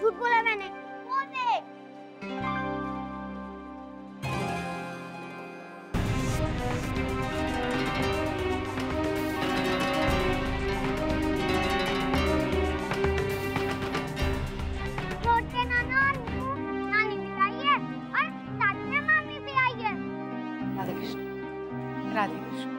झूठ बोला मैंने। वो देख। छोटे नाना नानी भी आई है और साथ में मामी भी आई है। राधे कृष्ण, राधे कृष्ण।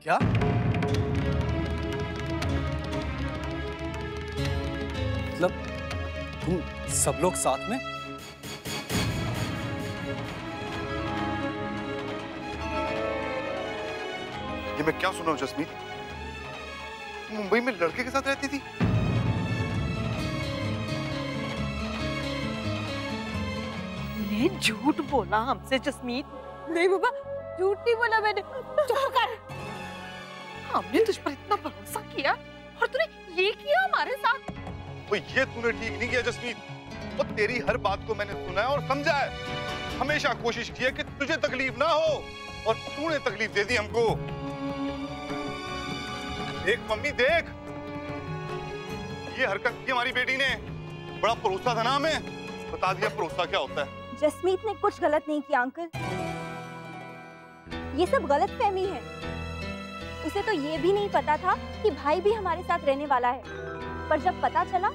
क्या? मतलब तुम सब लोग साथ में? ये मैं क्या सुन रहा हूँ जसमीत? मुंबई में लड़के के साथ रहती थी? तूने झूठ बोला हमसे जसमीत। नहीं बाबा, झूठ नहीं बोला मैंने। चुप कर। हमने तुझ पर इतना भरोसा किया और तूने ये किया हमारे साथ। तो ये तूने ठीक नहीं किया जसमीत। और तेरी हर बात को मैंने सुना है और समझा है। हमेशा कोशिश की है कि तुझे तकलीफ ना हो और तूने तकलीफ दे दी हमको। देख मम्मी देख, ये हरकत की हमारी बेटी ने। बड़ा भरोसा था ना हमें, बता दिया भरोसा क्या होता है। जसमीत ने कुछ गलत नहीं किया अंकल, ये सब गलत फहमी है। उसे तो ये भी नहीं पता था कि भाई भी हमारे साथ रहने वाला है, पर जब पता चला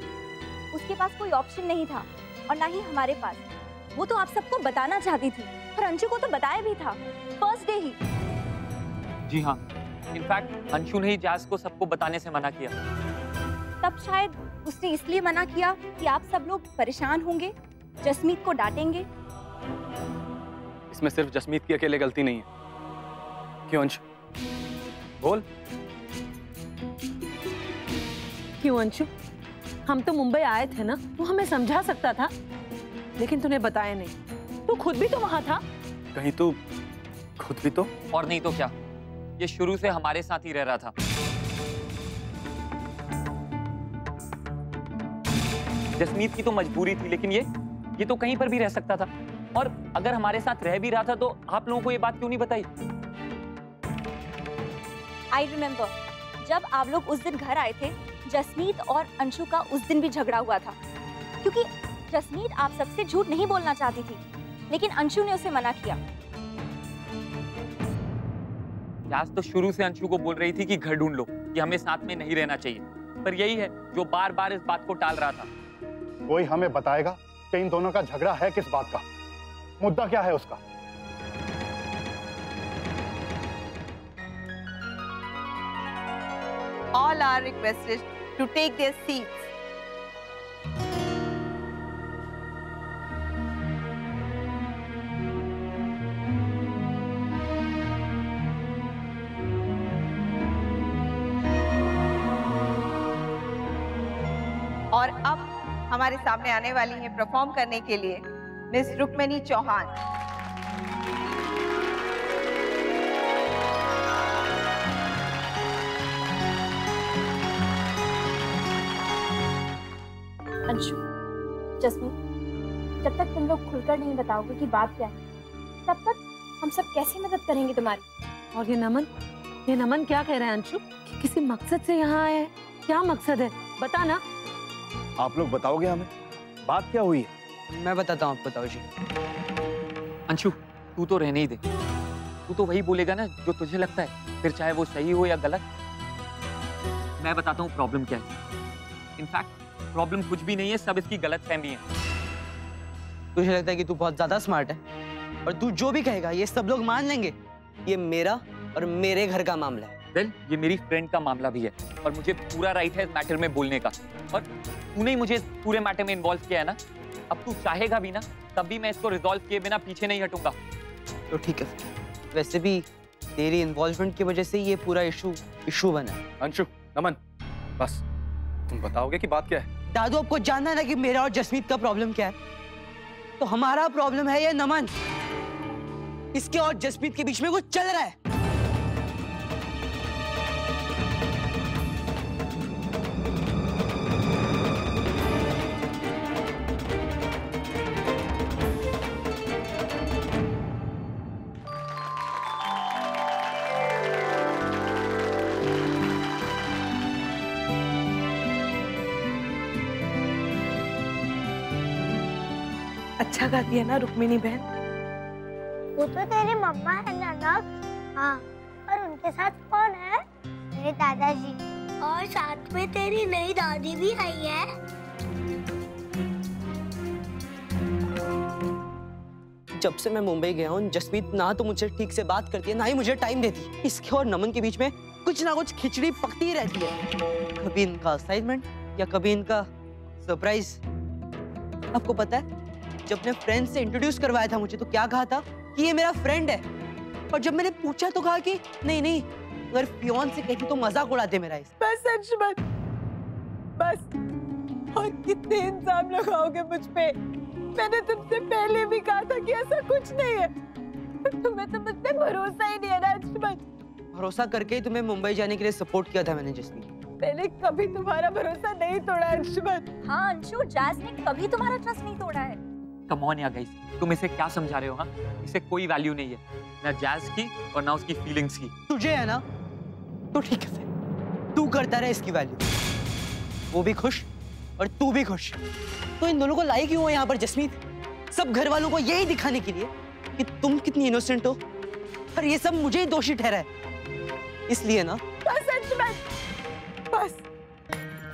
उसके पास कोई ऑप्शन नहीं था और ना ही हमारे पास। वो तो आप सबको बताना चाहती थी, पर अंशु को तो बताया भी था फर्स्ट डे ही। जी हाँ, इनफैक्ट अंशु ने ही जैज़ को सबको बताने से मना किया। तब शायद उसने इसलिए मना किया कि आप सब लोग परेशान होंगे, जसमीत को डांटेंगे। इसमें सिर्फ जसमीत की अकेले गलती नहीं है। क्यों अंशु? बोल। क्यों अंशु? हम तो मुंबई आए थे ना, तू हमें समझा सकता था, लेकिन तूने बताया नहीं। तू खुद भी तो वहां था। कहीं तू खुद भी तो। और नहीं तो क्या, ये शुरू से हमारे साथ ही रह रहा था। जसमीत की तो मजबूरी थी, लेकिन ये तो कहीं पर भी रह सकता था। और अगर हमारे साथ रह भी रहा था तो आप लोगों को ये बात क्यों नहीं बताई? आई रिमेम्बर, जब आप लोग उस दिन घर आए थे, जसमीत और अंशु का उस दिन भी झगड़ा हुआ था, क्योंकि जसमीत आप सबसे झूठ नहीं बोलना चाहती थी, लेकिन अंशु ने उसे मना किया। जैज़ तो शुरू से अंशु को बोल रही थी कि घर ढूंढ लो, कि हमें साथ में नहीं रहना चाहिए, पर यही है जो बार बार इस बात को टाल रहा था। कोई हमें बताएगा कि इन दोनों का झगड़ा है किस बात का? मुद्दा क्या है उसका? All are requested to take their seats. और अब हमारे सामने आने वाली हैं परफॉर्म करने के लिए मिस रुक्मिणी चौहान। अंशु, जसमीत, जब तक तुम लोग खुलकर नहीं बताओगे कि बात क्या है, तब तक हम सब कैसे मदद करेंगे तुम्हारी? और ये नमन क्या कह रहा है अंशु? कि किसी मकसद से यहाँ आए हैं? क्या मकसद है, बता ना। आप लोग बताओगे हमें बात क्या हुई है? मैं बताता हूँ आपको ताऊ जी। अंशु, तू तो रहने ही दे। तू तो वही बोलेगा ना जो तुझे लगता है, फिर चाहे वो सही हो या गलत। मैं बताता हूँ प्रॉब्लम क्या है। इनफैक्ट प्रॉब्लम कुछ भी नहीं है, सब इसकी गलतफहमी है। तुझे लगता है कि तू बहुत ज्यादा स्मार्ट है और तू जो भी कहेगा ये सब लोग मान लेंगे? ये मेरा और मेरे घर का मामला है। वेल, ये मेरी फ्रेंड का मामला भी है और मुझे पूरा राइट है इस मैटर में बोलने का। और तूने ही मुझे इस पूरे मैटर में इन्वॉल्व किया है ना, अब तू चाहेगा भी ना तब भी मैं इसको रिजॉल्व किए बिना पीछे नहीं हटूंगा। तो ठीक है, वैसे भी तेरी इन्वॉल्वमेंट की वजह से ये पूरा इशू बना है। अंशु, नमन, बस तुम बताओगे कि बात क्या है? दादू, आपको जानना है ना कि मेरा और जसमीत का प्रॉब्लम क्या है? तो हमारा प्रॉब्लम है ये नमन। इसके और जसमीत के बीच में कुछ चल रहा है। अच्छा गाती है ना रुक्मिणी बहन? वो तो तेरी मम्मा है ना। हाँ, और उनके साथ कौन है? मेरे दादाजी। और साथ में तेरी नई दादी भी आई है। जब से मैं मुंबई गया हूँ जसमीत ना तो मुझे ठीक से बात करती है ना ही मुझे टाइम देती है। इसके और नमन के बीच में कुछ ना कुछ खिचड़ी पकती ही रहती है। कभी इनका असाइनमेंट या कभी इनका सरप्राइज। आपको पता है जब ने फ्रेंड से इंट्रोड्यूस करवाया था मुझे तो क्या कहा था कि ये मेरा फ्रेंड है, और जब मैंने पूछा तो कहा कि नहीं नहीं, अगर फियोन से कहती तो मजाक उड़ाते मेरा। इस बस अंशुमन, बस। और कितने इल्जाम लगाओगे मुझ पे? मैंने तुमसे पहले भी कहा था कि ऐसा कुछ नहीं है। तुम्हें तो मुझ पे भरोसा ही नहीं है ना अंशुमन। भरोसा करके ही तुम्हें मुंबई जाने के लिए सपोर्ट किया था मैंने जसमीत। मैंने कभी तुम्हारा भरोसा नहीं तोड़ा अंशुमन। हाँ अंशु, जैज ने कभी तुम्हारा ट्रस्ट नहीं तोड़ा है। कम ऑन या गाइस, तुम इसे क्या समझा रहे हो? हाँ, इसे कोई वैल्यू नहीं है, ना जैज की और ना उसकी फीलिंग्स की। तुझे है ना, तो ठीक है, तू करता रहे इसकी वैल्यू। वो भी खुश और तू भी खुश। तो इन दोनों को लाई क्यों हो यहाँ पर जसमीत? सब घर वालों को यही दिखाने के लिए कि तुम कितनी इनोसेंट हो, और ये सब मुझे ही दोषी ठहरा है, इसलिए ना। बस अंशुमन, बस।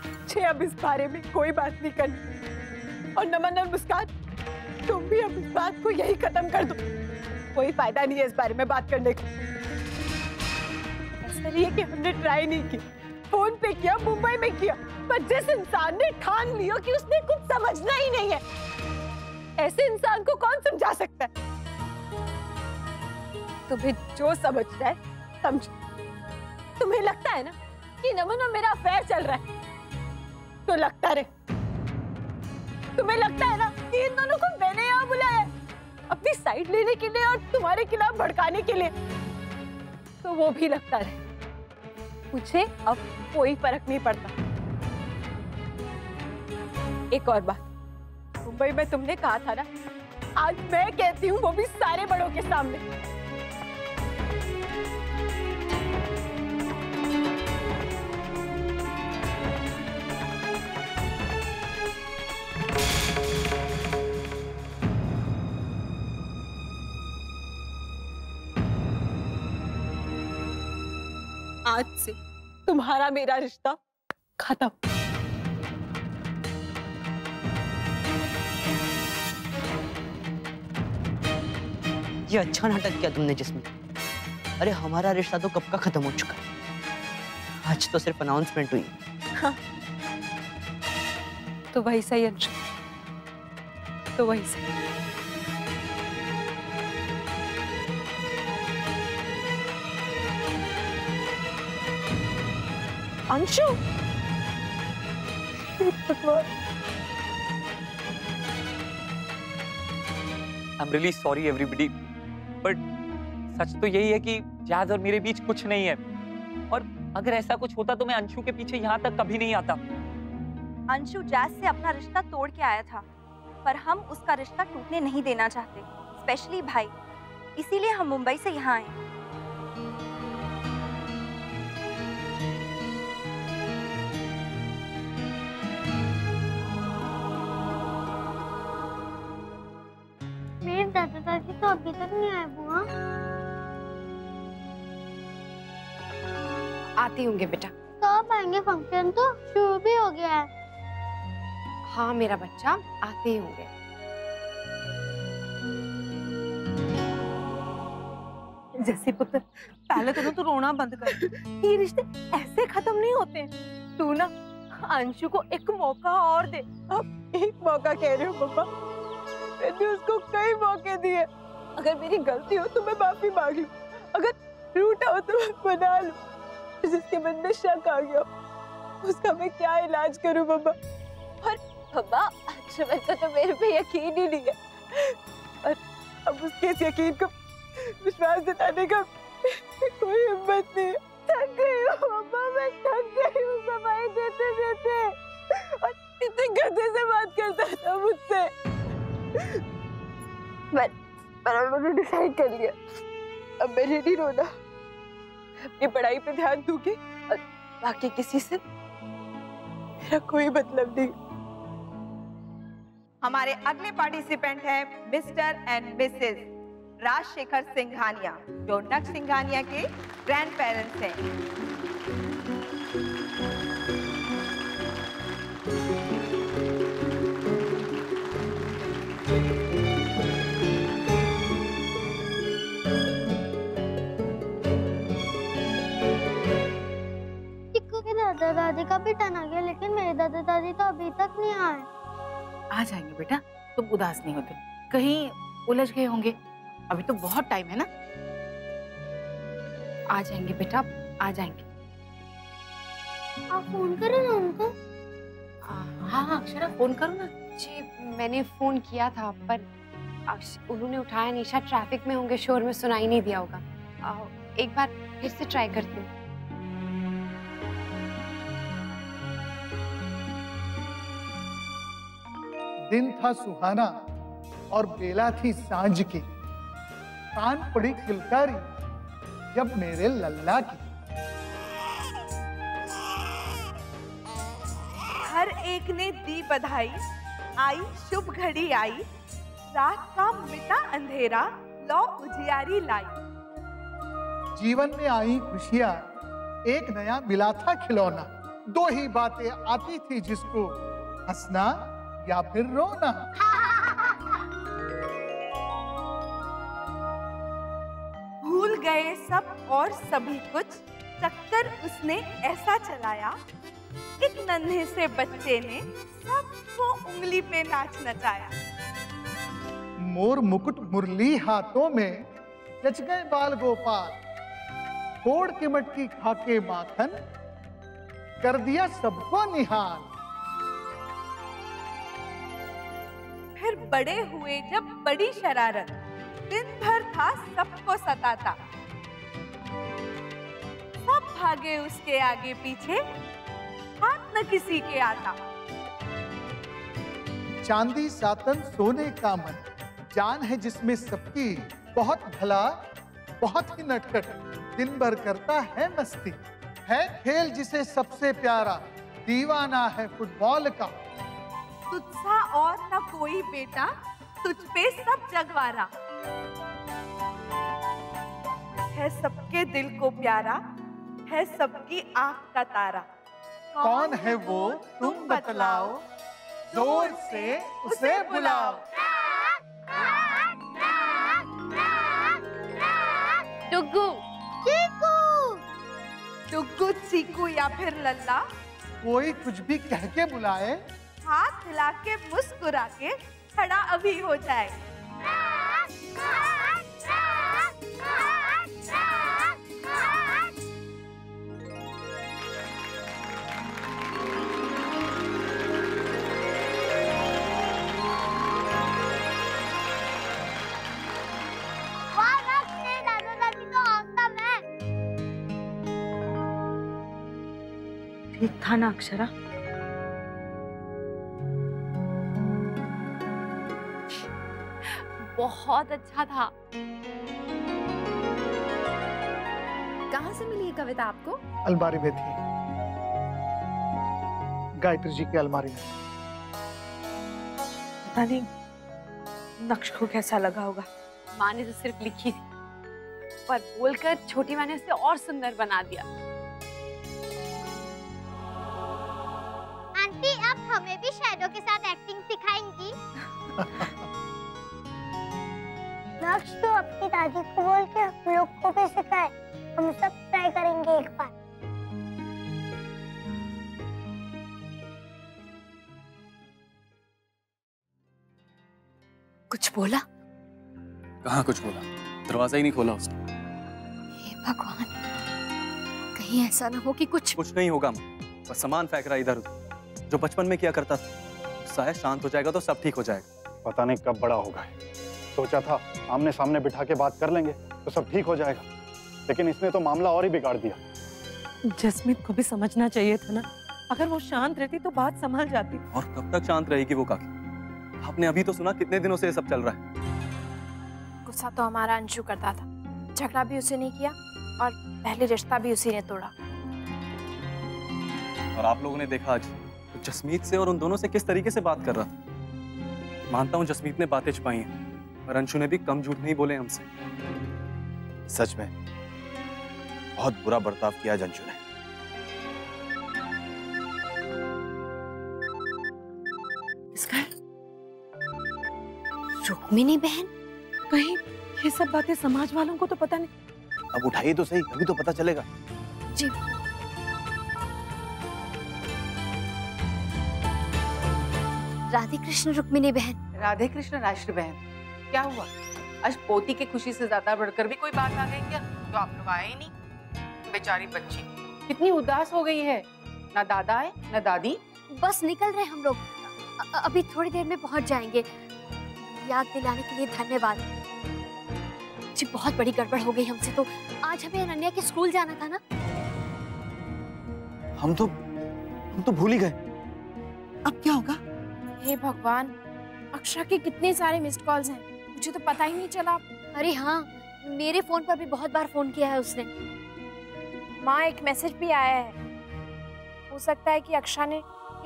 मुझे अब इस बारे में कोई बात नहीं करनी। और नमन और मुस्कान, तुम भी अब इस बात को यही खत्म कर दो। कोई फायदा नहीं है इस बारे में बात करने का। ऐसा नहीं है कि हमने ट्राई नहीं की, फोन पे किया, मुंबई में किया, पर जिस इंसान ने ठान लिया कि उसने कुछ समझना ही नहीं है, ऐसे इंसान को कौन समझा सकता है? तुम्हें जो समझना है समझो। तुम्हें लगता है ना कि नमन और मेरा अफेयर चल रहा है, तो लगता रहे। तुम्हें लगता है ना कि इन दोनों को मैंने यहाँ बुलाया है अपनी साइड लेने के लिए और तुम्हारे खिलाफ भड़काने के लिए, तो वो भी लगता रहे। मुझे अब कोई फर्क नहीं पड़ता। एक और बात, मुंबई में तुमने कहा था ना, आज मैं कहती हूँ, वो भी सारे बड़ों के सामने। आज से तुम्हारा मेरा रिश्ता खत्म। ये अच्छा नाटक किया तुमने जसमीत। अरे हमारा रिश्ता तो कब का खत्म हो चुका है, आज तो सिर्फ अनाउंसमेंट हुई। हाँ। तो वही सही अंशु, तो वही सही। Anshu, I'm really sorry everybody, but सच तो यही है कि जैज और मेरे बीच कुछ नहीं है, और अगर ऐसा कुछ होता तो मैं अंशु के पीछे यहाँ तक कभी नहीं आता। अंशु जैज से अपना रिश्ता तोड़ के आया था, पर हम उसका रिश्ता टूटने नहीं देना चाहते, स्पेशली भाई। इसीलिए हम मुंबई से यहाँ आए। मेरे दादा दादी तो अभी तक नहीं आए बुआ। आते होंगे बेटा। कब आएंगे? फंक्शन तो शुरू भी हो गया है। हाँ मेरा बच्चा, आते ही होंगे। जैसे पुत्र, पहले तो रोना बंद कर। ये रिश्ते ऐसे खत्म नहीं होते। तू ना अंशु को एक मौका और दे। अब एक मौका कह रही हूँ मम्मा, मैंने उसको कई मौके दिए। अगर मेरी गलती हो तो मैं माफी मांग लूं, अगर रूठा हो तो मैं मना लूं। जिसके मन में शक आ गया उसका मैं क्या इलाज करूं मम्मा? और मम्मा अंशुमन को तो मेरे पे यकीन ही नहीं है, और अब उसके इस यकीन को विश्वास दिलाने का कोई हिम्मत नहीं है। थक गई हूँ मम्मा, मैं थक गई हूँ सफाई देते देते, और इतने गंदे से बात करता था मुझसे। मैंने डिसाइड कर लिया, अब मैंने नहीं रोना। अपनी पढ़ाई पे ध्यान दूंगी और बाकी किसी से मेरा कोई मतलब नहीं। हमारे अगले पार्टिसिपेंट हैं mister and missus Rajshekhar Singhania, जो नक्श सिंघानिया के ग्रैंड पेरेंट्स हैं। दादा दादी का भी टर्न आ गया, लेकिन मेरे दादा दादी तो अभी तक नहीं आए। आ जाएंगे बेटा, तुम उदास नहीं होते, कहीं उलझ गए होंगे, अभी तो बहुत टाइम है ना। आ जाएंगे बेटा, आ जाएंगे। आप फोन करो ना उनको। हाँ अक्षरा, फोन करो ना। जी मैंने फोन किया था पर उन्होंने उठाया नहीं, शायद ट्रैफिक में होंगे, शोर में सुनाई नहीं दिया होगा। एक बार फिर से ट्राई करती हूँ। दिन था सुहाना और बेला थी सांझ की, कान पड़ी किलकारी जब मेरे लल्ला की। हर एक ने दी बधाई, आई शुभ घड़ी आई, रात का मिटा अंधेरा, लौ उजियारी लाई। जीवन में आई खुशियां, एक नया मिला था खिलौना, दो ही बातें आती थी जिसको, हंसना या फिर रोना। भूल गए सब और सभी कुछ, चक्कर उसने ऐसा चलाया, एक नन्हे से बच्चे ने सबको उंगली पे नाच नचाया। मोर मुकुट मुरली हाथों में, जच गए बाल गोपाल, फोड़ की मटकी खाके माखन, कर दिया सबको निहाल। फिर बड़े हुए जब बड़ी शरारत, दिन भर था सबको सताता, सब भागे उसके आगे पीछे, हाथ न किसी के आता। चांदी सातन सोने का मन, जान है जिसमें सबकी, बहुत भला बहुत ही नटखट, दिन भर करता है मस्ती, है खेल जिसे सबसे प्यारा, दीवाना है फुटबॉल का। तुझसा और न कोई बेटा, तुझ पे सब जगवारा, है सबके दिल को प्यारा, है सबकी आंख का तारा। कौन है वो तुम बतलाओ, जोर से उसे बुलाओ। डुग्गू, चीकू, डुग्गू, चीकू या फिर लल्ला, कोई कुछ भी कह के बुलाए, हाथ हिला के मुस्कुरा के खड़ा अभी हो जाए। ठीक था ना अक्षरा? बहुत अच्छा था। कहाँ से मिली ये कविता आपको? अलमारी में थी, गायत्री जी की अलमारी में। पता नहीं नक्श को कैसा लगा होगा। माँ ने तो सिर्फ लिखी थी, पर बोलकर छोटी माँ ने उसे और सुंदर बना दिया। आंटी, अब हमें भी शैडो के साथ एक्टिंग सिखाएंगी? नक्श तो अपनी दादी को बोल के हम लोग को भी सिखाए, हम सब ट्राई करेंगे एक बार। कुछ बोला? कहाँ कुछ बोला, दरवाजा ही नहीं खोला उसने। हे भगवान, कहीं ऐसा ना हो कि कुछ नहीं होगा, बस सामान फेंक रहा इधर उधर, जो बचपन में किया करता था। गुस्सा है, शांत हो जाएगा तो सब ठीक हो जाएगा। पता नहीं कब बड़ा होगा। सोचा था आमने सामने बिठा के बात कर लेंगे तो सब ठीक हो जाएगा, लेकिन इसने तो मामला और ही बिगाड़ दिया। जसमीत को भी समझना चाहिए था ना, अगर वो शांत रहती तो बात संभल जाती। और कब तक शांत रहेगी वो काकी? आपने अभी तो सुना कितने दिनों से ये सब चल रहा है। गुस्सा तो हमारा अंशु करता था, झगड़ा भी उसी ने किया और पहले रिश्ता भी उसी ने तोड़ा। और आप लोगों ने देखा आज तो जसमीत से और उन दोनों से किस तरीके से बात कर रहा था। मानता हूँ जसमीत ने बातें छुपाई हैं, पर अंशु ने भी कम झूठ नहीं बोले हमसे। सच में बहुत बुरा बर्ताव किया अंशु ने। इसका रुक्मिनी बहन, कहीं ये सब बातें समाज वालों को तो पता नहीं। अब उठाइए तो सही, अभी तो पता चलेगा। जी। राधे कृष्ण रुक्मिनी बहन। राधे कृष्ण राष्ट्र बहन, क्या हुआ? आज पोती की खुशी से ज्यादा बढ़कर भी कोई बात आ गई क्या? तो आप लोग आए ही नहीं। बेचारी बच्ची कितनी उदास हो गई है, ना दादा है ना दादी। बस निकल रहे हम लोग, अभी थोड़ी देर में पहुंच जाएंगे। याद दिलाने के लिए धन्यवाद जी। बहुत बड़ी गड़बड़ हो गई हमसे तो। आज हमें अनन्या के स्कूल जाना था ना। हम तो भूल ही गए। अब क्या होगा? हे भगवान, अक्षरा के कितने सारे मिस्ड कॉल्स हैं, मुझे तो पता ही नहीं चला। अरे हाँ, मेरे फोन पर भी बहुत बार फोन किया है उसने। माँ, एक मैसेज भी आया है। हो सकता है कि अक्षरा ने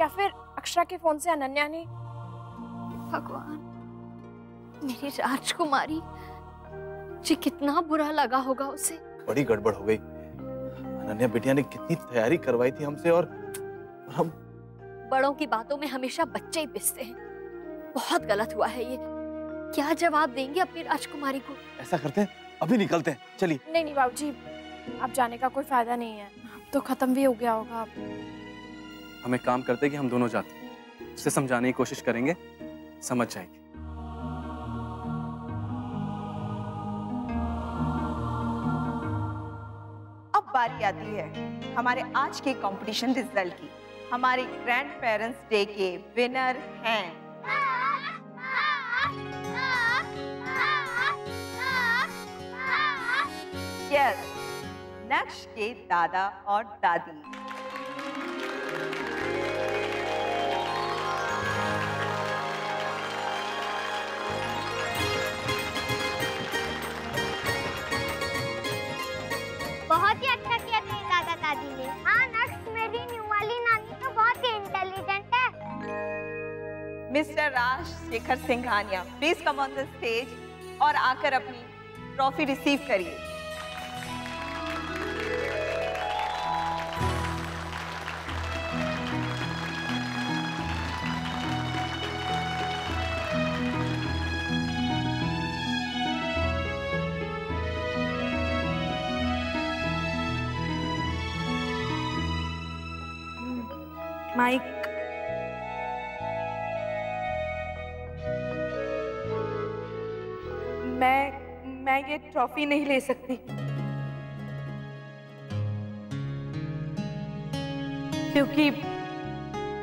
या फिर अक्षरा के फोन से अनन्या ने। भगवान, मेरी राजकुमारी जी, कितना बुरा लगा होगा उसे। बड़ी गड़बड़ हो गई। अनन्या बिटिया ने कितनी तैयारी करवाई थी हमसे, और हम बड़ों की बातों में हमेशा बच्चे ही पिसते हैं। बहुत गलत हुआ है ये। क्या जवाब देंगे अपनी राजकुमारी को? ऐसा करते हैं, अभी निकलते हैं, चलिए। नहीं बाबूजी, अब जाने का कोई फायदा नहीं है, अब तो खत्म भी हो गया होगा। हम एक काम करते हैं कि हम दोनों जाते हैं, उसे समझाने की कोशिश करेंगे, समझ जाएगी। अब बारी आती है हमारे आज के कंपटीशन रिजल्ट की। हमारे ग्रैंड पेरेंट्स डे के विनर हैं यस, नक्श के दादा और दादी। बहुत ही अच्छा किया तेरे दादा दादी ने। हाँ नक्श, मेरी न्यू वाली नानी तो बहुत ही इंटेलिजेंट है। Mister Raj Shekhar Singhania, please come on the stage और आकर अपनी ट्रॉफी रिसीव करिए। माइक, मैं ये ट्रॉफी नहीं ले सकती क्योंकि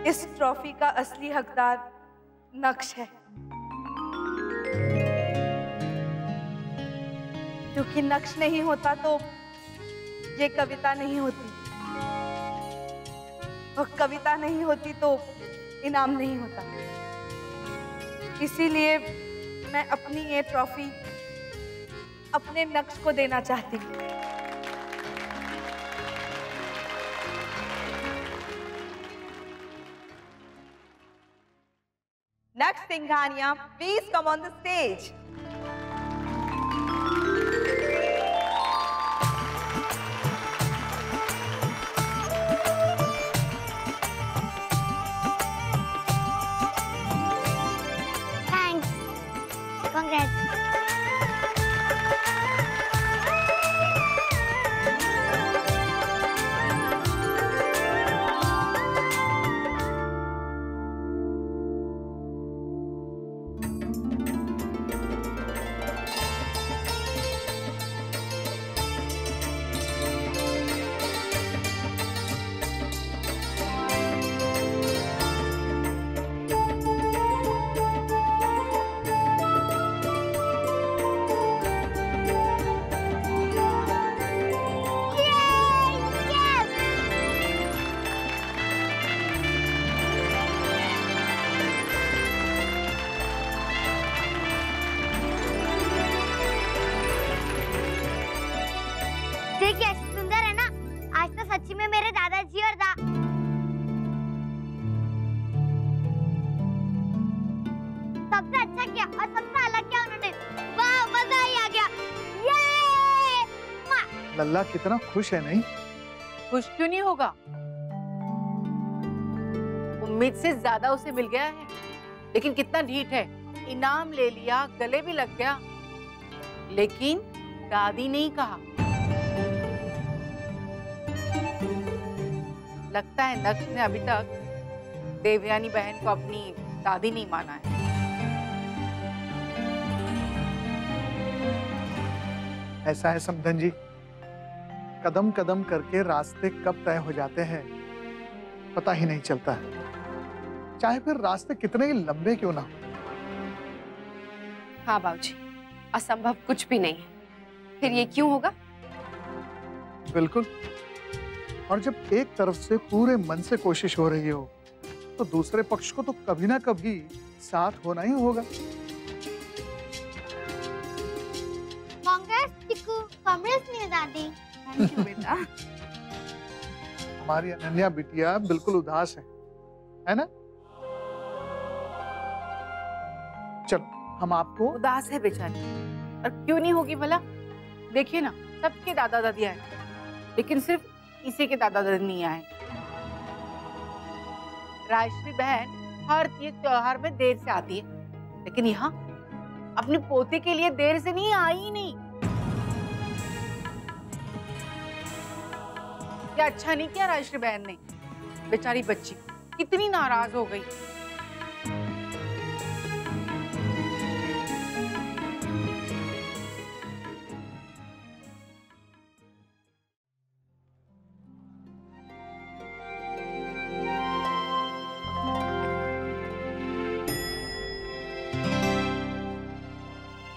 इस ट्रॉफी का असली हकदार नक्श है। क्योंकि नक्श नहीं होता तो ये कविता नहीं होती, और कविता नहीं होती तो इनाम नहीं होता। इसीलिए मैं अपनी ये ट्रॉफी अपने नक्श को देना चाहती हूँ। नक्श Singhania, please come on the stage. किया और सबसे अलग किया उन्होंने। वाह, मजा ही आ गया। ये लल्ला कितना खुश है, नहीं? खुश क्यों नहीं होगा? उम्मीद से ज्यादा उसे मिल गया है, लेकिन कितना ढीठ है। इनाम ले लिया, गले भी लग गया, लेकिन दादी नहीं कहा। लगता है नक्श ने अभी तक देवयानी बहन को अपनी दादी नहीं माना है। ऐसा है समधन जी, कदम कदम करके रास्ते कब तय हो जाते हैं पता ही नहीं चलता है, चाहे फिर रास्ते कितने ही लंबे क्यों ना हो। हाँ बाबूजी, असंभव कुछ भी नहीं है। फिर ये क्यों होगा? बिल्कुल, और जब एक तरफ से पूरे मन से कोशिश हो रही हो तो दूसरे पक्ष को तो कभी ना कभी साथ होना ही होगा। कांग्रेस चिकू, कांग्रेस नहीं दादी। थैंक यू बेटा। हमारी अनन्या बिटिया बिल्कुल उदास है ना? चलो हम आपको। उदास है बेचारी, और क्यों नहीं होगी भला? देखिए ना, सबके दादा दादी आए, लेकिन सिर्फ इसी के दादा दादी नहीं आए। राजश्री बहन हर तीज त्योहार में देर से आती है, लेकिन यहाँ अपने पोते के लिए देर से नहीं आई ही नहीं। क्या अच्छा नहीं किया राजश्री बहन ने? बेचारी बच्ची कितनी नाराज हो गई।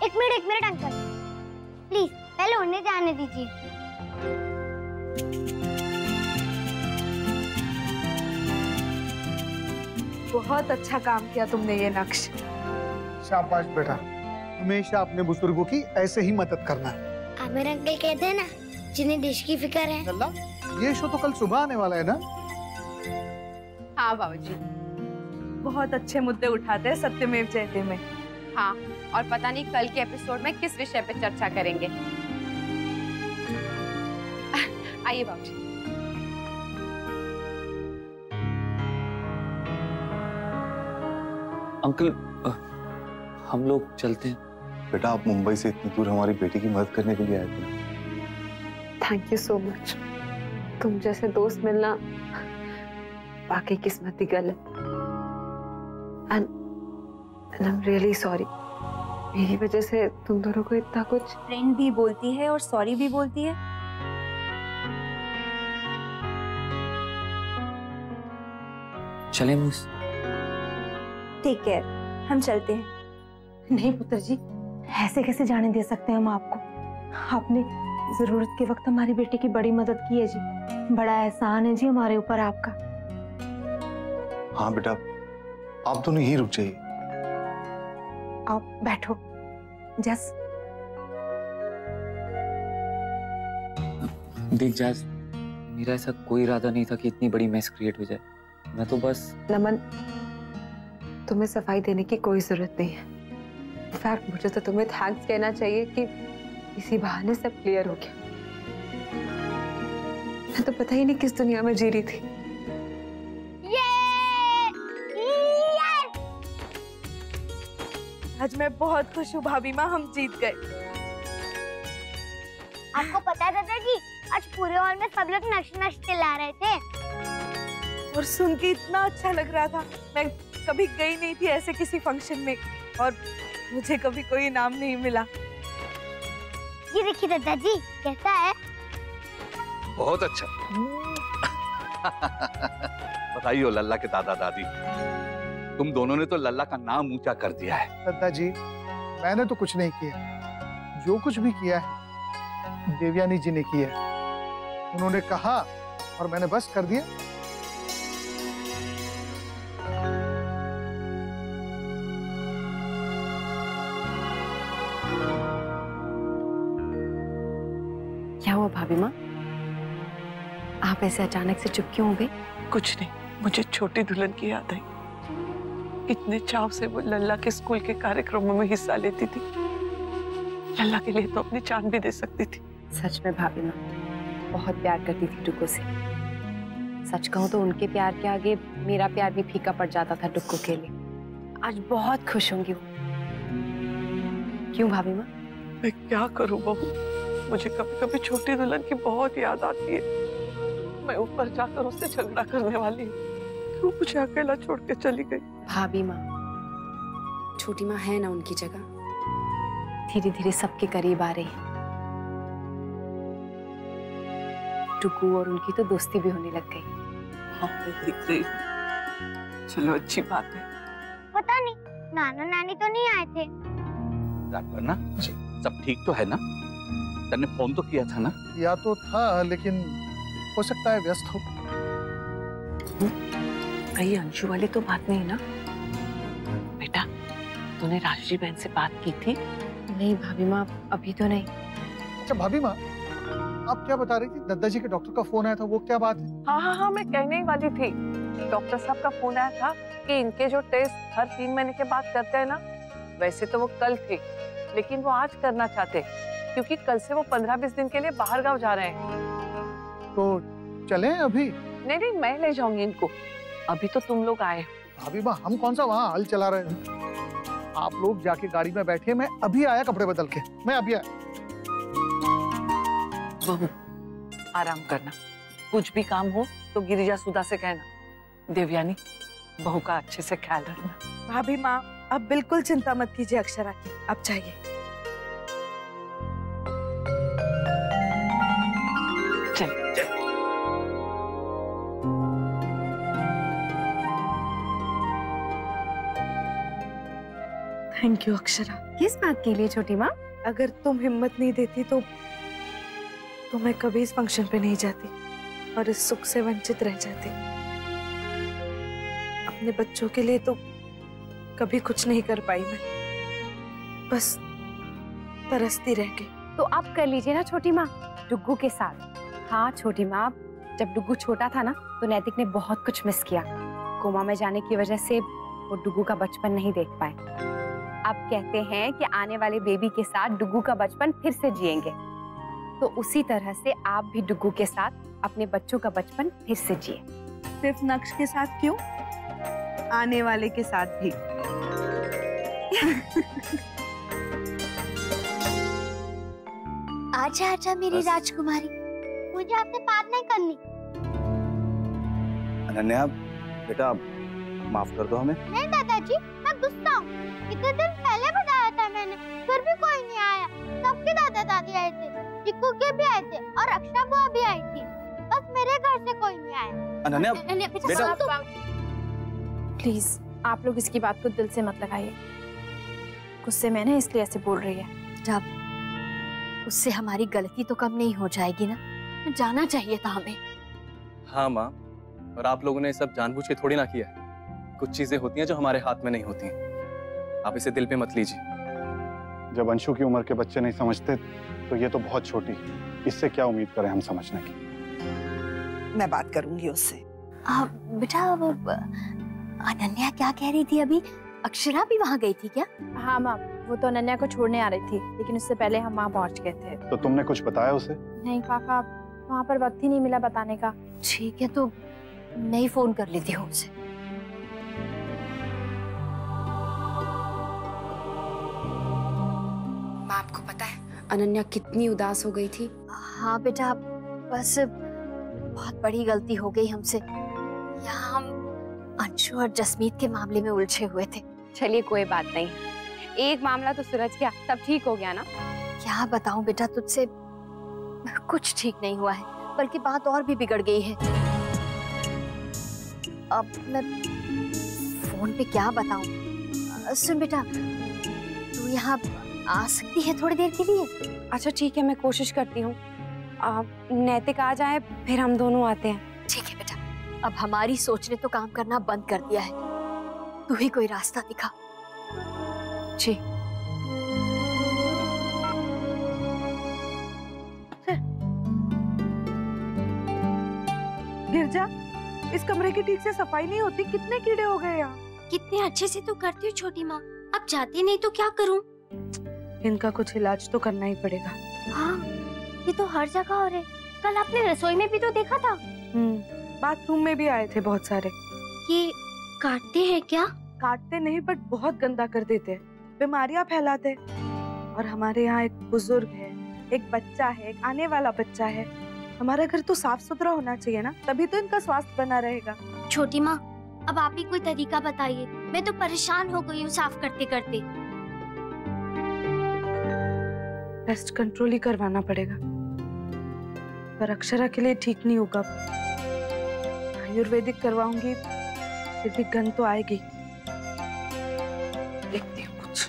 एक मिनट अंकल, प्लीज पहले उन्हें जाने दीजिए। बहुत अच्छा काम किया तुमने ये नक्श। शाबाश बेटा, हमेशा अपने बुजुर्गों की ऐसे ही मदद करना है। आमिर अंकल कहते हैं ना, जिन्हें देश की फिक्र है। लल्ला, ये शो तो कल सुबह आने वाला है ना? हाँ बाबूजी, बहुत अच्छे मुद्दे उठाते हैं सत्यमेव जयते में। हाँ, और पता नहीं कल के एपिसोड में किस विषय पे चर्चा करेंगे। आइए बाबूजी। अंकल, हम लोग चलते हैं। बेटा, आप मुंबई से इतनी दूर हमारी बेटी की मदद करने के लिए आए थे। Thank you so much. तुम जैसे दोस्त मिलना वाकई किस्मत की गल है। And I'm really sorry। मेरी वजह से तुम दोनों को इतना कुछ। फ्रेंड भी बोलती है और सॉरी भी बोलती है। चले मूस? टेक केयर, हम चलते हैं। नहीं पुत्र जी, ऐसे कैसे जाने दे सकते हैं हम आपको? आपने जरूरत के वक्त हमारी बेटी की बड़ी मदद की है जी, बड़ा एहसान है जी हमारे ऊपर आपका। हाँ बेटा, आप दोनों यहीं रुक जाइए। आप बैठो। जस, देख जस, मेरा ऐसा कोई इरादा नहीं था कि इतनी बड़ी मैस क्रिएट हो जाए। मैं तो बस। नमन, तुम्हें सफाई देने की कोई जरूरत नहीं है। इनफैक्ट मुझे तो तुम्हें थैंक्स कहना चाहिए कि इसी बहाने सब क्लियर हो गया। मैं तो पता ही नहीं किस दुनिया में जी रही थी। आज मैं बहुत खुश हूँ भाभी माँ, हम जीत गए। आपको पता है दादाजी, आज पूरे हॉल में सब लोग नक्श नक्श चिल्ला रहे थे। और सुन के इतना अच्छा लग रहा था। मैं कभी गई नहीं थी ऐसे किसी फंक्शन में, और मुझे कभी कोई इनाम नहीं मिला। ये देखिए दादाजी, कैसा है? बहुत अच्छा। बधाई हो लल्ला के दादा दादी, तुम दोनों ने तो लल्ला का नाम ऊंचा कर दिया है। दादाजी, मैंने तो कुछ नहीं किया, जो कुछ भी किया है देवयानी जी ने किया। उन्होंने कहा और मैंने बस कर दिया। क्या हुआ भाभी माँ? आप ऐसे अचानक से चुप क्यों हो गई? कुछ नहीं, मुझे छोटी दुल्हन की याद आई। कितने चाव से वो लल्ला के स्कूल के कार्यक्रमों में हिस्सा लेती थी। लल्ला के लिए तो अपनी जान भी दे सकती थी। सच में भाभी माँ बहुत प्यार करती थी डुग्गू से। सच कहूँ तो उनके प्यार के आगे मेरा प्यार भी फीका पड़ जाता था डुग्गू के लिए। आज बहुत खुश होंगी वो। क्यों भाभी माँ? मैं क्या करूँ बहू, मुझे कभी कभी छोटी दुल्हन की बहुत याद आती है। मैं ऊपर जाकर उससे झगड़ा करने वाली हूँ, क्यों मुझे अकेला छोड़ के चली गई। भाभी माँ, छोटी माँ है ना उनकी जगह, धीरे धीरे सबके करीब आ रही है। टुकू और उनकी तो दोस्ती भी होने लग गई। हाँ, मैं दिख रही हूँ। चलो अच्छी बात है। पता नहीं नाना नानी तो नहीं आए थे। राजवर्णा, सब ठीक तो है ना? तन्ने फोन तो किया था ना? किया तो था, लेकिन हो सकता है व्यस्त हो। कहीं अंशु वाली तो बात नहीं ना? बेटा, तूने राजरी बहन से बात की थी? नहीं भाभी माँ, अभी तो नहीं। अच्छा भाभी माँ, आप क्या बता रही थी? दद्दा जी के डॉक्टर का फोन आया था, वो क्या बात है? हाँ, मैं कहने ही वाली थी। डॉक्टर साहब का फोन आया था कि इनके जो टेस्ट हर 3 महीने के बाद करते हैं ना, वैसे तो वो कल थे, लेकिन वो आज करना चाहते, क्योंकि कल से वो 15-20 दिन के लिए बाहर गाँव जा रहे हैं। तो चलें अभी? नहीं, मैं ले जाऊंगी इनको। अभी तो तुम लोग आए। भाभी माँ, हम कौन सा वहाँ हल चला रहे हैं? आप लोग जाके गाड़ी में बैठे, मैं अभी आया कपड़े बदल के। मैं अभी आया। बहू, आराम करना। कुछ भी काम हो तो गिरिजा सुधा से कहना। देवयानी, बहू का अच्छे से ख्याल रखना। भाभी माँ, अब बिल्कुल चिंता मत कीजिए अक्षरा की, अब चाहिए। चल। Thank you Akshara. किस बात के लिए छोटी माँ? अगर तुम हिम्मत नहीं देती तो मैं कभी इस फंक्शन पे नहीं जाती और इस सुख से वंचित रह जाती। अपने बच्चों के लिए तो कभी कुछ नहीं कर पाई मैं, बस तरसती रह गई। तो आप कर लीजिए ना छोटी माँ, डुग्गू के साथ। हाँ छोटी माँ, जब डुग्गू छोटा था ना तो नैतिक ने बहुत कुछ मिस किया। कोमा में जाने की वजह से वो डुग्गू का बचपन नहीं देख पाए। अब कहते हैं कि आने वाले बेबी के साथ डुग्गू का बचपन फिर से जिएंगे, तो उसी तरह से आप भी डुग्गू के साथ अपने बच्चों का बचपन फिर से जिए। सिर्फ नक्श के साथ क्यों, आने वाले के साथ भी। आजा आजा मेरी राजकुमारी, मुझे आपसे बात नहीं करनी। अनन्या, बेटा माफ कर दो हमें। नहीं दादाजी, मैं गुस्सा हूँ। इतने दिन पहले बताया था मैंने, फिर भी कोई नहीं आया। सबके दादा दादी आए थे, चिक्कू के भी आए थे और अक्षरा बुआ भी आई थी, बस मेरे घर से कोई नहीं आया। अनन्या, बेटा प्लीज आप लोग इसकी बात को दिल से मत लगाइए। गुस्से में ना इसलिए ऐसे बोल रही है। जब उससे हमारी गलती तो कम नहीं हो जाएगी ना, जाना चाहिए था हमें। हाँ माँ, और आप लोगों ने सब जानबूझ के थोड़ी ना किया है। कुछ चीजें होती हैं जो हमारे हाथ में नहीं होती। आप इसे दिल पे मत लीजिए। जब अंशु की उम्र के बच्चे नहीं समझते तो ये तो बहुत छोटी, इससे क्या उम्मीद करें हम समझने की। मैं बात करूंगी उससे। बेटा, अनन्या क्या कह रही थी अभी? अक्षरा भी वहाँ गई थी क्या? हाँ माँ, वो तो अनन्या को छोड़ने आ रही थी, लेकिन उससे पहले हम वहाँ पहुँच गए थे। तो तुमने कुछ बताया उसे? नहीं पापा, वहाँ पर वक्त ही नहीं मिला बताने का। ठीक है, तो मैं ही फोन कर लेती हूँ उसे। माँ, आपको पता है अनन्या कितनी उदास हो गई थी? हाँ बेटा, बस बहुत बड़ी गलती हो गई हमसे। यहाँ हम अंशु और जसमीत के मामले में उलझे हुए थे। चलिए कोई बात नहीं, एक मामला तो सुलझ गया, सब ठीक हो गया ना? क्या बताऊं बेटा तुझसे, कुछ ठीक नहीं हुआ है, बल्कि बात और भी बिगड़ गई है। अब मैं फोन पे क्या बताऊं? सुन बेटा, तू यहाँ आ सकती है थोड़ी देर के लिए? अच्छा ठीक है, मैं कोशिश करती हूँ। नैतिक आ जाए फिर हम दोनों आते हैं। ठीक है बेटा, अब हमारी सोच ने तो काम करना बंद कर दिया है, तू ही कोई रास्ता दिखा। जी। गिरजा, इस कमरे की ठीक से सफाई नहीं होती, कितने कीड़े हो गए यहाँ। कितने अच्छे से तो करती हूँ छोटी माँ, अब जाती नहीं तो क्या करूँ? इनका कुछ इलाज तो करना ही पड़ेगा। हाँ, ये तो हर जगह हो रहे। कल आपने रसोई में भी तो देखा था। बाथरूम में भी आए थे बहुत सारे। ये काटते हैं क्या? काटते नहीं, बट बहुत गंदा कर देते हैं, बीमारियां फैलाते। और हमारे यहाँ एक बुजुर्ग है, एक बच्चा है, एक आने वाला बच्चा है। हमारा घर तो साफ सुथरा होना चाहिए ना, तभी तो इनका स्वास्थ्य बना रहेगा। छोटी माँ, अब आप ही कोई तरीका बताइए, मैं तो परेशान हो गई हूँ साफ करते करते। पेस्ट कंट्रोल ही करवाना पड़ेगा, पर अक्षरा के लिए ठीक नहीं होगा। आयुर्वेदिक करवाऊंगी फिर भी गंध तो आएगी। देखती हूँ कुछ।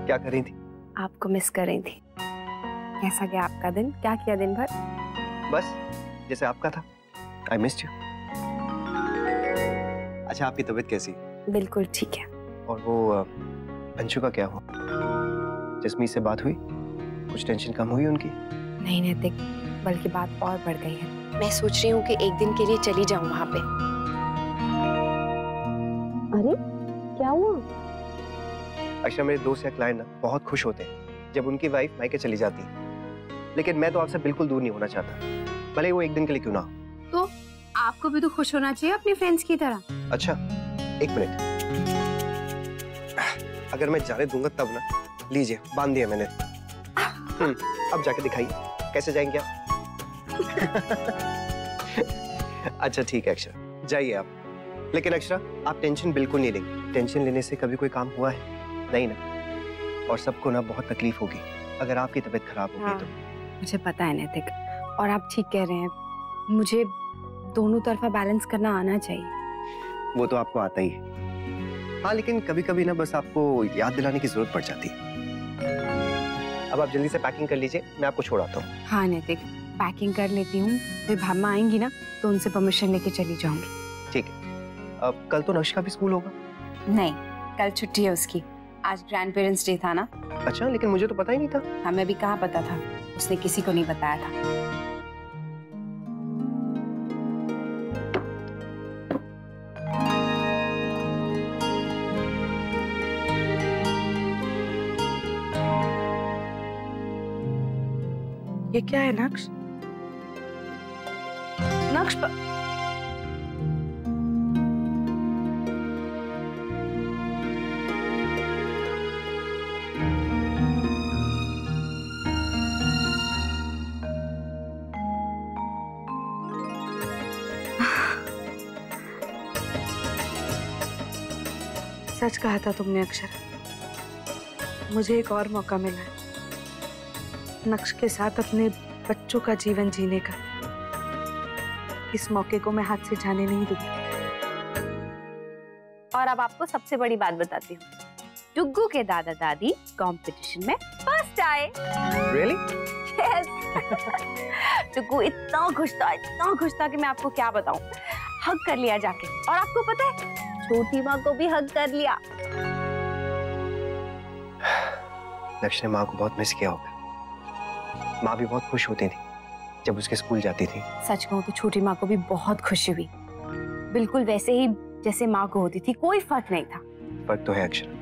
क्या कर रही थी? आपको मिस कर रही थी। कैसा गया आपका दिन? क्या किया दिन भर? बस जैसे आपका था। I missed you. अच्छा, आपकी तबीयत कैसी? बिल्कुल ठीक है। और वो अंशु का क्या हुआ? जसमीत से बात हुई? कुछ टेंशन कम हुई उनकी? नहीं नैतिक, बल्कि बात और बढ़ गई है। मैं सोच रही हूँ कि एक दिन के लिए चली जाऊँ वहाँ पे। अरे क्या हुआ? अच्छा, मेरे दोस्त या क्लाइंट ना बहुत खुश होते हैं जब उनकी वाइफ मायके चली जाती है, लेकिन मैं तो आपसे बिल्कुल दूर नहीं होना चाहता, भले वो एक दिन के लिए क्यों ना हो। तो आपको भी तो खुश होना चाहिए अपने फ्रेंड्स की तरह। अच्छा, एक मिनट, अगर मैं जाने दूंगा तब ना। लीजिए, बांध दिया मैंने। अब जाके दिखाइए कैसे जाएंगे आप। अच्छा ठीक है अक्षरा, जाइए आप। लेकिन अक्षरा, आप टेंशन बिल्कुल नहीं लेंगे। टेंशन लेने से कभी कोई काम हुआ है? नहीं ना। और सबको ना बहुत तकलीफ होगी अगर आपकी तबीयत खराब होगी। तो मुझे पता है नैतिक, और आप ठीक कह रहे हैं। मुझे दोनों तरफा बैलेंस करना आना चाहिए। वो तो आपको आता ही है। हाँ, लेकिन कभी कभी ना बस आपको याद दिलाने की जरूरत पड़ जाती है। अब आप जल्दी से पैकिंग कर लीजिए, मैं आपको छोड़ आता हूँ। हाँ नैतिक, पैकिंग कर लेती हूँ, फिर भामा आएंगी ना तो उनसे परमिशन लेके चली जाऊंगी। ठीक है। अब कल तो नक्श का भी स्कूल होगा? नहीं, कल छुट्टी है उसकी। आज ग्रैंड पेरेंट्स डे था ना। अच्छा, लेकिन मुझे तो पता ही नहीं था। हमें भी कहाँ पता था, उसने किसी को नहीं बताया था। ये क्या है नक्श? नक्श सच कहा था तुमने अक्षरा। मुझे एक और मौका मिला है नक्श के साथ अपने बच्चों का जीवन जीने का। इस मौके को मैं हाथ से जाने नहीं दूंगी। और अब आपको सबसे बड़ी बात बताती हूँ, डुग्गू के दादा दादी कंपटीशन में फर्स्ट आए। Really? Yes. डुग्गू इतना खुश था कि मैं आपको क्या बताऊं। हग कर लिया जाके, और आपको पता है छोटी माँ को भी हग कर लिया। नक्श ने माँ को बहुत मिस किया होगा। माँ भी बहुत खुश होती थी जब उसके स्कूल जाती थी। सच कहूं तो छोटी माँ को भी बहुत खुशी हुई, बिल्कुल वैसे ही जैसे माँ को होती थी, कोई फर्क नहीं था। फर्क तो है अक्षरा,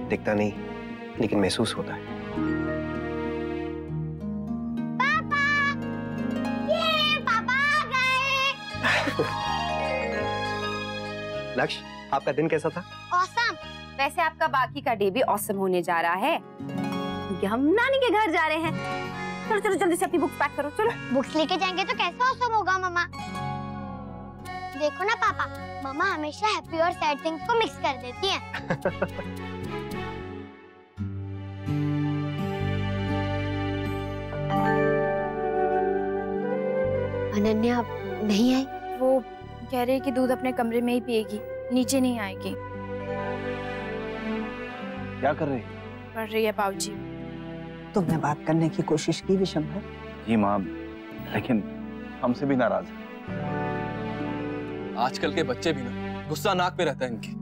दिखता नहीं लेकिन महसूस होता है। पापा, ये पापा आ गए। नक्श, आपका दिन कैसा था? ऑसम। वैसे आपका बाकी का डे भी ऑसम होने जा रहा है, क्योंकि हम नानी के घर जा रहे हैं। चलो चलो जल्दी से अपनी बुक्स पैक करो। चलो। बुक्स लेके जाएंगे तो कैसे ऑसम होगा मम्मा? देखो ना पापा, मम्मा हमेशा हैप्पी और सैड थिंग्स को मिक्स कर देती है। अनन्या नहीं आई? वो कह रही है कि दूध अपने कमरे में ही पिएगी, नीचे नहीं आएगी। क्या कर रही? पढ़ रही है बाबूजी। तुमने बात करने की कोशिश की विशंभर? जी माँ, लेकिन हमसे भी नाराज है। आजकल के बच्चे भी ना गुस्सा नाक पे रहता है इनकी।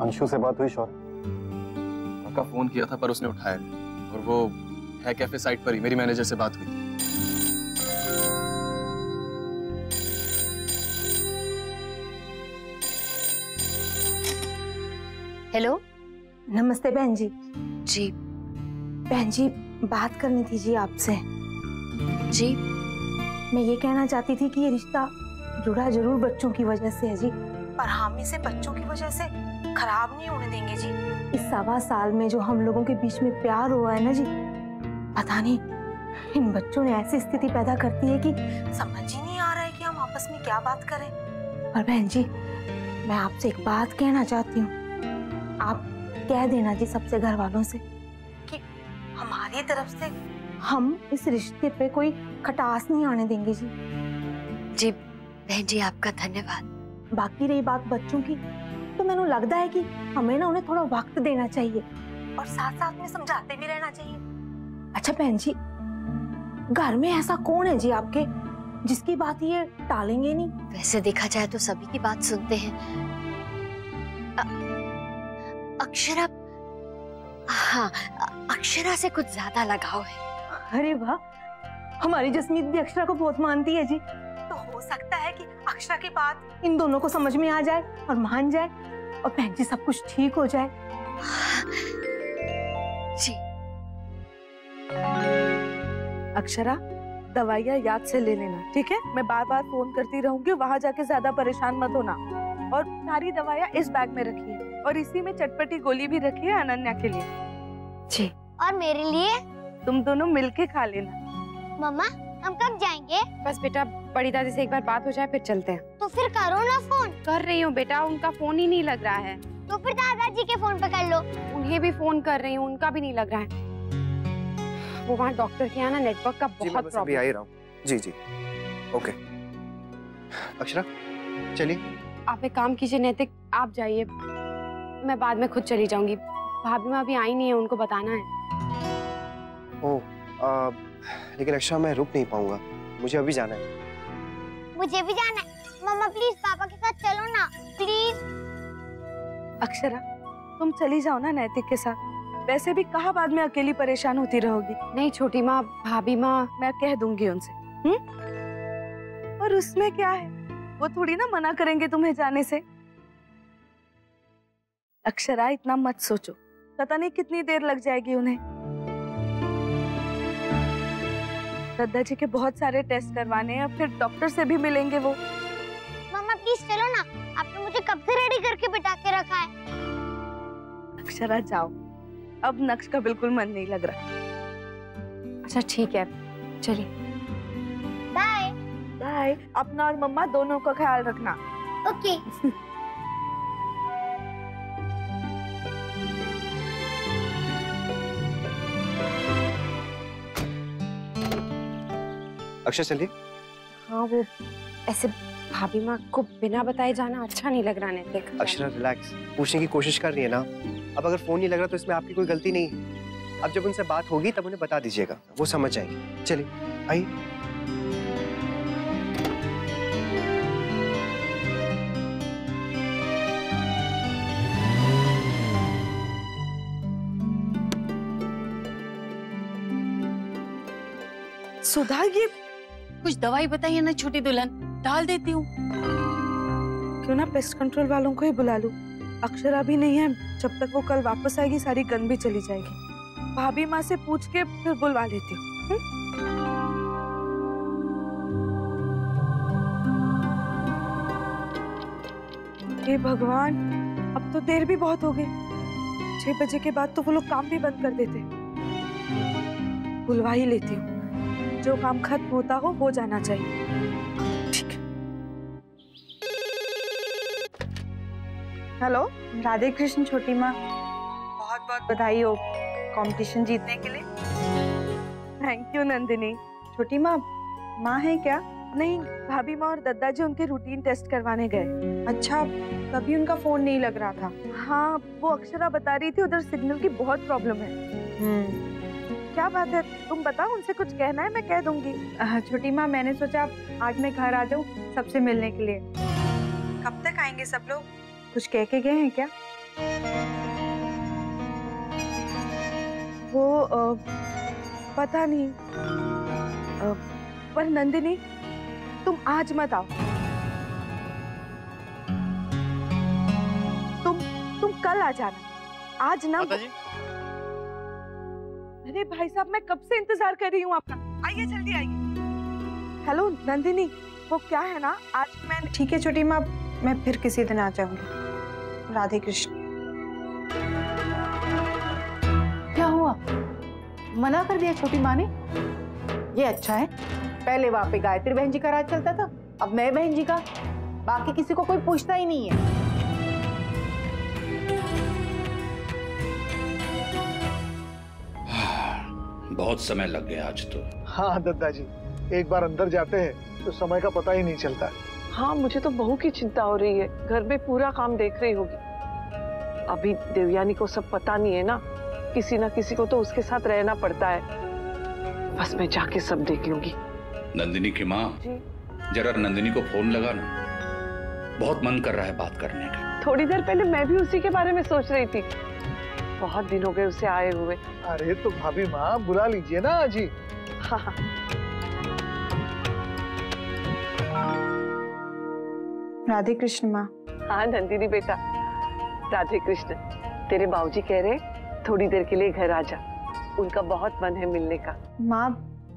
अंशु से बात हुई शौर्य? माँ का फोन किया था पर उसने उठाया नहीं, और वो है कैफे साइट पर ही। मेरी मैनेजर से बात हुई थी। हेलो, नमस्ते बहन जी। जी बहन जी, बात करनी थी जी आपसे। जी मैं ये कहना चाहती थी कि ये रिश्ता जुड़ा जरूर बच्चों की वजह से है जी, पर हम इसे बच्चों की वजह से खराब नहीं होने देंगे जी। इस 1.25 साल में जो हम लोगों के बीच में प्यार हुआ है ना जी, पता नहीं इन बच्चों ने ऐसी स्थिति पैदा करती है कि समझ ही नहीं आ रहा है कि हम आपस में क्या बात करें। पर बहन जी, मैं आपसे एक बात कहना चाहती हूँ। आप कह देना जी सबसे घर वालों से कि हमारी तरफ से हम इस रिश्ते पे कोई खटास नहीं आने देंगे जी। जी बहन जी, आपका धन्यवाद। बाकी रही बात बच्चों की, तो मैंने लगता है कि हमें ना उन्हें थोड़ा वक्त देना चाहिए और साथ साथ में समझाते भी रहना चाहिए। अच्छा बहन जी, घर में ऐसा कौन है जी आपके जिसकी बात ये टालेंगे नहीं? वैसे देखा जाए तो सभी की बात सुनते हैं। अक्षरा, हाँ, अक्षरा से कुछ ज्यादा लगाव है। अरे वाह, हमारी जसमीत भी अक्षरा को बहुत मानती है जी। तो हो सकता है कि अक्षरा की बात इन दोनों को समझ में आ जाए और मान जाए, और बहन जी सब कुछ ठीक हो जाए। जी। अक्षरा, दवाइयाँ याद से ले लेना, ठीक है? मैं बार बार फोन करती रहूंगी, वहां जाके ज्यादा परेशान मत होना। और सारी दवाइयाँ इस बैग में रखिए, और इसी में चटपटी गोली भी रखिए अनन्या के लिए। जी। और मेरे लिए? तुम दोनों मिलके खा लेना। मम्मा, हम कब जाएंगे? बस बेटा, बड़ी दादी से एक बार बात हो जाए फिर चलते हैं। तो फिर करो ना फोन। कर रही हूँ बेटा, उनका फोन ही नहीं लग रहा है। तो फिर दादाजी के फोन पे कर लो। उन्हें भी फोन कर रही हूँ, उनका भी नहीं लग रहा है। वो वहाँ डॉक्टर के यहाँ ना नेटवर्क का बहुत प्रॉब्लम। आ ही रहा हूँ। जी जी, ओके। अक्षरा, चलिए। आप एक काम कीजिए नैतिक, आप जाइए, मैं बाद में खुद चली जाऊंगी। भाभी माँ अभी आई नहीं है, उनको बताना है। लेकिन अक्षरा, मैं रुक नहीं पाऊंगा, मुझे अभी जाना है। मुझे भी जाना है। मम्मा प्लीज पापा के साथ चलो ना, प्लीज। अक्षरा, तुम चली जाओ ना नैतिक के साथ। वैसे भी कहाँ बाद में अकेली परेशान होती रहोगी। नहीं छोटी माँ, भाभी माँ, मैं कह दूंगी उनसे। और उसमें क्या है, वो थोड़ी ना मना करेंगे तुम्हें जाने से। अक्षरा, इतना मत सोचो, पता नहीं कितनी देर लग जाएगी उन्हें। दद्दा जी के बहुत सारे टेस्ट करवाने हैं, फिर डॉक्टर से भी मिलेंगे वो। मम्मा प्लीज चलो ना, आपने मुझे कब से रेडी करके बिठा के रखा है। अक्षरा जाओ, अब नक्श का बिल्कुल मन नहीं लग रहा। अच्छा ठीक है, चलिए। बाय। बाय। अपना और मम्मा दोनों का ख्याल रखना। ओके। अक्षर चलिए। हाँ, वो ऐसे भाभी माँ को बिना बताए जाना अच्छा नहीं लग रहा नैतिक। अक्षरा रिलैक्स, पूछने की कोशिश कर रही है ना। अब अगर फोन नहीं लग रहा तो इसमें आपकी कोई गलती नहीं है। अब जब उनसे बात होगी तब उन्हें बता दीजिएगा, वो समझ जाएंगे। चलिए आइए। सुधा, ये कुछ दवाई बताइए ना छोटी दुल्हन, डाल देती हूँ। क्यों ना पेस्ट कंट्रोल वालों को ही बुला लूं। अक्षरा भी नहीं है, जब तक वो कल वापस आएगी सारी गन भी चली जाएगी। भाभी माँ से पूछ के फिर बुलवा लेती हूँ। हे भगवान, अब तो देर भी बहुत हो गई। 6 बजे के बाद तो वो लोग काम भी बंद कर देते। बुलवा ही लेती हूँ, जो काम खत्म होता हो जाना चाहिए। ठीक है। हेलो, राधे कृष्ण छोटी माँ, बहुत बहुत बधाई हो कंपटीशन जीतने के लिए। Thank you Nandini. छोटी माँ, माँ है क्या? नहीं, भाभी माँ और दद्दा जी उनके रूटीन टेस्ट करवाने गए। अच्छा, तभी उनका फोन नहीं लग रहा था। हाँ, वो अक्षरा बता रही थी उधर सिग्नल की बहुत प्रॉब्लम है। क्या बात है, तुम बताओ, उनसे कुछ कहना है मैं कह दूंगी। छोटी माँ, मैंने सोचा आज मैं घर आ जाऊँ सबसे मिलने के लिए। कब तक आएंगे सब लोग? कुछ कह के गए हैं क्या? वो पता नहीं। पर नंदिनी, तुम आज मत आओ। तुम कल आ जाना। आज ना। अरे भाई साहब, मैं कब से इंतजार कर रही हूँ आपका। आइए जल्दी आइए। हेलो नंदिनी, वो क्या है ना, आज मैं। ठीक है छोटी माँ, मैं फिर किसी दिन आ जाऊंगी। राधे कृष्ण। क्या हुआ? मना कर दिया छोटी माँ ने? ये अच्छा है, पहले वहां पे गायत्री बहन जी का राज चलता था, अब मैं बहन जी का। बाकी किसी को कोई पूछता ही नहीं है। बहुत समय लग गया आज तो। हाँ दद्दा जी, एक बार अंदर जाते हैं तो समय का पता ही नहीं चलता। हाँ, मुझे तो बहू की चिंता हो रही है। घर में पूरा काम देख रही होगी। अभी देवयानी को सब पता नहीं है ना, किसी ना किसी को तो उसके साथ रहना पड़ता है। बस मैं जाके सब देख लूंगी। नंदिनी की माँ, जरा नंदिनी को फोन लगा ना, बहुत मन कर रहा है बात करने का। थोड़ी देर पहले मैं भी उसी के बारे में सोच रही थी। बहुत दिन हो गए उसे आए हुए। अरे तो भाभी माँ बुला लीजिए ना आज ही। हाँ। राधे कृष्ण माँ। हाँ नंदिनी बेटा, राधे कृष्ण। तेरे बाबूजी कह रहे थोड़ी देर के लिए घर आ जा, उनका बहुत मन है मिलने का। माँ,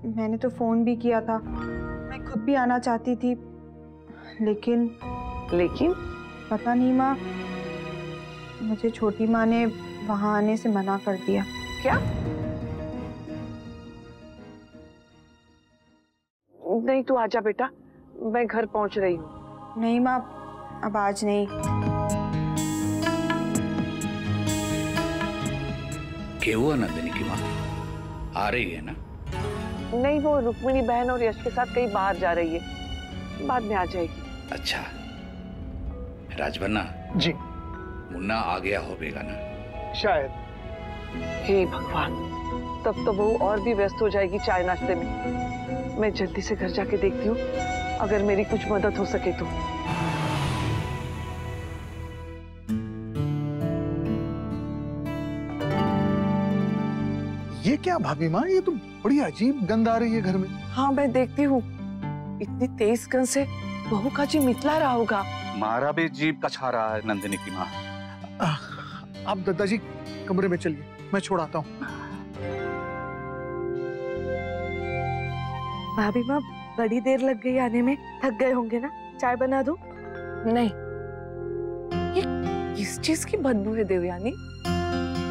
मैंने तो फोन भी किया था, मैं खुद भी आना चाहती थी, लेकिन पता नहीं माँ, मुझे छोटी माँ ने वहां आने से मना कर दिया। क्या? नहीं, तू आजा बेटा, मैं घर पहुंच रही हूँ। नहीं माँ, अब आज नहीं। क्या हुआ नंदिनी की माँ? आ रही है ना? नहीं, वो रुक्मिणी बहन और यश के साथ कहीं बाहर जा रही है, बाद में आ जाएगी। अच्छा, राजबन्ना जी, मुन्ना आ गया होगा ना? शायद। हे भगवान, तब तो बहू और भी व्यस्त हो जाएगी चाय नाश्ते में। मैं जल्दी से घर जाके देखती हूँ, अगर मेरी कुछ मदद हो सके तो। ये क्या भाभी माँ, ये तो बड़ी अजीब गंध आ रही है घर में। हाँ मैं देखती हूँ, इतनी तेज गंध से बहू का जी मितला रहा होगा। मारा भी जीभ कछा रहा है नंदिनी की माँ। आप दादाजी कमरे में चलिए, मैं छोड़ाता हूँ। भाभी माँ, बड़ी देर लग गई आने में, थक गए होंगे ना, चाय बना दूं? नहीं, ये किस चीज की बदबू है देवयानी?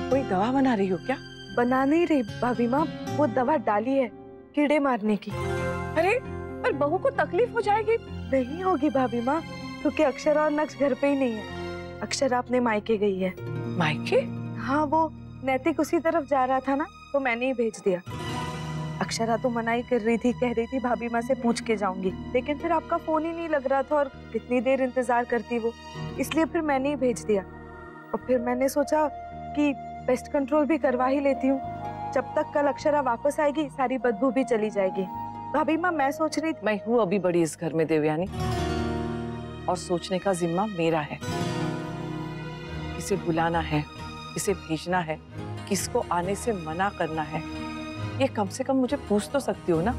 कोई दवा बना रही हो क्या? बना नहीं रही भाभी माँ, वो दवा डाली है कीड़े मारने की। अरे पर बहू को तकलीफ हो जाएगी। नहीं होगी भाभी माँ, क्योंकि अक्षरा और नक्श घर पे ही नहीं है। अक्षरा अपने मायके गई है। मायके? हाँ, वो नैतिक उसी तरफ जा रहा था ना, तो मैंने ही भेज दिया। अक्षरा तो मनाही कर रही थी, कह रही थी भाभी माँ से पूछ के जाऊंगी, लेकिन फिर आपका फोन ही नहीं लग रहा था और कितनी देर इंतजार करती वो, इसलिए फिर मैंने ही भेज दिया। और फिर मैंने सोचा कि पेस्ट कंट्रोल भी करवा ही लेती हूँ, जब तक कल अक्षरा वापस आएगी सारी बदबू भी चली जाएगी। भाभी माँ, मैं सोच रही थी, मैं हूँ अभी बड़ी इस घर में देवयानी, और सोचने का जिम्मा मेरा है। किसे बुलाना है, किसे भेजना है, किसको आने से मना करना है, ये कम से कम मुझे पूछ तो सकती हो ना।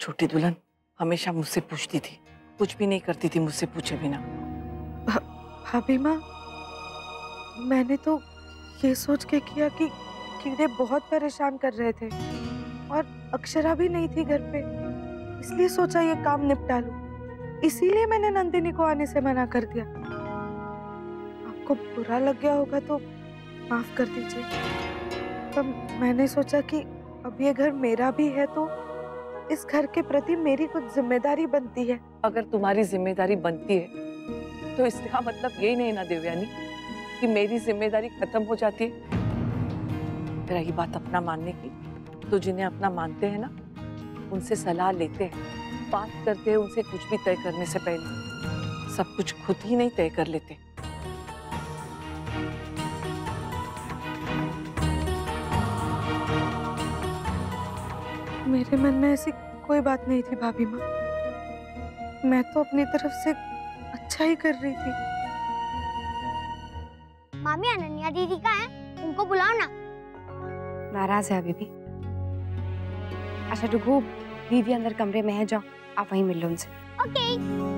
छोटी दुल्हन हमेशा मुझसे पूछती थी, कुछ भी नहीं करती थी मुझसे पूछे बिना। भाभी माँ, मैंने तो ये सोच के किया कि कीड़े बहुत परेशान कर रहे थे और अक्षरा भी नहीं थी घर पे, इसलिए सोचा ये काम निपटा लूं। इसीलिए मैंने नंदिनी को आने से मना कर दिया। आपको बुरा लग गया होगा तो माफ कर दीजिए। तब मैंने सोचा कि अब ये घर मेरा भी है तो इस घर के प्रति मेरी कुछ जिम्मेदारी बनती है। अगर तुम्हारी जिम्मेदारी बनती है तो इसका मतलब यही नहीं ना देवयानी कि मेरी जिम्मेदारी खत्म हो जाती है। रही बात अपना मानने की, तो जिन्हें अपना मानते हैं ना, उनसे सलाह लेते हैं, बात करते हैं उनसे कुछ भी तय करने से पहले। सब कुछ खुद ही नहीं तय कर लेते। मेरे मन में ऐसी कोई बात नहीं थी भाभी माँ, मैं तो अपनी तरफ से अच्छा ही कर रही थी। मामी अनन्या दीदी कहाँ है? उनको बुलाओ ना। नाराज है अभी भी। अच्छा डुगू, दीदी अंदर कमरे में है, जाओ आप वहीं मिल लो उनसे। ओके।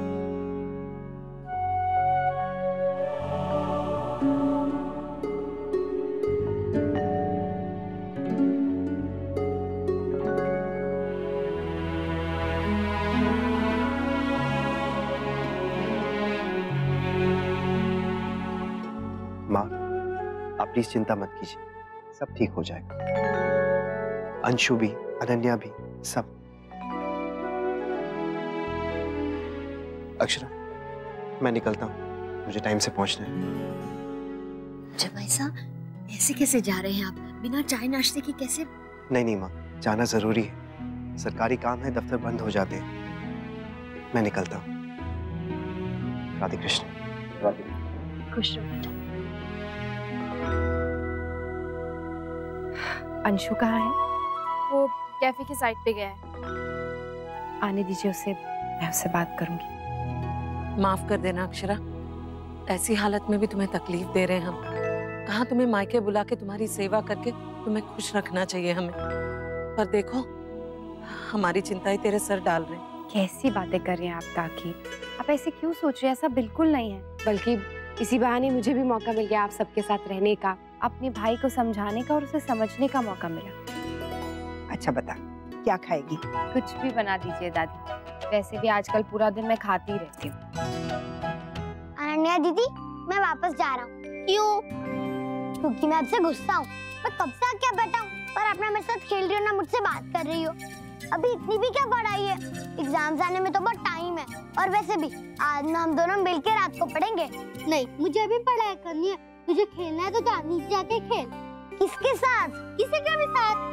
माँ, आप प्लीज चिंता मत कीजिए, सब ठीक हो जाएगा। अंशु भी, अनन्या भी, सब। अक्षरा, मैं निकलता हूँ, मुझे टाइम से पहुंचना है। जमाई साहब, ऐसे कैसे जा रहे हैं आप? बिना चाय नाश्ते के कैसे? नहीं माँ, जाना जरूरी है। सरकारी काम है, दफ्तर बंद हो जाते हैं। मैं निकलता हूँ। राधे कृष्ण। राधे। खुश रहो बेटा। अंशु कहाँ है? वो कैफे की साइड पे गया है। आने दीजिए उसे, मैं उससे बात करूंगी। माफ कर देना अक्षरा, ऐसी हालत में भी तुम्हें तकलीफ दे रहे हैं हम। कहाँ तुम्हें मायके बुला के तुम्हारी सेवा करके तुम्हें खुश रखना चाहिए हमें, पर देखो हमारी चिंताएं तेरे सर डाल रहे हैं। कैसी बातें कर रहे हैं आप काकी? आप ऐसे क्यों सोच रहे हैं? ऐसा बिल्कुल नहीं है, बल्कि इसी बहाने मुझे भी मौका मिल गया आप सबके साथ रहने का, अपने भाई को समझाने का और उसे समझने का मौका मिला। अच्छा बता, क्या खाएगी? कुछ भी बना दीजिए दादी, वैसे भी आजकल पूरा दिन मैं खाती ही रहती हूँ। अनन्या दीदी, मैं वापस जा रहा हूँ। क्यों? क्योंकि मैं आपसे गुस्सा हूँ। मैं कब से क्या बैठा हूँ, पर अपना मेरे साथ खेल रही हो ना मुझसे बात कर रही हो। अभी इतनी भी क्या पढ़ाई है? एग्जाम जाने में तो बहुत टाइम है। और वैसे भी आज ना हम दोनों मिलकर रात को पढ़ेंगे। नहीं, मुझे अभी पढ़ाई करनी है। तुझे खेलना है तो जा, नीचे जाके खेल। किसके साथ? किसी के भी साथ।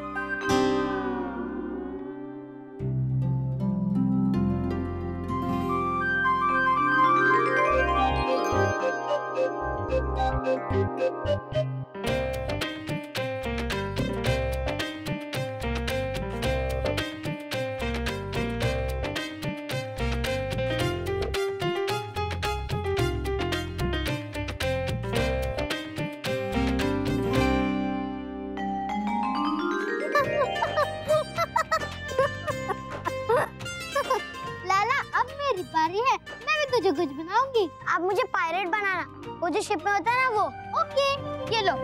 बारी है, मैं भी तुझे कुछ बनाऊंगी। आप मुझे पायरेट बनाना, वो जो शिप में होता है ना वो। ओके, ये लो।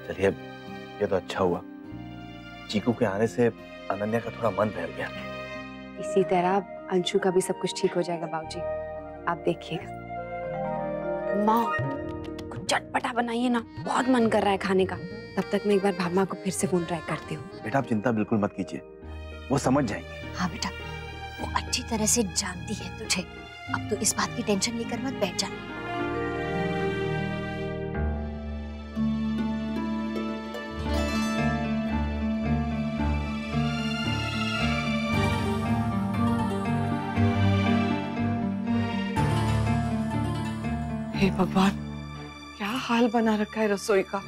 चलिए, ये तो अच्छा हुआ। चीकू के आने से अनन्या का थोड़ा मन बहल गया। इसी तरह अंशु का भी सब कुछ ठीक हो जाएगा बाबूजी, आप देखिएगा। माँ, कुछ चटपटा बनाइए ना, बहुत मन कर रहा है खाने का। तब तक मैं एक बार भामा को फिर से फोन ट्राई करती हूँ। बेटा आप चिंता बिल्कुल मत कीजिए, वो समझ जाएंगे। हाँ बेटा, वो अच्छी तरह से जानती है तुझे। अब तो इस बात की टेंशन लेकर मत बैठ जा। हे भगवान, क्या हाल बना रखा है रसोई का।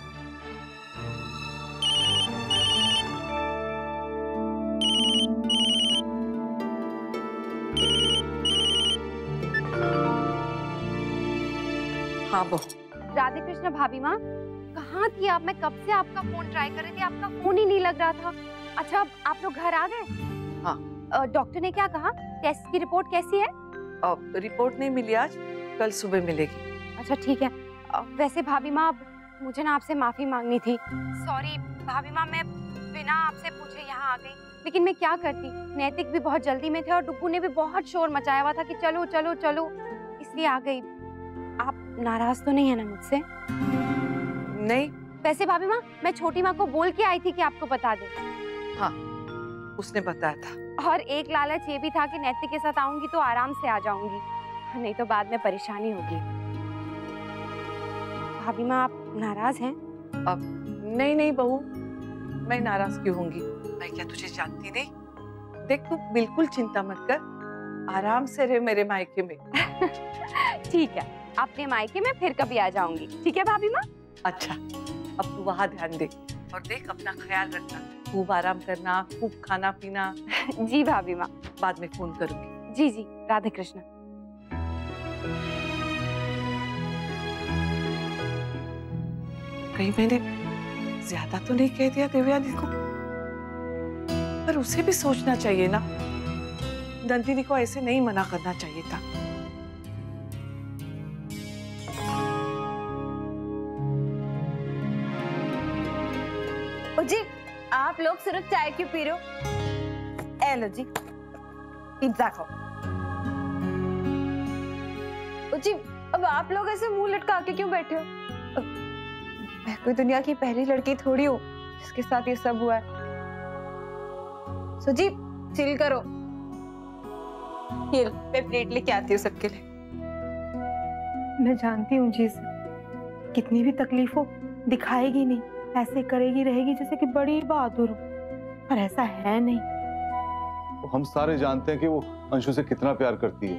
हाँ बहू। राधे कृष्ण भाभी माँ, कहाँ थी आप? मैं कब से आपका फोन ट्राई कर रही थी, आपका फोन ही नहीं लग रहा था। अच्छा, आप लोग घर आ गए? हाँ। डॉक्टर ने क्या कहा? टेस्ट की रिपोर्ट कैसी है? रिपोर्ट नहीं मिली आज, कल सुबह मिलेगी। अच्छा ठीक है। वैसे भाभी माँ, मुझे ना आपसे माफी मांगनी थी। सॉरी भाभी माँ, मैं बिना आपसे पूछे यहाँ आ गई, लेकिन मैं क्या करती। नैतिक भी बहुत जल्दी में थे और डुग्गू ने भी बहुत शोर मचाया हुआ था कि चलो चलो चलो, इसलिए आ गई। आप नाराज तो नहीं है ना मुझसे? नहीं। वैसे भाभी माँ, मैं छोटी माँ को बोल के आई थी कि आपको बता दे। हाँ, उसने बताया था। और एक लालच ये भी था कि नैतिक के साथ आऊंगी तो आराम से आ जाऊंगी, नहीं तो बाद में परेशानी होगी। भाभी माँ, आप नाराज हैं? अब नहीं नहीं बहू, मैं नाराज क्यों होंगी? मैं क्या तुझे जानती नहीं? देख, तू बिल्कुल चिंता मत कर, आराम से रहे मेरे मायके में। ठीक है, अपने मायके में फिर कभी आ जाऊंगी। ठीक है भाभी माँ? अच्छा, अब तू वहाँ ध्यान दे और देख, अपना ख्याल रखना। खूब आराम करना, खूब खाना पीना। जी भाभी माँ। बाद में फोन करूंगी। जी जी, राधे कृष्ण। कहीं मैंने ज्यादा तो नहीं कह दिया देवयानी को? पर उसे भी सोचना चाहिए ना, नंदिनी को ऐसे नहीं मना करना चाहिए था। जी आप लोग सिर्फ चाय क्यों पी रहे हो? ए लो जी, पिज्जा खाओ। जी अब आप लोग ऐसे मुंह लटका के क्यों बैठे हो? मैं कोई दुनिया की पहली लड़की थोड़ी हूँ जिसके साथ ये सब हुआ है। सो जी चिल करो, ये मैं प्लेट लेके आती हूँ सबके लिए। मैं जानती हूँ जी कितनी भी तकलीफ हो दिखाएगी नहीं, ऐसे करेगी रहेगी जैसे कि बड़ी बहादुर हो, पर ऐसा है नहीं। हम सारे जानते हैं कि वो अंशु से कितना प्यार करती है।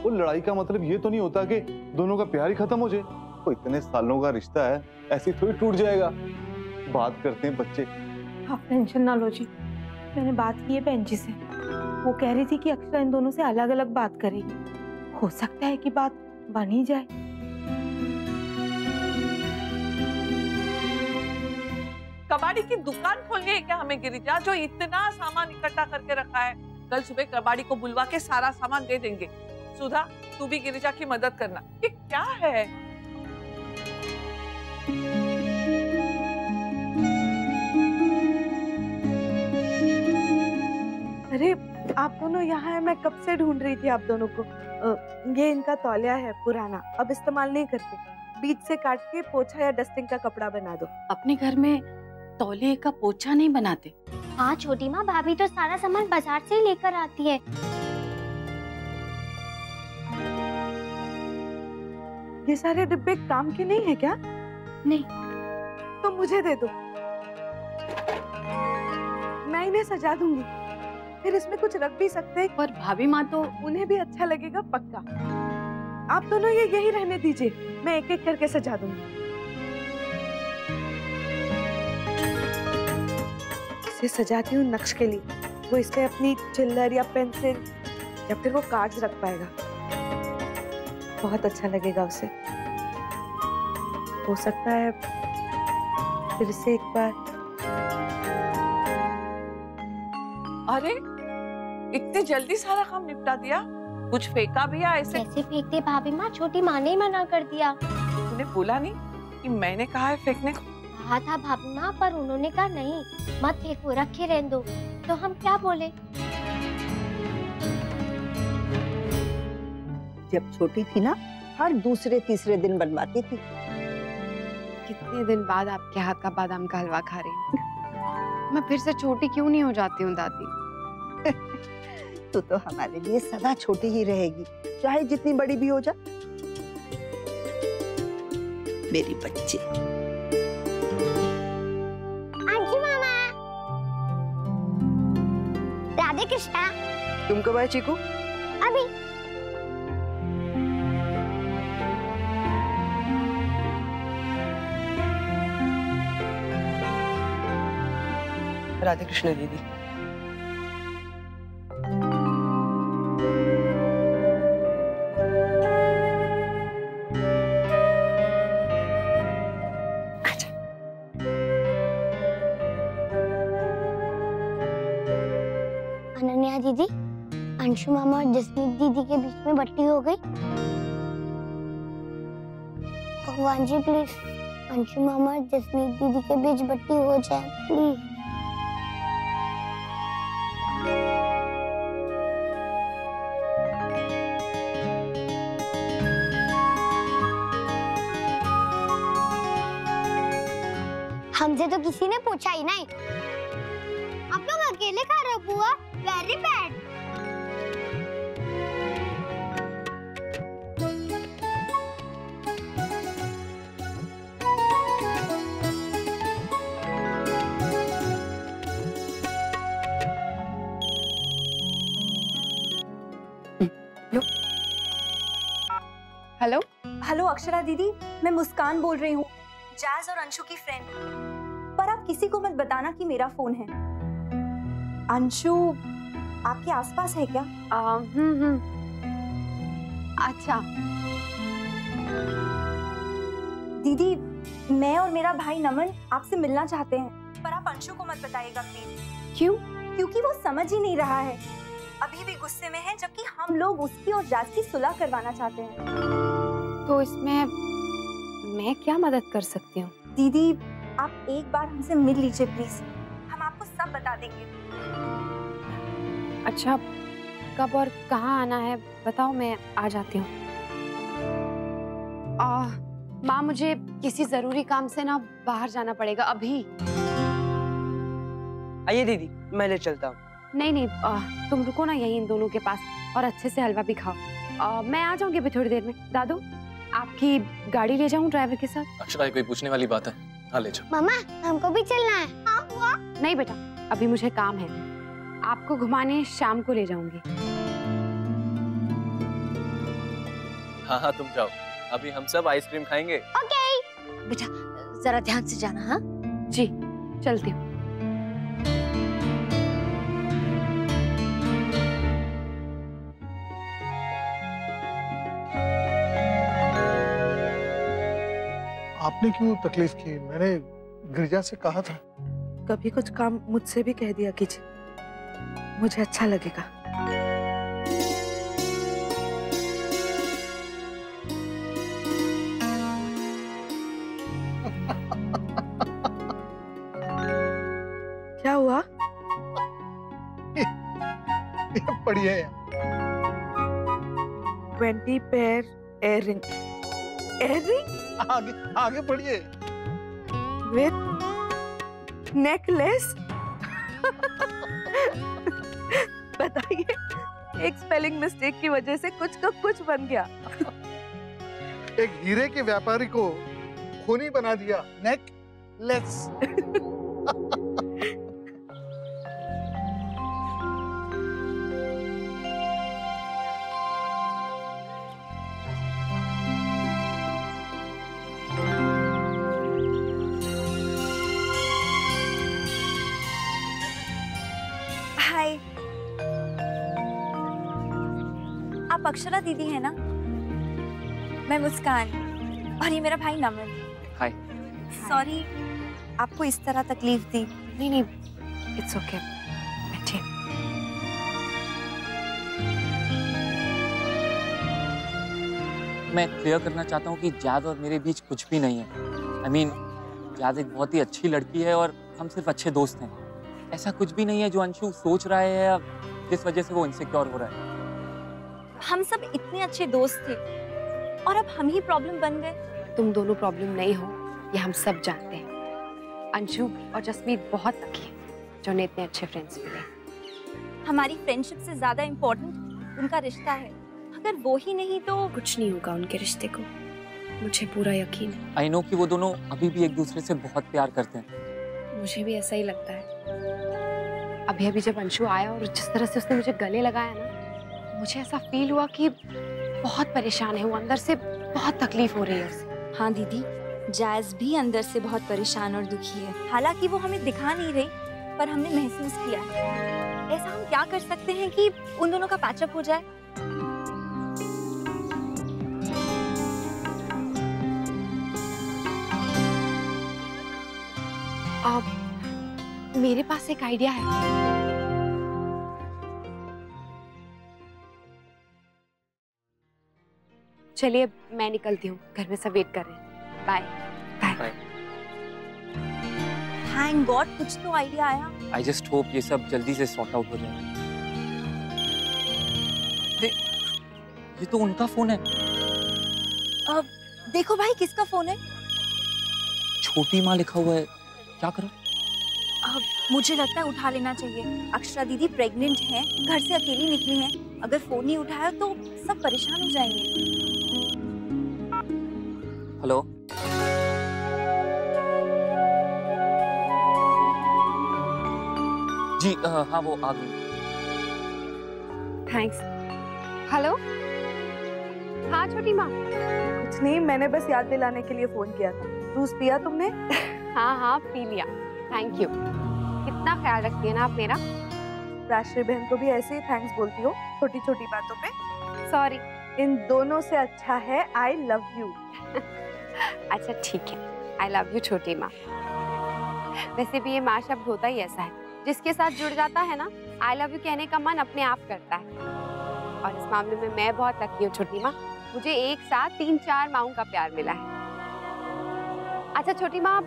वो लड़ाई का मतलब ये तो नहीं होता कि दोनों का प्यार ही खत्म हो जाए। वो इतने सालों का रिश्ता है, ऐसे थोड़ी टूट जाएगा। बात करते हैं बच्चे। आप टेंशन ना लो जी, मैंने बात की है बहन जी से। वो कह रही थी कि अक्षरा इन दोनों से अलग अलग बात करेगी, हो सकता है कि बात बन ही जाए। कबाड़ी की दुकान खोलनी है क्या हमें गिरिजा, जो इतना सामान इकट्ठा करके रखा है? कल सुबह कबाड़ी को बुलवा के सारा सामान दे देंगे। सुधा तू भी गिरिजा की मदद करना। ये क्या है? अरे आप दोनों यहाँ है, मैं कब से ढूंढ रही थी आप दोनों को। ये इनका तौलिया है पुराना, अब इस्तेमाल नहीं करते। बीच से काट के पोछा या डस्टिंग का कपड़ा बना दो। अपने घर में तौलिए का पोछा नहीं बनाते? हाँ छोटी माँ, भाभी तो सारा सामान बाजार से ही लेकर आती है। ये सारे डिब्बे काम के नहीं है क्या? नहीं। तो मुझे दे दो, मैं इन्हें सजा दूंगी। फिर इसमें कुछ रख भी सकते हैं। पर भाभी माँ तो उन्हें भी अच्छा लगेगा पक्का। आप दोनों ये यही रहने दीजिए, मैं एक एक करके सजा दूंगी। इसे सजाती हूँ नक्श के लिए, वो इसमें अपनी चिल्लर या पेंसिल या फिर वो कार्ड्स रख पाएगा, बहुत अच्छा लगेगा उसे। हो सकता है फिर से एक बार। अरे इतनी जल्दी सारा काम निपटा दिया? कुछ फेंका भी या ऐसे? कैसे फेंकते भाभी माँ, छोटी माँ ने ही मना कर दिया। तूने बोला नहीं कि मैंने कहा है फेंकने को? कहा था भाभी माँ, पर उन्होंने कहा नहीं मत फेंको, रखे रहने दो। तो हम क्या बोले? जब छोटी थी ना, हर दूसरे तीसरे दिन बनवाती थी। कितने दिन बाद आपके हाथ का बादाम का हलवा खा रही हूँ। मैं फिर से छोटी क्यों नहीं हो जाती हूँ दादी? तू तो हमारे लिए सदा छोटी ही रहेगी, चाहे जितनी बड़ी भी हो जा। मेरी बच्ची। अंशु मामा। राधे कृष्णा। तुम कब आए चीकू? अभी। राधे कृष्ण दीदी। अनन्या दीदी, अंशु मामा और जसमीत दीदी के बीच में बट्टी हो गई। भगवान जी प्लीज अंशु मामा और जसमीत दीदी के बीच बट्टी हो जाए प्लीज। हमसे तो किसी ने पूछा ही नहीं। आप लोग अकेले खा रहे हो बुआ? Very bad. Hello hello Akshara दीदी, मैं मुस्कान बोल रही हूँ, जाज और अंशु की फ्रेंड। पर आप किसी को मत बताना कि मेरा फोन है। अंशु आपके आसपास है क्या? अच्छा दीदी, मैं और मेरा भाई नमन आपसे मिलना चाहते हैं, पर आप अंशु को मत बताइएगा प्लीज। क्यों? क्योंकि वो समझ ही नहीं रहा है, अभी भी गुस्से में है, जबकि हम लोग उसकी और जाज की सुलह करवाना चाहते हैं। तो इसमें मैं क्या मदद कर सकती हूँ? दीदी आप एक बार हमसे मिल लीजिए प्लीज, हम आपको सब बता देंगे। अच्छा, कब और कहाँ आना है बताओ, मैं आ जाती हूँ। माँ, मुझे किसी जरूरी काम से ना बाहर जाना पड़ेगा अभी। आइए दीदी, मैं ले चलता हूँ। नहीं, तुम रुको ना यहीं इन दोनों के पास और अच्छे से हलवा भी खाओ। मैं आ जाऊंगी अभी थोड़ी देर में। दादू, आपकी गाड़ी ले जाऊं ड्राइवर के साथ? अक्षरा, कोई पूछने वाली बात है? हाँ ले जाओ। मामा, हमको भी चलना है। हाँ हुआ? नहीं बेटा, अभी मुझे काम है, आपको घुमाने शाम को ले जाऊंगी। हाँ तुम जाओ, अभी हम सब आइसक्रीम खाएंगे। ओके। बेटा जरा ध्यान से जाना। हाँ जी, चलती हूँ। आपने क्यों तकलीफ की? मैंने गिरिजा से कहा था। कभी कुछ काम मुझसे भी कह दिया कीजिए, मुझे अच्छा लगेगा। क्या हुआ? ये पढ़िए 20 पेयर एयररिंग। एयररिंग? आगे पढ़िए। With necklace. बताइए, एक स्पेलिंग मिस्टेक की वजह से कुछ का कुछ बन गया। एक हीरे के व्यापारी को खूनी बना दिया। नेकलेस। हाय, आप अक्षरा दीदी है ना? मैं मुस्कान और ये मेरा भाई नमन। हाय। सॉरी आपको इस तरह तकलीफ दी। नहीं, इट्स ओके। बैठिए। मैं क्लियर करना चाहता हूँ कि जाद और मेरे बीच कुछ भी नहीं है। I mean, जाद एक बहुत ही अच्छी लड़की है और हम सिर्फ अच्छे दोस्त हैं। ऐसा कुछ भी नहीं है जो अंशु सोच रहा है या जिस वजह से वो इनसिक्योर हो रहा है। हम सब इतने अच्छे दोस्त थे और अब हम ही प्रॉब्लम बन गए। तुम दोनों प्रॉब्लम नहीं हो, ये हम सब जानते हैं। अंशु और जसमीत बहुत लकी है जो उन्हें इतने अच्छे फ्रेंड्स मिले। हमारी फ्रेंडशिप से ज्यादा इम्पोर्टेंट उनका रिश्ता है। अगर वो ही नहीं तो कुछ नहीं होगा उनके रिश्ते को, मुझे पूरा यकीन है। आई नो कि वो दोनों अभी भी एक दूसरे से बहुत प्यार करते हैं। मुझे भी ऐसा ही लगता है। अभी जब अंशु आया और जिस तरह से उसने मुझे गले लगाया ना, मुझे ऐसा फील हुआ कि बहुत परेशान है वो, अंदर से बहुत तकलीफ हो रही है उसे। हाँ दीदी, जायज भी अंदर से बहुत परेशान और दुखी है। हालांकि वो हमें दिखा नहीं रही, पर हमने महसूस किया है। ऐसा हम क्या कर सकते हैं कि उन दोनों का पैचअप हो जाए? मेरे पास एक आइडिया है। चलिए मैं निकलती हूँ, घर में सब वेट कर रहे हैं। Bye bye. थैंक गॉड कुछ तो आइडिया आया। आई जस्ट होप ये सब जल्दी से सॉर्ट आउट हो जाए। ये तो उनका फोन है। देखो भाई, किसका फोन है? छोटी माँ लिखा हुआ है, क्या करो? मुझे लगता है उठा लेना चाहिए। अक्षरा दीदी प्रेग्नेंट हैं, घर से अकेली निकली हैं। अगर फोन नहीं उठाया तो सब परेशान हो जाएंगे। हेलो, जी हाँ वो आ गई। थैंक्स। हेलो, हाँ छोटी माँ। कुछ नहीं, मैंने बस याद दिलाने के लिए फोन किया था। जूस पिया तुमने? हाँ पी लिया, थैंक यू। कितना ख्याल रखती है ना आप मेरा। राष्ट्रीय बहन को भी ऐसे ही थैंक्स बोलती हो छोटी छोटी बातों पे। सॉरी, इन दोनों से अच्छा है आई लव यू। अच्छा ठीक है, आई लव यू छोटी माँ। वैसे भी ये माँ शब्द होता ही ऐसा है, जिसके साथ जुड़ जाता है ना, आई लव यू कहने का मन अपने आप करता है। और इस मामले में मैं बहुत लकी हूँ छोटी माँ, मुझे एक साथ 3-4 माँओं का प्यार मिला है। अच्छा छोटी माँ,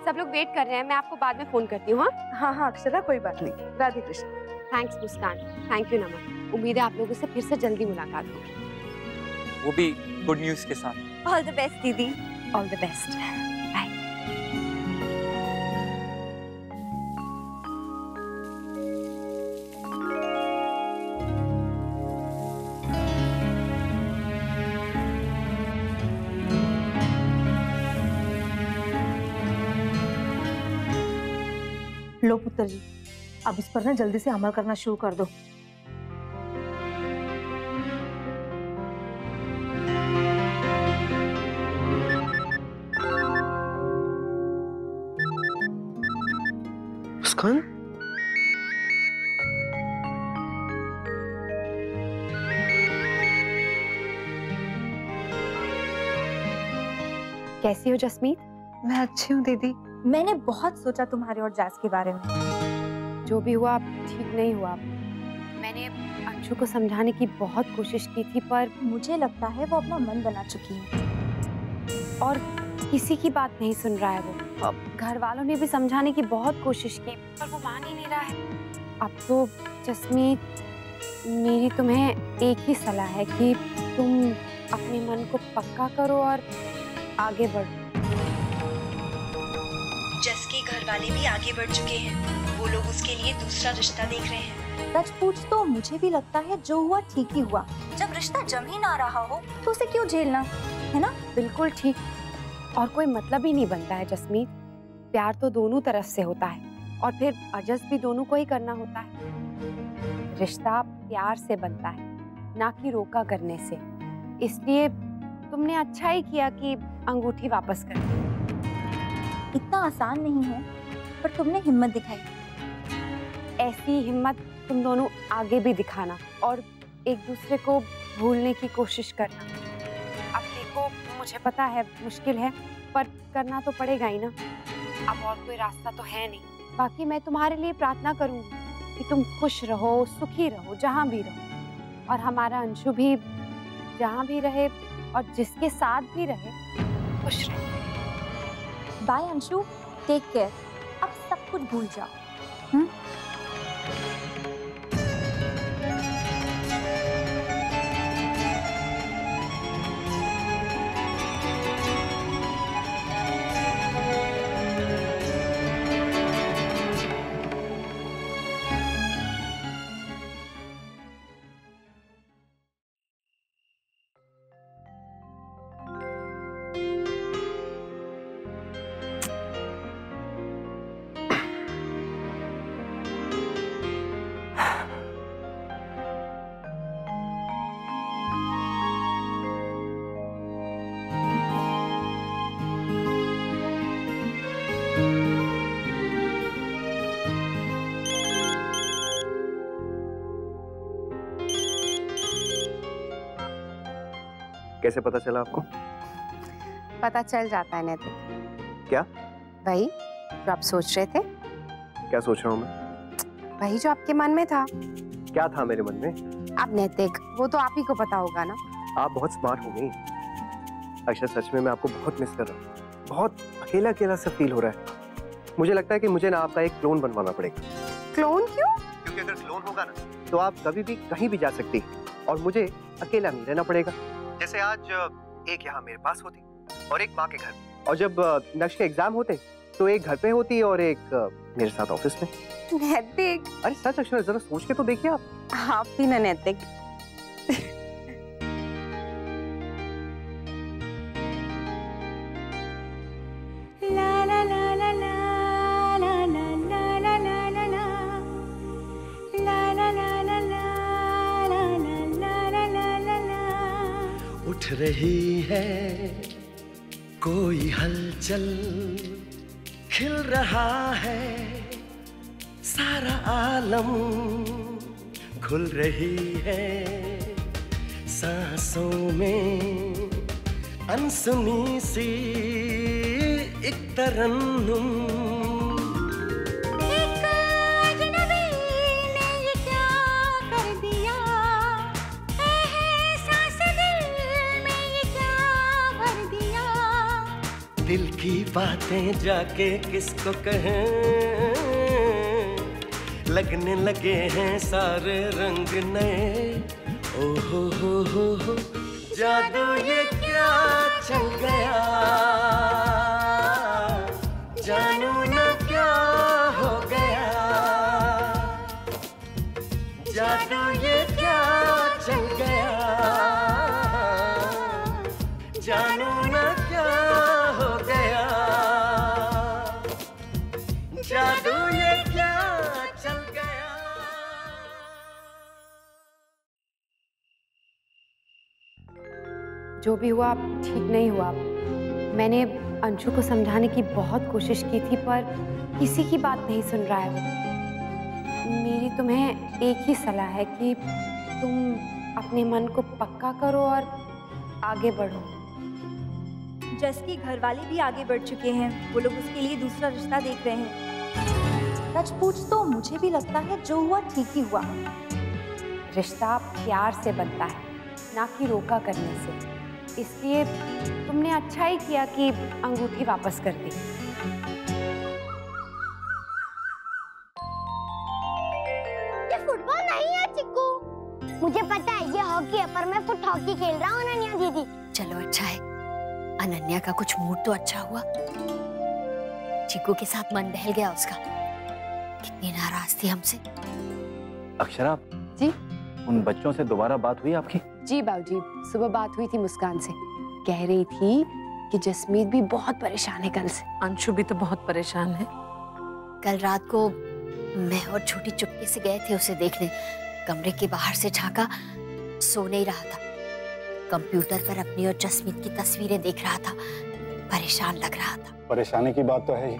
सब लोग वेट कर रहे हैं, मैं आपको बाद में फोन करती हूँ। हाँ हाँ अक्षरा, कोई बात नहीं। Radhe Krishna. Thanks Muskan, thank you Naman. उम्मीद है आप लोगों से फिर से जल्दी मुलाकात होगी, वो भी गुड न्यूज़ के साथ। ऑल द बेस्ट दीदी। All the best. बाय। लो पुत्र जी, अब इस पर ना जल्दी से अमल करना शुरू कर दो। मुस्कान, कैसी हो जसमीत? मैं अच्छी हूँ दीदी। मैंने बहुत सोचा तुम्हारे और जास के बारे में। जो भी हुआ ठीक नहीं हुआ। मैंने अंशु को समझाने की बहुत कोशिश की थी, पर मुझे लगता है वो अपना मन बना चुकी है और किसी की बात नहीं सुन रहा है वो। घर वालों ने भी समझाने की बहुत कोशिश की, पर वो मान ही नहीं रहा है। अब तो जसमीत, मेरी तुम्हें एक ही सलाह है कि तुम अपने मन को पक्का करो और आगे बढ़ो। जस के घर वाले भी आगे बढ़ चुके हैं, वो लोग उसके लिए दूसरा रिश्ता देख रहे हैं। सच पूछ तो मुझे भी लगता है जो हुआ ठीक ही हुआ। जब रिश्ता जम ही ना रहा हो तो उसे क्यों झेलना, है ना? बिल्कुल ठीक, और कोई मतलब ही नहीं बनता है जसमीत। प्यार तो दोनों तरफ से होता है और फिर एडजस्ट भी दोनों को ही करना होता है। रिश्ता प्यार से बनता है, ना कि रोका करने से। इसलिए तुमने अच्छा ही किया कि अंगूठी वापस कर दी। इतना आसान नहीं है, पर तुमने हिम्मत दिखाई। ऐसी हिम्मत तुम दोनों आगे भी दिखाना और एक दूसरे को भूलने की कोशिश करना। अब देखो, मुझे पता है मुश्किल है, पर करना तो पड़ेगा ही ना। अब और कोई रास्ता तो है नहीं। बाकी मैं तुम्हारे लिए प्रार्थना करूंगी कि तुम खुश रहो, सुखी रहो, जहाँ भी रहो, और हमारा अंशु भी जहाँ भी रहे और जिसके साथ भी रहे खुश रहे। Bye Anshu, take care. अब सब कुछ भूल जाओ। कैसे पता चला आपको? पता चल जाता है नैतिक। क्या? वही जो आप सोच रहे थे। क्या सोच रहा हूँ मैं? वही जो आपके मन में था। क्या था मेरे मन में? अब नैतिक, वो तो आप ही को पता होगा ना। आप बहुत स्मार्ट हो गई अक्षर। सच में मैं आपको बहुत मिस कर रहा हूँ। बहुत अकेला अकेला सा फील हो रहा है। मुझे लगता है कि मुझे ना आपका एक क्लोन बनवाना पड़ेगा। क्लोन क्यों? क्योंकि अगर क्लोन होगा ना तो आप कभी भी कहीं भी जा सकती और मुझे अकेला नहीं रहना पड़ेगा। जैसे आज एक यहाँ मेरे पास होती और एक माँ के घर, और जब नेक्स्ट के एग्जाम होते तो एक घर पे होती और एक मेरे साथ ऑफिस में। नैतिक, अरे सच अक्षर, जरा सोच के तो देखिए आप भी ना नैतिक। उठ रही है कोई हलचल, खिल रहा है सारा आलम, घुल रही है सांसों में अनसुनी सी एक तरन्नुम। एक अजनबी ने ये क्या कर दिया, एहसास दिल में ये क्या भर दिया। दिल की बातें जाके किसको कहें, लगने लगे हैं सारे रंग नए। ओ हो जादू ये क्या चल गया, जानू ना क्या हो गया। जादू ये क्या चल गया, जानू ना क्या हो गया। जादू ये क्या चल गया। जो भी हुआ ठीक नहीं हुआ। मैंने अंशु को समझाने की बहुत कोशिश की थी पर किसी की बात नहीं सुन रहा है वो। मेरी तुम्हें एक ही सलाह है कि तुम अपने मन को पक्का करो और आगे बढ़ो। जस की घरवाले भी आगे बढ़ चुके हैं, वो लोग उसके लिए दूसरा रिश्ता देख रहे हैं। सच पूछ तो मुझे भी लगता है जो हुआ ठीक ही हुआ। रिश्ता प्यार से बनता है, ना कि रोका करने से। इसलिए तुमने अच्छा ही किया कि अंगूठी वापस कर दी। ये फुटबॉल नहीं है चिक्कू। मुझे पता है ये हॉकी है, पर मैं फुट हॉकी खेल रहा हूँ अनन्या दीदी। चलो अच्छा है, अनन्या का कुछ मूड तो अच्छा हुआ। चिक्कू के साथ मन बहल गया उसका। कितनी नाराज थी हमसे। अक्षरा जी, उन बच्चों से दोबारा बात हुई आपकी? जी बाबूजी, सुबह बात हुई थी मुस्कान से। कह रही थी कि जसमीत भी बहुत परेशान है कल से। अंशु भी तो बहुत परेशान है। कल रात को मैं और छोटी चुपके से गए थे उसे देखने। कमरे के बाहर से झांका, सो नहीं रहा था। कंप्यूटर पर अपनी और जसमीत की तस्वीरें देख रहा था। परेशान लग रहा था। परेशानी की बात तो है ही।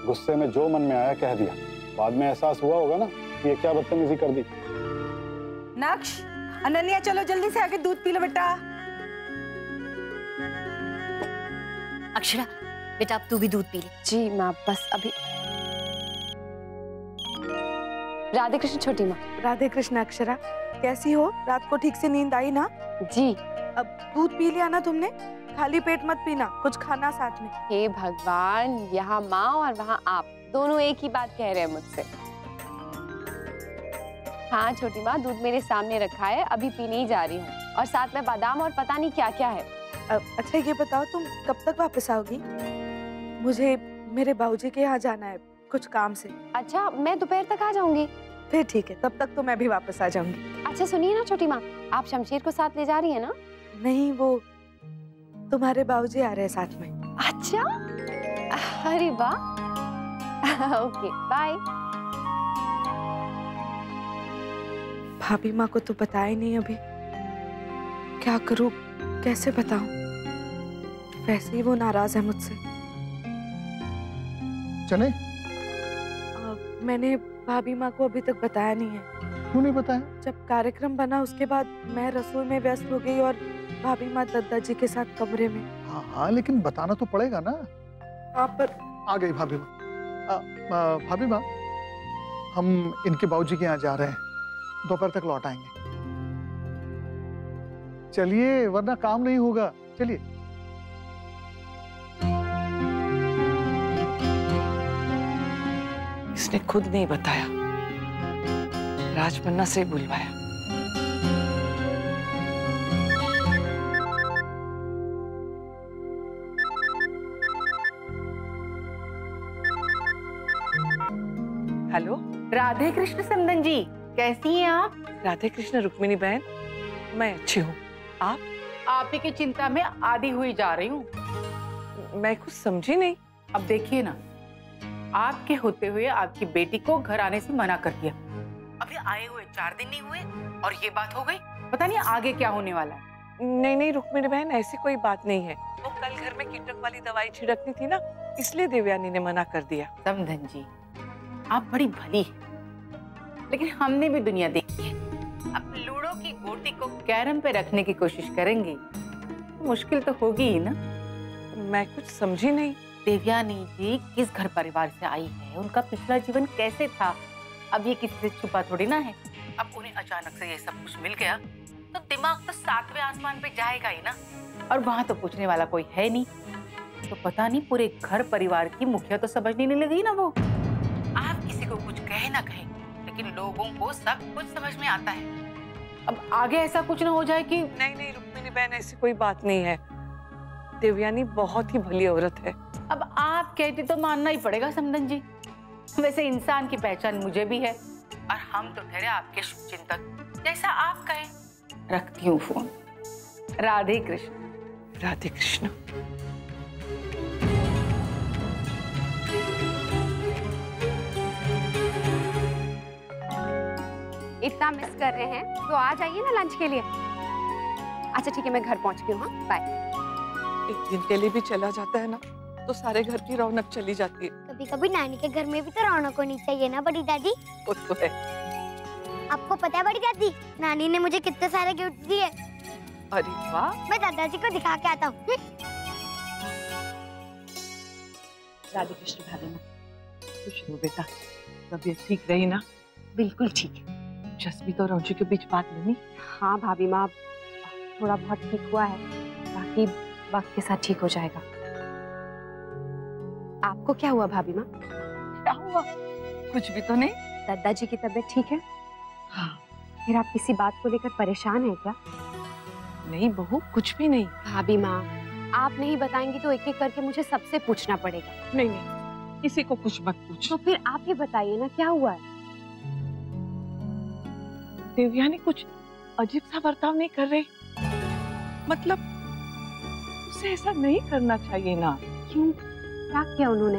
गुस्से में जो मन में आया कह दिया। बाद में एहसास हुआ होगा ना कि ये क्या बदतमीजी कर दी। नक्श, अनन्या चलो जल्दी से आके दूध पी लो बेटा। अक्षरा बेटा अब तू भी दूध पी ले। जी माँ, बस अभी। राधे कृष्ण छोटी माँ। राधे कृष्ण अक्षरा, कैसी हो? रात को ठीक से नींद आई ना? जी। अब दूध पी लिया ना तुमने? खाली पेट मत पीना, कुछ खाना साथ में। हे भगवान, यहाँ माँ और वहाँ आप दोनों एक ही बात कह रहे हैं मुझसे। हाँ छोटी माँ, दूध मेरे सामने रखा है, अभी पीने ही जा रही हूँ। और साथ में बादाम और पता नहीं क्या क्या है। अच्छा ये बताओ, तुम कब तक वापस आओगी? मुझे मेरे बाबूजी के यहाँ जाना है कुछ काम से। अच्छा, मैं दोपहर तक आ जाऊंगी। फिर ठीक है, तब तक तो मैं भी वापस आ जाऊंगी। अच्छा सुनिए ना छोटी माँ, आप शमशेर को साथ ले जा रही है ना? नहीं, वो तुम्हारे बाबूजी आ रहे हैं साथ में। अच्छा, अरे वाह। Okay bye. भाभी माँ को तो बताया नहीं अभी। क्या करूँ, कैसे बताऊं? वैसे ही वो नाराज है मुझसे। चले? मैंने भाभी माँ को अभी तक बताया नहीं है। क्यों नहीं बताया? जब कार्यक्रम बना उसके बाद मैं रसोई में व्यस्त हो गई और भाभी माँ दादाजी के साथ कमरे में। हाँ हाँ, लेकिन बताना तो पड़ेगा ना। हाँ पर आ गई भाभी माँ। भाभी माँ, हम इनके बाबूजी के यहाँ जा रहे हैं, दोपहर तक लौट आएंगे। चलिए, वरना काम नहीं होगा। चलिए। इसने खुद नहीं बताया, राजमन्ना से बुलवाया। हेलो, राधे कृष्ण सिमरन जी, कैसी हैं आप? राधे कृष्ण रुक्मिणी बहन, मैं अच्छी हूँ। आप ही की चिंता में आधी हुई जा रही हूँ। मैं कुछ समझी नहीं। अब देखिए ना, आपके होते हुए आपकी बेटी को घर आने से मना कर दिया। अभी आए हुए 4 दिन नहीं हुए और ये बात हो गई। पता नहीं आगे क्या होने वाला है। नहीं नहीं रुक्मिणी बहन, ऐसी कोई बात नहीं है। वो कल घर में कीटक वाली दवाई छिड़कनी थी ना, इसलिए देवयानी ने मना कर दिया। समधन जी, आप बड़ी भली है, लेकिन हमने भी दुनिया देखी है। अब लूडो की गोटी को कैरम पे रखने की कोशिश करेंगे तो मुश्किल तो होगी ही ना। मैं कुछ समझी नहीं। देवयानी जी किस घर परिवार से आई है, उनका पिछला जीवन कैसे था, अब ये किसी से छुपा थोड़ी ना है। अब उन्हें अचानक से ये सब कुछ मिल गया तो दिमाग तो 7वें आसमान पे जाएगा ही ना, और वहां तो पूछने वाला कोई है नहीं। तो पता नहीं पूरे घर परिवार की मुखिया तो समझने नहीं लगी ना वो। आप किसी को कुछ कहे ना कहे, लेकिन लोगों को सब कुछ समझ में आता है। अब आगे ऐसा कुछ ना हो जाए कि नहीं रुक्मिणी बहन, ऐसी कोई बात नहीं है। देवयानी बहुत ही भली औरत है। अब आप कहती तो मानना ही पड़ेगा समधन जी। वैसे इंसान की पहचान मुझे भी है, और हम तो ठहरे आपके शुभचिंतक, जैसा आप कहें। रखती हूँ फोन। राधे कृष्ण। राधे कृष्ण। इतना मिस कर रहे हैं तो आ जाइए ना लंच के लिए। अच्छा ठीक है, मैं घर पहुंच गई हूँ। बाय। एक दिन के लिए भी चला जाता है ना तो सारे घर की रौनक चली जाती है। कभी कभी नानी के घर में भी तो रौनक होनी चाहिए ना बड़ी दादी। वो तो है। आपको पता है बड़ी दादी, नानी ने मुझे कितने सारे गिफ्ट दिए। अरे वाह। मैं दादाजी को दिखा के आता हूँ। राधे कृष्ण भाभी माँ, खुश हो बेटा, तबीयत ठीक रही ना? बिल्कुल ठीक है। जसमीत और अंशु के बीच बात बनी? हाँ भाभी माँ, थोड़ा बहुत ठीक हुआ है, बाकी वक्त के साथ ठीक हो जाएगा। आपको क्या हुआ भाभी माँ? क्या हुआ? कुछ भी तो नहीं। दादाजी की तबीयत ठीक है? हाँ। फिर आप किसी बात को लेकर परेशान हैं क्या? नहीं बहू, कुछ भी नहीं। भाभी माँ, आप नहीं बताएंगी तो एक एक करके मुझे सबसे पूछना पड़ेगा। नहीं, किसी को कुछ मत पूछ। तो फिर आप ही बताइए ना, क्या हुआ है? देवयानी कुछ अजीब सा बर्ताव नहीं कर रही। मतलब उसे ऐसा नहीं करना चाहिए ना। क्यों? क्या किया उन्होंने?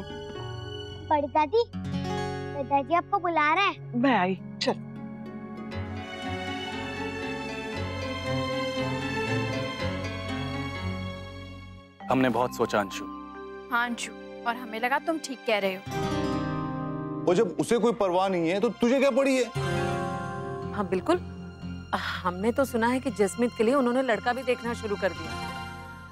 बड़ी दादी, दादाजी आपको बुला रहे हैं। मैं आई, चल। हमने बहुत सोचा अंशु। हाँ अंशु, और हमें लगा तुम ठीक कह रहे हो। और जब उसे कोई परवाह नहीं है तो तुझे क्या पड़ी है? हाँ बिल्कुल, हमने तो सुना है कि जसमीत के लिए उन्होंने लड़का भी देखना शुरू कर दिया।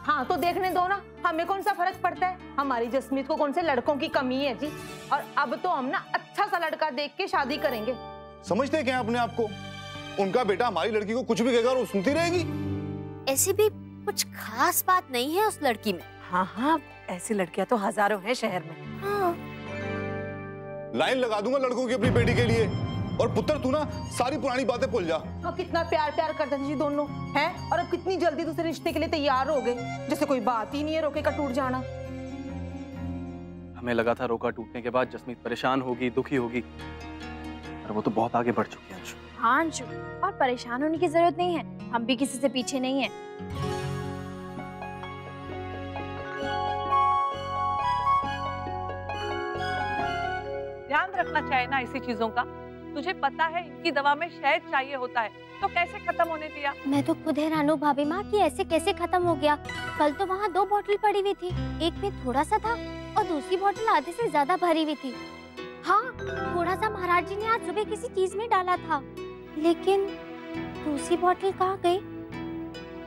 हाँ तो देखने दो ना, हमें कौन सा फर्क पड़ता है? हमारी जसमीत को कौन से लड़कों की कमी है जी। और अब तो हम ना अच्छा सा लड़का देख के शादी करेंगे। समझते क्या अपने आप को? उनका बेटा हमारी लड़की को कुछ भी कहेगा और वो सुनती रहेगी। ऐसी भी कुछ खास बात नहीं है उस लड़की में। हाँ हाँ, ऐसी लड़कियां तो हजारों हैं शहर में। हाँ। लाइन लगा दूंगा लड़कों की अपनी बेटी के लिए। और पुत्र तू ना सारी पुरानी बातें भूल जा। हाँ, कितना प्यार प्यार करते थे जी दोनों हैं, और अब कितनी जल्दी दूसरे रिश्ते के लिए तैयार हो गए, जैसे कोई बात ही नहीं है रोके का टूट जाना। हमें लगा था रोका टूटने के बाद जसमीत परेशान होगी, दुखी होगी, पर वो तो बहुत आगे बढ़ चुकी है अंशु। हाँ अंशु, और परेशान होने की जरूरत नहीं है, हम भी किसी से पीछे नहीं है। ध्यान रखना चाहिए ना ऐसी चीजों का। तुझे पता है इनकी दवा में शहद चाहिए होता है, तो कैसे खत्म होने दिया? मैं तो खुद हैरान हूँ भाभी माँ कि ऐसे कैसे खत्म हो गया। कल तो वहाँ 2 बोतल पड़ी हुई थी, एक में थोड़ा सा था और दूसरी बोतल आधे से ज्यादा भरी हुई थी। हाँ, थोड़ा सा महाराज जी ने आज सुबह किसी चीज में डाला था, लेकिन दूसरी बोतल कहाँ गई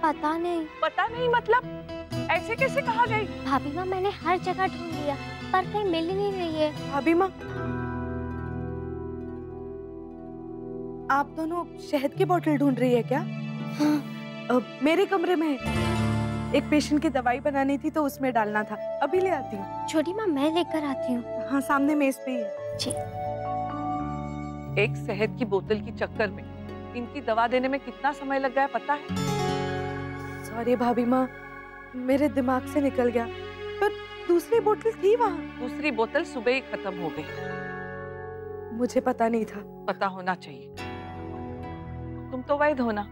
पता नहीं। पता नहीं मतलब ऐसे कैसे कहाँ गई? भाभी माँ, मैंने हर जगह ढूंढ लिया पर कहीं मिल ही नहीं रही है। भाभी माँ, आप दोनों शहद की बोतल ढूंढ रही है क्या? हाँ। मेरे कमरे में एक पेशेंट की दवाई बनानी थी तो उसमें डालना था, अभी ले आती हूँ। छोटी माँ, मैं लेकर आती हूँ। हाँ, सामने मेज पे ही है। जी। एक शहद की बोतल की चक्कर में इनकी दवा देने में कितना समय लग गया पता है? सॉरी भाभी माँ, मेरे दिमाग से निकल गया, पर दूसरी बोतल थी वहाँ। दूसरी बोतल सुबह ही खत्म हो गई। मुझे पता नहीं था। पता होना चाहिए, तुम तो वैद्य हो ना,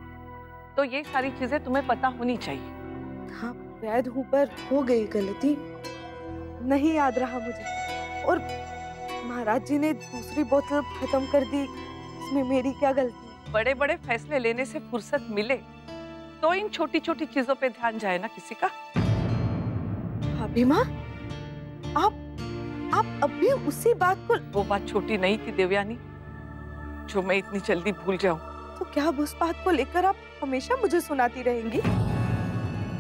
तो ये सारी चीजें तुम्हें पता होनी चाहिए। हाँ वैद्य हूँ, पर हो गई गलती, नहीं याद रहा मुझे। और महाराज जी ने दूसरी बोतल खत्म कर दी, इसमें मेरी क्या गलती? बड़े बड़े फैसले लेने से फुर्सत मिले तो इन छोटी छोटी चीजों पे ध्यान जाए ना किसी का। भाभी माँ, आप अभी उसी बात को। वो बात छोटी नहीं थी देवयानी जो मैं इतनी जल्दी भूल जाऊं। तो क्या अब उस बात को लेकर आप हमेशा मुझे सुनाती रहेंगी?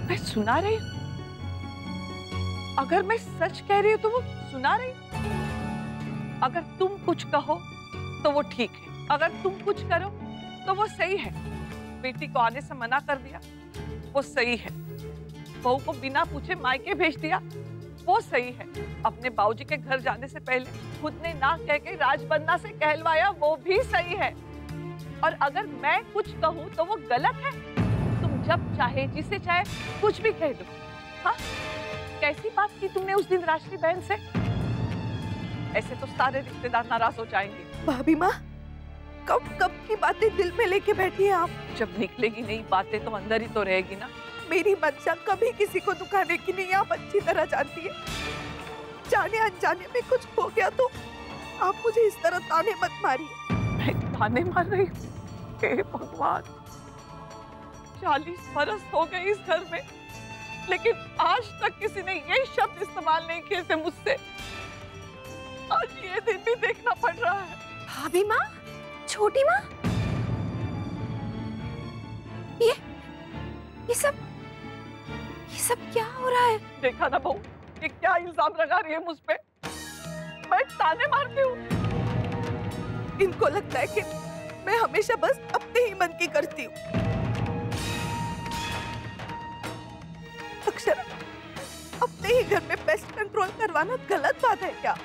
मैं सुना रही हूँ? अगर मैं सच कह रही हूँ तो वो सुना रही हूँ। अगर तुम कुछ कहो तो वो ठीक है, अगर तुम कुछ करो तो वो सही है। बेटी को आने से मना कर दिया वो सही है, बहू को बिना पूछे मायके भेज दिया वो सही है, अपने बाबूजी के घर जाने से पहले खुद ने ना कह के राजबन्ना से कहलवाया वो भी सही है। और अगर मैं कुछ कहूँ तो वो गलत है? तुम जब चाहे जिसे चाहे कुछ भी कह दो। हाँ, कैसी बात की तुमने उस दिन राष्ट्रीय बहन से? ऐसे तो सारे रिश्तेदार नाराज हो जाएंगे। भाभी माँ, कब कब की बातें दिल में लेके बैठी हैं आप? जब निकलेगी नहीं बातें तो अंदर ही तो रहेगी ना। मेरी मंशा कभी किसी को दुखाने की नहीं, आप अच्छी तरह जानती है। जाने अनजाने में कुछ हो गया तो आप मुझे इस तरह ताने मत मारिए। मैं ताने मार रही हूँ? हे भगवान, 40 बरस हो गए इस घर में, लेकिन आज तक किसी ने ये शब्द इस्तेमाल नहीं किए थे मुझसे। आज ये दिन भी देखना पड़ रहा है। भाभी माँ, छोटी माँ, ये सब क्या हो रहा है? देखा ना बहू, ये क्या इल्जाम लगा रही है मुझ पे? मैं ताने मारती हूँ। इनको लगता है कि मैं हमेशा बस अपने ही मन की करती हूँ। अक्षरा, अपने ही घर में पेस्ट कंट्रोल करवाना गलत बात है क्या?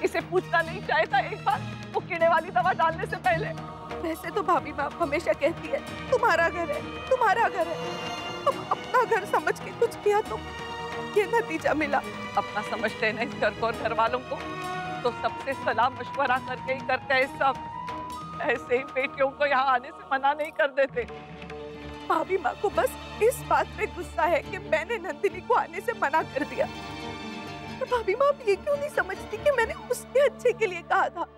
इसे पूछना नहीं चाहिए था एक बार, वो कीड़े वाली दवा डालने से पहले? वैसे तो भाभी माँ हमेशा कहती है तुम्हारा घर है, तुम्हारा घर है। अब अपना घर समझ के कुछ किया तो ये नतीजा मिला। अपना समझते हैं ना इस घर को और घर वालों को, तो सबसे सलाह मशवरा करके ही करते हैं सब। ऐसे ही बेटियों को यहाँ आने से मना नहीं कर देते। भाभी माँ को बस इस बात पे गुस्सा है कि मैंने नंदिनी को आने से मना कर दिया। तो भाभी माँ ये क्यों नहीं समझती कि मैंने उसके अच्छे के लिए कहा था?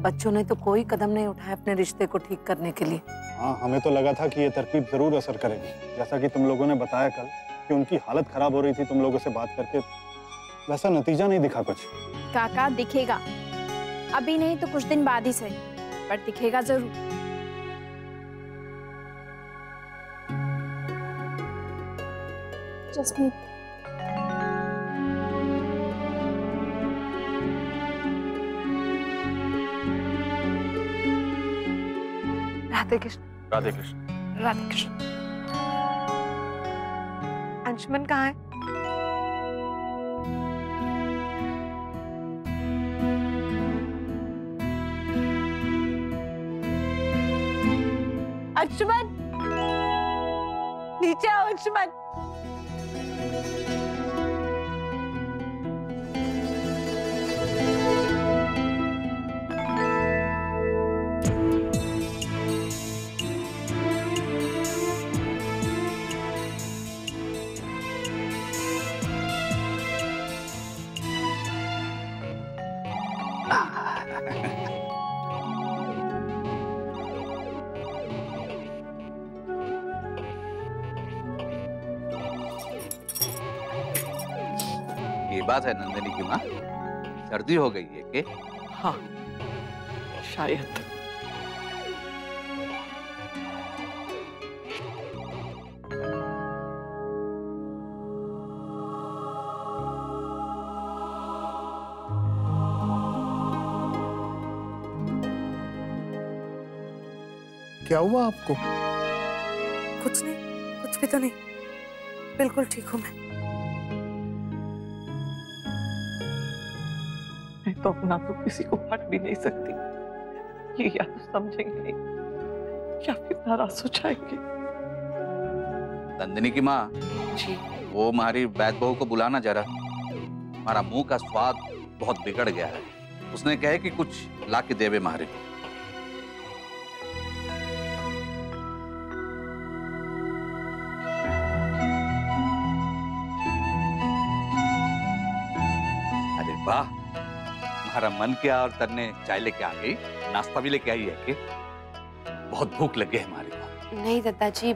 बच्चों ने तो कोई कदम नहीं उठाया अपने रिश्ते को ठीक करने के लिए। हाँ, हमें तो लगा था कि ये तरकीब जरूर असर करेगी। जैसा कि तुम लोगों ने बताया कल कि उनकी हालत खराब हो रही थी तुम लोगों से बात करके, वैसा नतीजा नहीं दिखा कुछ। काका दिखेगा, अभी नहीं तो कुछ दिन बाद ही सही, पर दिखेगा जरूर। जस्मीत, राधे कृष्ण। राधे कृष्ण। राधे कृष्ण। अंशुमन कहाँ है? अंशुमन, नीचे आओ अंशुमन। ये बात है नंदिनी की माँ, सर्दी हो गई है के? हाँ, शायद। क्या हुआ आपको? कुछ नहीं, कुछ भी तो नहीं, बिल्कुल ठीक हूँ मैं तो अपना तो किसी को हट भी नहीं सकती। ये या तो समझेंगे नहीं या फिर नाराज हो जाएंगे। नंदिनी की माँ जी, वो हमारी वैद बहू को बुलाना जरा, हमारा मुंह का स्वाद बहुत बिगड़ गया है। उसने कहे कि कुछ ला के देवे मारे को। अरे वाह, तुम्हारा मन किया और तन्ने चाय लेके आ गई, नाश्ता भी लेके आई है कि? बहुत भूख लगी है हमारे को। नहीं दादाजी,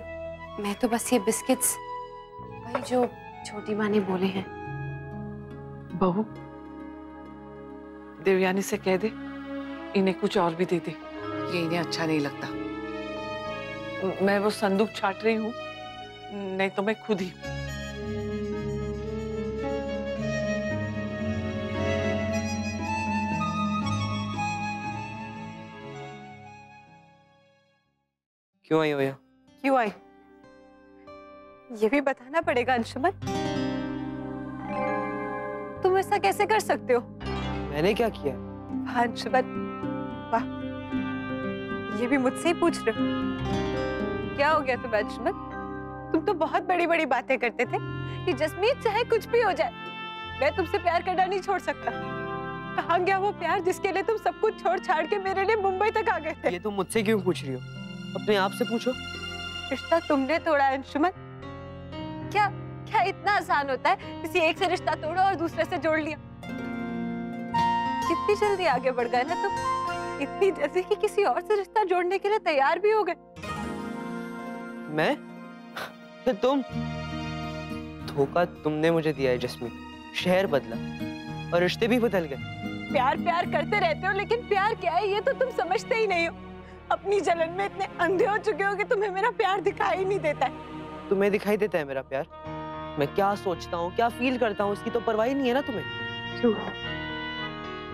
मैं तो बस ये बिस्किट्स, वही जो छोटी माँ ने बोले हैं। बहू, देवयानी से कह दे इन्हें कुछ और भी दे दे, ये इन्हें अच्छा नहीं लगता। मैं वो संदूक छाट रही हूँ, नहीं तो मैं खुद ही। क्यों आई हो यहाँ? क्यों आई? ये भी बताना पड़ेगा अंशुमन। तुम ऐसा कैसे कर सकते हो? मैंने क्या किया? वाह अंशुमन, वाह। ये भी मुझसे ही पूछ रहे हो? क्या हो गया तुम्हें अंशुमन? तुम तो बहुत बड़ी बड़ी बातें करते थे कि जसमीत चाहे कुछ भी हो जाए, मैं तुमसे प्यार करना नहीं छोड़ सकता। कहाँ गया वो प्यार जिसके लिए तुम सब कुछ छोड़ छाड़ के मेरे लिए मुंबई तक आ गए थे? ये तुम मुझसे क्यों पूछ रही हो? अपने आप से पूछो। रिश्ता तुमने तोड़ा है अंशुमन। क्या क्या इतना आसान होता है किसी एक से रिश्ता तोड़ो और दूसरे से जोड़ लिया? कितनी जल्दी आगे बढ़ गए ना तुम, इतनी जल्दी कि किसी और से रिश्ता जोड़ने के लिए तैयार भी हो गए। मैं? फिर तुम? धोखा तुमने मुझे दिया है जस्मीन। शहर बदला और रिश्ते भी बदल गए। प्यार प्यार करते रहते हो, लेकिन प्यार क्या है ये तो तुम समझते ही नहीं हो। अपनी जलन में इतने अंधे हो चुके हो कि तुम्हें मेरा प्यार दिखाई नहीं देता है। तुम्हें दिखाई देता है मेरा प्यार? मैं क्या सोचता हूँ, क्या फील करता हूँ, इसकी तो परवाह ही नहीं है ना तुम्हें। झूठ,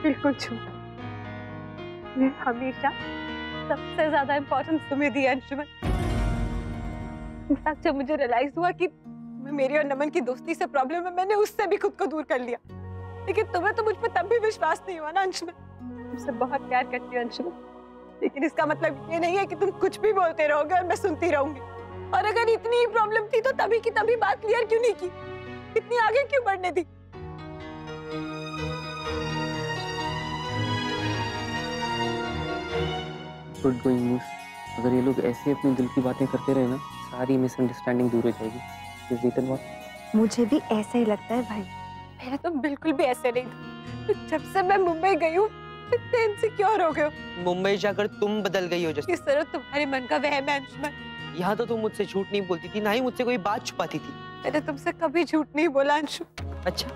बिल्कुल झूठ। मैं हमेशा सबसे ज्यादा इम्पोर्टेंस तुम्हें दी अंशुमन। इनफैक्ट जब मुझे रियलाइज हुआ कि मेरी और नमन की दोस्ती से प्रॉब्लम है, मैंने उससे भी खुद को दूर कर लिया। लेकिन तुम्हें तो मुझ पर तब भी विश्वास नहीं हुआ ना अंशुमन। तुमसे बहुत प्यार करती हूँ अंशुमन, लेकिन इसका मतलब ये नहीं है कि तुम कुछ भी बोलते रहोगे और मैं सुनती रहूंगी। और अगर इतनी ही प्रॉब्लम थी तो तभी की तभी बात क्लियर क्यों नहीं की? इतनी आगे क्यों बढ़ने दी? गुड गोइंग मूस। अगर ये लोग ऐसे अपने दिल की बातें करते रहे ना, सारी मिसअंडरस्टैंडिंग दूर हो जाएगी। Is it what? मुझे भी ऐसा ही लगता है भाई। पहले तो बिल्कुल भी ऐसे नहीं था, तो जब से मैं मुंबई गई हूँ इतने इनसिक्योर हो गए हो। मुंबई जाकर तुम बदल गई हो जस्मीन। इस तरह तुम्हारे मन का वहम है अंशुमन। यहाँ तो तुम मुझसे झूठ नहीं बोलती थी, ना ही मुझसे कोई बात छुपाती थी। मैंने तुमसे कभी झूठ नहीं बोला अंशु। अच्छा,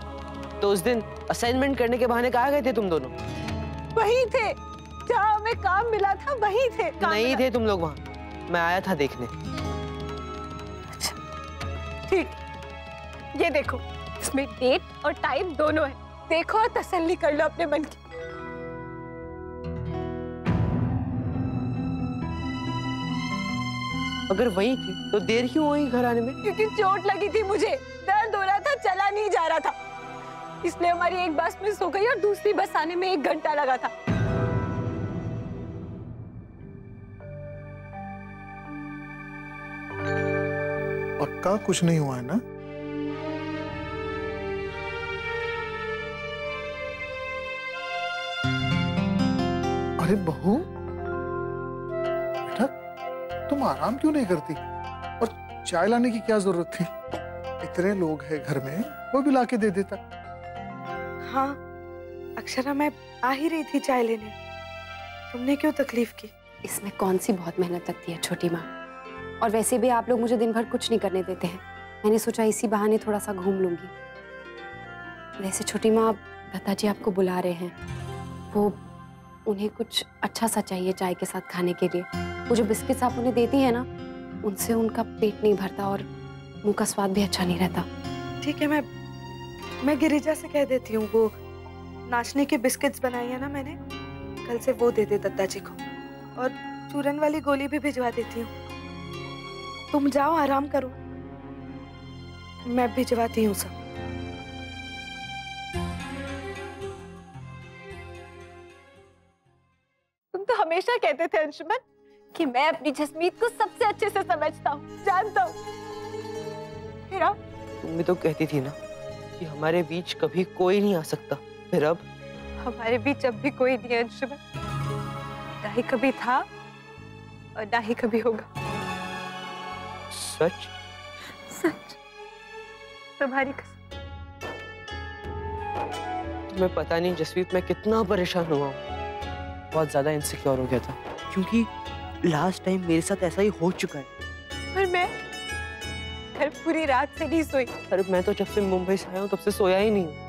तो उस दिन असाइनमेंट करने के बहाने कहाँ गए थे तुम दोनों? वहीं थे जहाँ हमें काम मिला था, वहीं थे। नहीं थे तुम लोग वहाँ, मैं आया था देखने। अच्छा ठीक, ये देखो इसमें डेट और टाइम दोनों है। देखो और तसल्ली कर लो अपने मन की। अगर वहीं थे तो देर क्यों हुई घर आने में? क्योंकि चोट लगी थी मुझे, दर्द हो रहा था, चला नहीं जा रहा था, इसलिए हमारी एक बस मिस हो गई और दूसरी बस आने में 1 घंटा लगा था। पक्का कुछ नहीं हुआ है ना? अरे बहू, बेटा तुम आराम क्यों नहीं करती? और चाय लाने की क्या जरूरत थी? इतने लोग हैं घर में, वो भी लाके दे देता। हाँ अक्षरा, मैं आ ही रही थी चाय लेने, तुमने क्यों तकलीफ की? इसमें कौन सी बहुत मेहनत लगती है छोटी माँ, और वैसे भी आप लोग मुझे दिन भर कुछ नहीं करने देते हैं। मैंने सोचा इसी बहाने थोड़ा सा घूम लूंगी। वैसे छोटी माँ, दादाजी आपको बुला रहे हैं, वो उन्हें कुछ अच्छा सा चाहिए चाय के साथ खाने के लिए। वो जो बिस्किट्स आप उन्हें देती है ना, उनसे उनका पेट नहीं भरता और मुंह का स्वाद भी अच्छा नहीं रहता। ठीक है, मैं गिरिजा से कह देती हूँ, वो नाचने के बिस्किट्स बनाई है ना मैंने, कल से वो दे दे दादाजी को, और चूरन वाली गोली भी भिजवा देती हूँ। तुम जाओ आराम करो, मैं भिजवाती हूँ सब। तुम तो हमेशा कहते थे अंशुमन कि मैं अपनी जसमीत को सबसे अच्छे से समझता हूँ, जानता हूँ। फिर अब तुम भी तो कहती थी ना कि हमारे बीच कभी कोई नहीं आ सकता। फिर अब हमारे बीच अब भी कोई नहीं है अंशुमन, ना ही कभी था और ना ही कभी होगा। सच? सच, तुम्हारी कसम। तुम्हें पता नहीं जसवीत, मैं कितना परेशान हुआ हूँ। बहुत ज्यादा इनसिक्योर हो गया था, क्योंकि लास्ट टाइम मेरे साथ ऐसा ही हो चुका है। और मैं कल पूरी रात से नहीं सोई। अरे मैं तो जब से मुंबई से आया हूँ तब से सोया ही नहीं हूँ।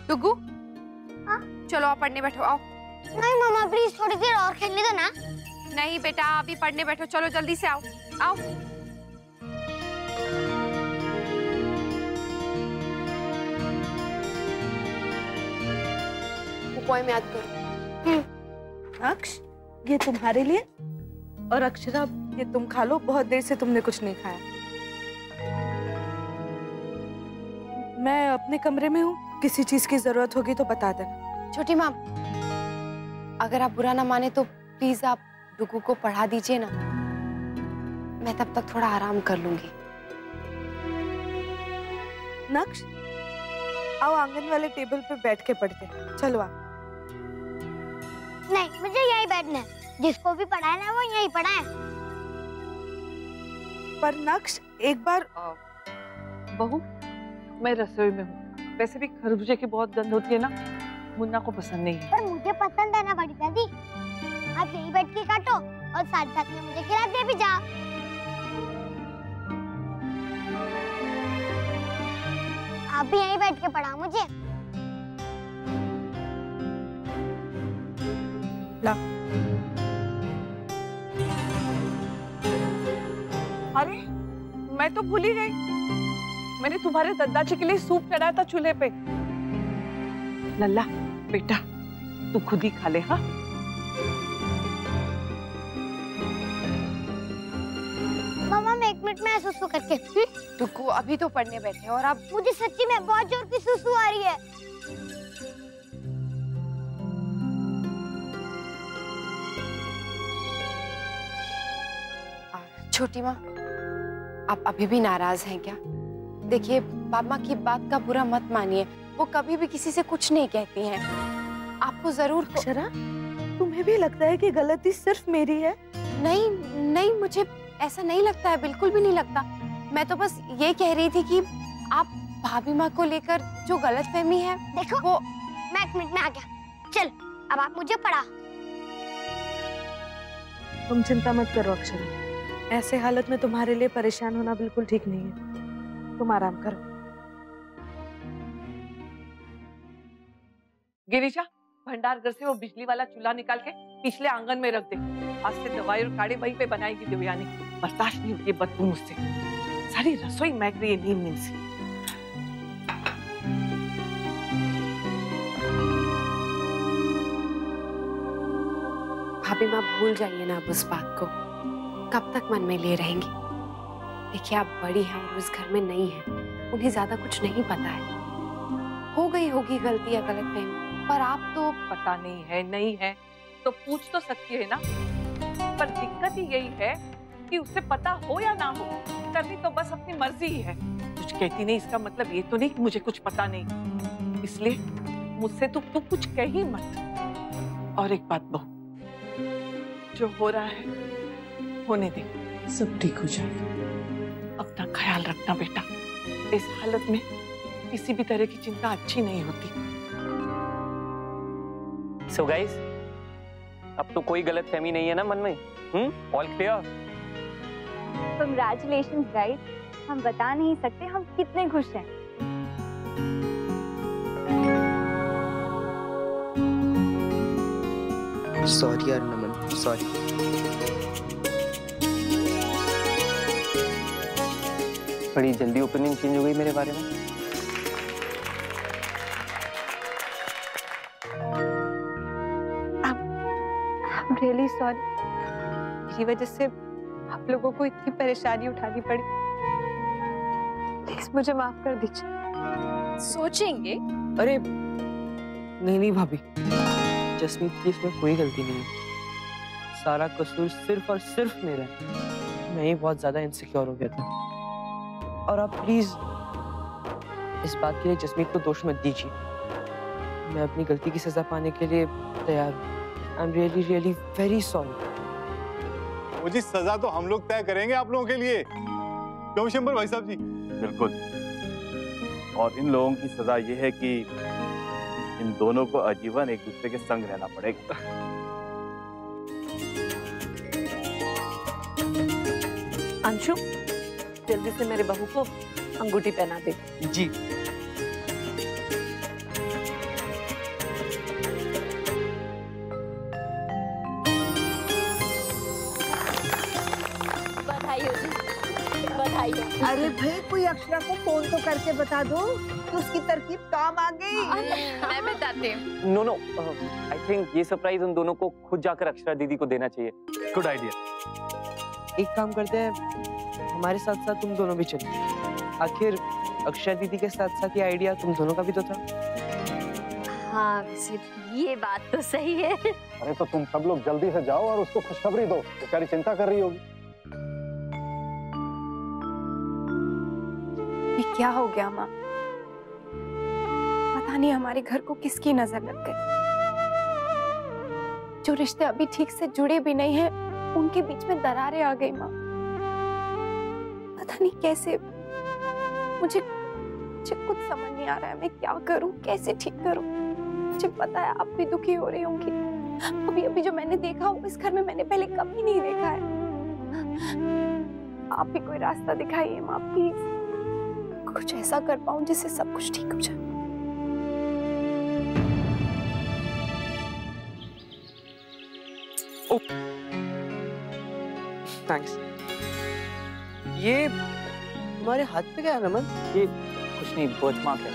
डुगू, चलो आप पढ़ने बैठो, आओ। नहीं मामा प्लीज थोड़ी देर और खेलने दो ना। नहीं बेटा, अभी पढ़ने बैठो, चलो जल्दी से आओ, आओ। पोएम याद करो। अक्ष, ये तुम्हारे लिए, और अक्षरा ये तुम खा लो, बहुत देर से तुमने कुछ नहीं खाया। मैं अपने कमरे में हूँ, किसी चीज की जरूरत होगी तो बता देना। छोटी माँ, अगर आप बुरा ना माने तो प्लीज आप डुगू को पढ़ा दीजिए ना, मैं तब तक थोड़ा आराम कर लूंगी। नक्श, आओ आंगन वाले टेबल पे बैठ के पढ़ते हैं। चलो आ। नहीं, मुझे यहीं बैठना है, जिसको भी पढ़ाना है वो यहीं पढ़ाए। पर नक्श, एक बार बहू, मैं रसोई में हूँ। वैसे भी खरबूजे की बहुत गंध होती है ना, मुन्ना को पसंद नहीं है। पर मुझे पसंद है ना बड़ी दादी। आप यहीं बैठ के काटो और साथ साथ में मुझे खिला दे भी जाओ। आप भी यहीं बैठ के पढ़ा मुझे। ला। अरे मैं तो भूल ही गई, मैंने तुम्हारे दादाजी के लिए सूप चढ़ाया था चूल्हे पे। लल्ला बेटा, तू खुद ही खा ले। हाँ, मामा मैं 1 मिनट में सुसु करके। डुगू अभी तो पढ़ने बैठे और आप। मुझे सच्ची में बहुत जोर की सुसु आ रही है। छोटी माँ, आप अभी भी नाराज हैं क्या? देखिए, पापा की बात का बुरा मत मानिए, वो कभी भी किसी से कुछ नहीं कहती हैं। आपको जरूर। अक्षरा, तुम्हें भी लगता है कि गलती सिर्फ मेरी है? नहीं नहीं, मुझे ऐसा नहीं लगता है, बिल्कुल भी नहीं लगता। मैं तो बस ये कह रही थी कि आप भाभी माँ को लेकर जो गलतफहमी है। देखो वो मैं 1 मिनट में आ गया। चल अब आप मुझे पढ़ा। तुम चिंता मत करो अक्षरा, ऐसे हालत में तुम्हारे लिए परेशान होना बिल्कुल ठीक नहीं है। तुम आराम करो। गिरिजा, भंडार घर से वो बिजली वाला चूल्हा निकाल के पिछले आंगन में रख दे। आज से दवाई और काढ़े वहीं पे बनाएगी देवयानी। बर्दाश्त नहीं होती बदबू मुझसे, सारी रसोई महक रही है नीम नीम से। भाभी माँ भूल जाइए ना अब उस बात को, कब तक मन में लिए रहेंगी? देखिए आप बड़ी हैं और उस घर में नहीं है, उन्हें ज्यादा कुछ नहीं पता है। हो गई होगी गलती या गलतफहमी, पर आप तो। पता नहीं है, नहीं है तो पूछ तो सकती है ना। पर दिक्कत ही यही है कि उसे पता हो या ना हो, करनी तो बस अपनी मर्जी ही है। कुछ कहती नहीं इसका मतलब ये तो नहीं कि मुझे कुछ पता नहीं। इसलिए मुझसे तो तू कुछ कह ही मत। और एक बात बहू, जो हो रहा है होने दे, सब ठीक हो जाएगा। अपना ख्याल रखना बेटा, इस हालत में किसी भी तरह की चिंता अच्छी नहीं होती। सो गाइस, अब तो कोई गलतफहमी नहीं है ना मन में? All clear? Congratulations guys, हम बता नहीं सकते हम कितने खुश हैं। सॉरी यार नमन, सॉरी। बड़ी जल्दी ओपिनियन चेंज हो गई मेरे बारे में। I'm really sorry, मेरी वजह से आप लोगों को इतनी परेशानी उठानी पड़ी। प्लीज मुझे माफ कर दीजिए। सोचेंगे। अरे नहीं नहीं भाभी, जसमीत की इसमें कोई गलती नहीं है। सारा कसूर सिर्फ और सिर्फ मेरा है। मैं ही बहुत ज्यादा इनसिक्योर हो गया था। और आप प्लीज इस बात के लिए जसमीत को दोष मत दीजिए। मैं अपनी गलती की सजा पाने के लिए तैयार हूँ। I am really really very sorry. वो जी सजा तो हम लोग तय करेंगे आप लोगों के लिए, क्यों शंबर भाई साहब जी? बिल्कुल। और इन लोगों की सजा ये है कि इन दोनों को आजीवन एक दूसरे के संग रहना पड़ेगा। अंशु, जल्दी से मेरे बहू को अंगूठी पहना दे। जी। बधाई हो जी, बधाई हो। अरे भाई कोई अक्षरा को फोन तो करके बता दो कि उसकी तरकीब काम आ गई। मैं बताती हूँ। नो नो, आई थिंक ये सरप्राइज उन दोनों को खुद जाकर अक्षरा दीदी को देना चाहिए। Good idea. एक काम करते हैं, हमारे साथ साथ तुम दोनों भी चलो। आखिर अक्षरा दीदी के साथ साथ ये आइडिया तुम दोनों का भी तो था। हाँ वैसे ये बात तो सही है। अरे तो तुम सब लोग जल्दी से जाओ और उसको खुशखबरी दो, बेचारी चिंता कर रही होगी। ये क्या हो गया माँ? पता नहीं हमारे घर को किसकी नजर लग गई। जो रिश्ते अभी ठीक से जुड़े भी नहीं हैं, उनके बीच में दरारें आ गई माँ। पता नहीं कैसे, मुझे कुछ समझ नहीं आ रहा है। मैं क्या करूं, कैसे ठीक करूं? मुझे पता है आप भी दुखी हो रही होंगी। अभी अभी जो मैंने देखा वो इस घर में मैंने पहले कभी नहीं देखा है। आप भी कोई रास्ता दिखाइए माँ प्लीज। कुछ ऐसा कर पाऊं जिससे सब कुछ ठीक हो जाए। थैंक्स। ये तुम्हारे हाथ पे क्या है नमन? ये कुछ नहीं, बर्थमार्क है।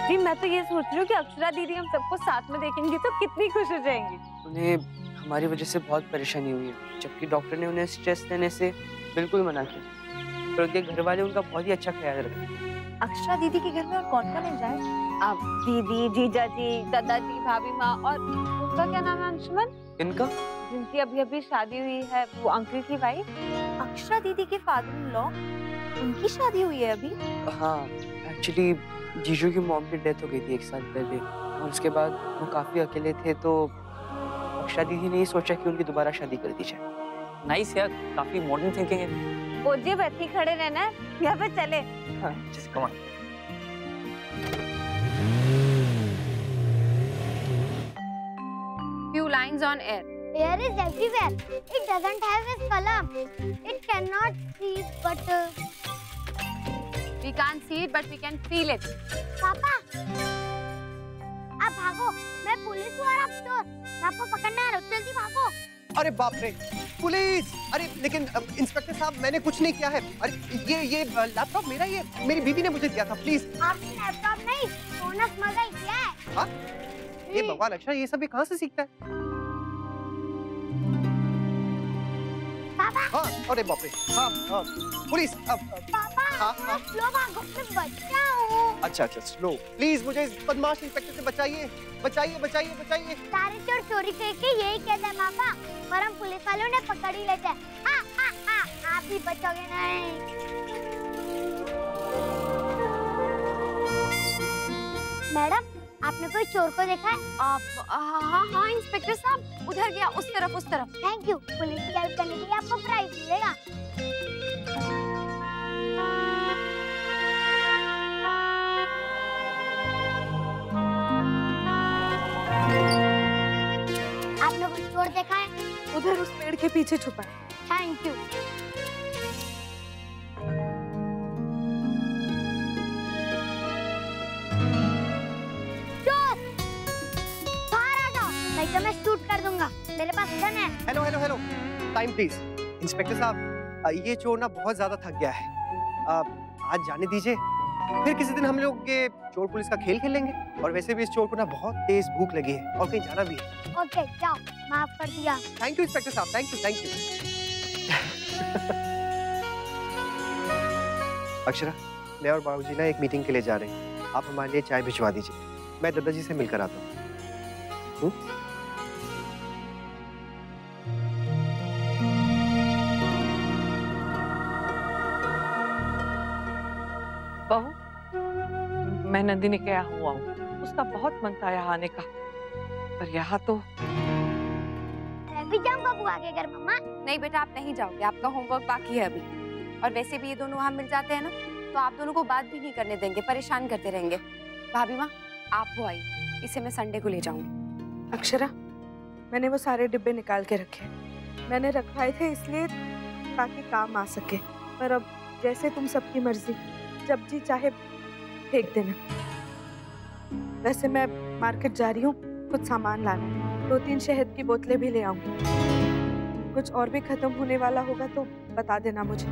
जी मैं तो ये सोच रही हूँ कि अक्षरा दीदी हम सबको साथ में देखेंगी तो कितनी खुश हो जाएंगी। उन्हें हमारी वजह से बहुत परेशानी हुई है, जबकि डॉक्टर ने उन्हें स्ट्रेस लेने से बिल्कुल मना किया। पर उनके घर वाले उनका बहुत ही अच्छा ख्याल रखते। अक्षरा दीदी के घर में और कौन कौन है जाए? अब दीदी, जीजा जी, दादाजी, भाभी माँ और उनका क्या नाम है अंशुमन? इनका? जिनकी अभी अभी शादी हुई है, वो अंकल की वाइफ। अक्षरा दीदी के फादर इन लॉ, उनकी शादी हुई है अभी? हाँ, एक्चुअली जीजू की मॉम की डेथ हो गई थी 1 साल पहले और उसके बाद वो काफी अकेले थे, तो अक्षरा दीदी ने सोचा कि उनकी दोबारा शादी कर दी जाए। नाइस यार, काफी मॉडर्न थिंकिंग है। ओ जी बैठी खड़े रहना, यहाँ पे चले। हाँ, just come on. Few lines on air. Air is everywhere. It doesn't have a column. It cannot see, but We can't see it, but we can feel it. पापा, आप भागो। मैं पुलिस हूँ और आप चोर। मैं आपको पकड़ने आ रहा हूँ। जल्दी भागो। अरे बाप रे, पुलिस! अरे लेकिन इंस्पेक्टर साहब मैंने कुछ नहीं किया है। अरे ये लैपटॉप मेरा, ये मेरी बीवी ने मुझे दिया था, प्लीज। आपने लैपटॉप नहीं, सोना स्मगल किया है। हाँ? ये भगवान अक्षरा ये सब कहाँ से सीखता है? पापा। हाँ, अरे बाप रे। हाँ, पुलिस। पापा, हाँ। स्लो भागो, मैं बच्चा हूँ। अच्छा, स्लो। प्लीज मुझे इस बदमाश इंस्पेक्टर से बचाइए, बचाइए, बचाइए, बचाइए। सारे चोर चोरी करके यही कहते हैं पापा, पर हम पुलिस वालों ने पकड़ ही लेते हैं। आप भी बचोगे नहीं। मैडम, आपने कोई चोर को देखा है? हाँ इंस्पेक्टर साहब, उधर गया, उस तरफ। Thank you. पुलिस की हेल्प करने के लिए आपको प्राइज मिलेगा। आपने कोई चोर देखा है? उधर उस पेड़ के पीछे छुपा है। Thank you. चोर, बाहर आ जाओ, नहीं तो मैं शूट कर दूंगा। मेरे पास गन है। हेलो। Time please. इंस्पेक्टर साहब, ये चोर ना बहुत ज्यादा थक गया है। आज जाने दीजिए, फिर किसी दिन हम लोग ये चोर पुलिस का खेल खेलेंगे। और वैसे भी इस चोर को ना बहुत तेज भूख लगी है और कहीं जाना भी है। ओके, जाओ, माफ कर दिया। थैंक यू इंस्पेक्टर साहब, थैंक यू। अक्षरा, मैं और बाबूजी ना एक मीटिंग के लिए जा रहे हैं। आप हमारे लिए चाय भिजवा दीजिए। मैं दादाजी से मिलकर आता हूँ। नंदिनी के यहाँ हुआ हूँ। उसका बहुत मन था यहाँ आने का, पर यहाँ तो मैं भी जाऊंगा बुआ के घर मम्मा। नहीं बेटा, आप नहीं जाओगे, आपका होमवर्क बाकी है अभी। और वैसे भी ये दोनों वहाँ मिल जाते हैं ना, तो आप दोनों को बात भी नहीं करने देंगे, परेशान करते रहेंगे। भाभी माँ, आप वो आई, इसे मैं संडे को ले जाऊंगी। अक्षरा, मैंने वो सारे डिब्बे निकाल के रखे। मैंने रखवाए थे इसलिए ताकि काम आ सके, पर अब जैसे तुम सबकी मर्जी, जब जी चाहे फेंक देना। वैसे मैं मार्केट जा रही हूँ कुछ सामान लाने, 2-3 शहद की बोतलें भी ले आऊंगी। कुछ और भी खत्म होने वाला होगा तो बता देना मुझे।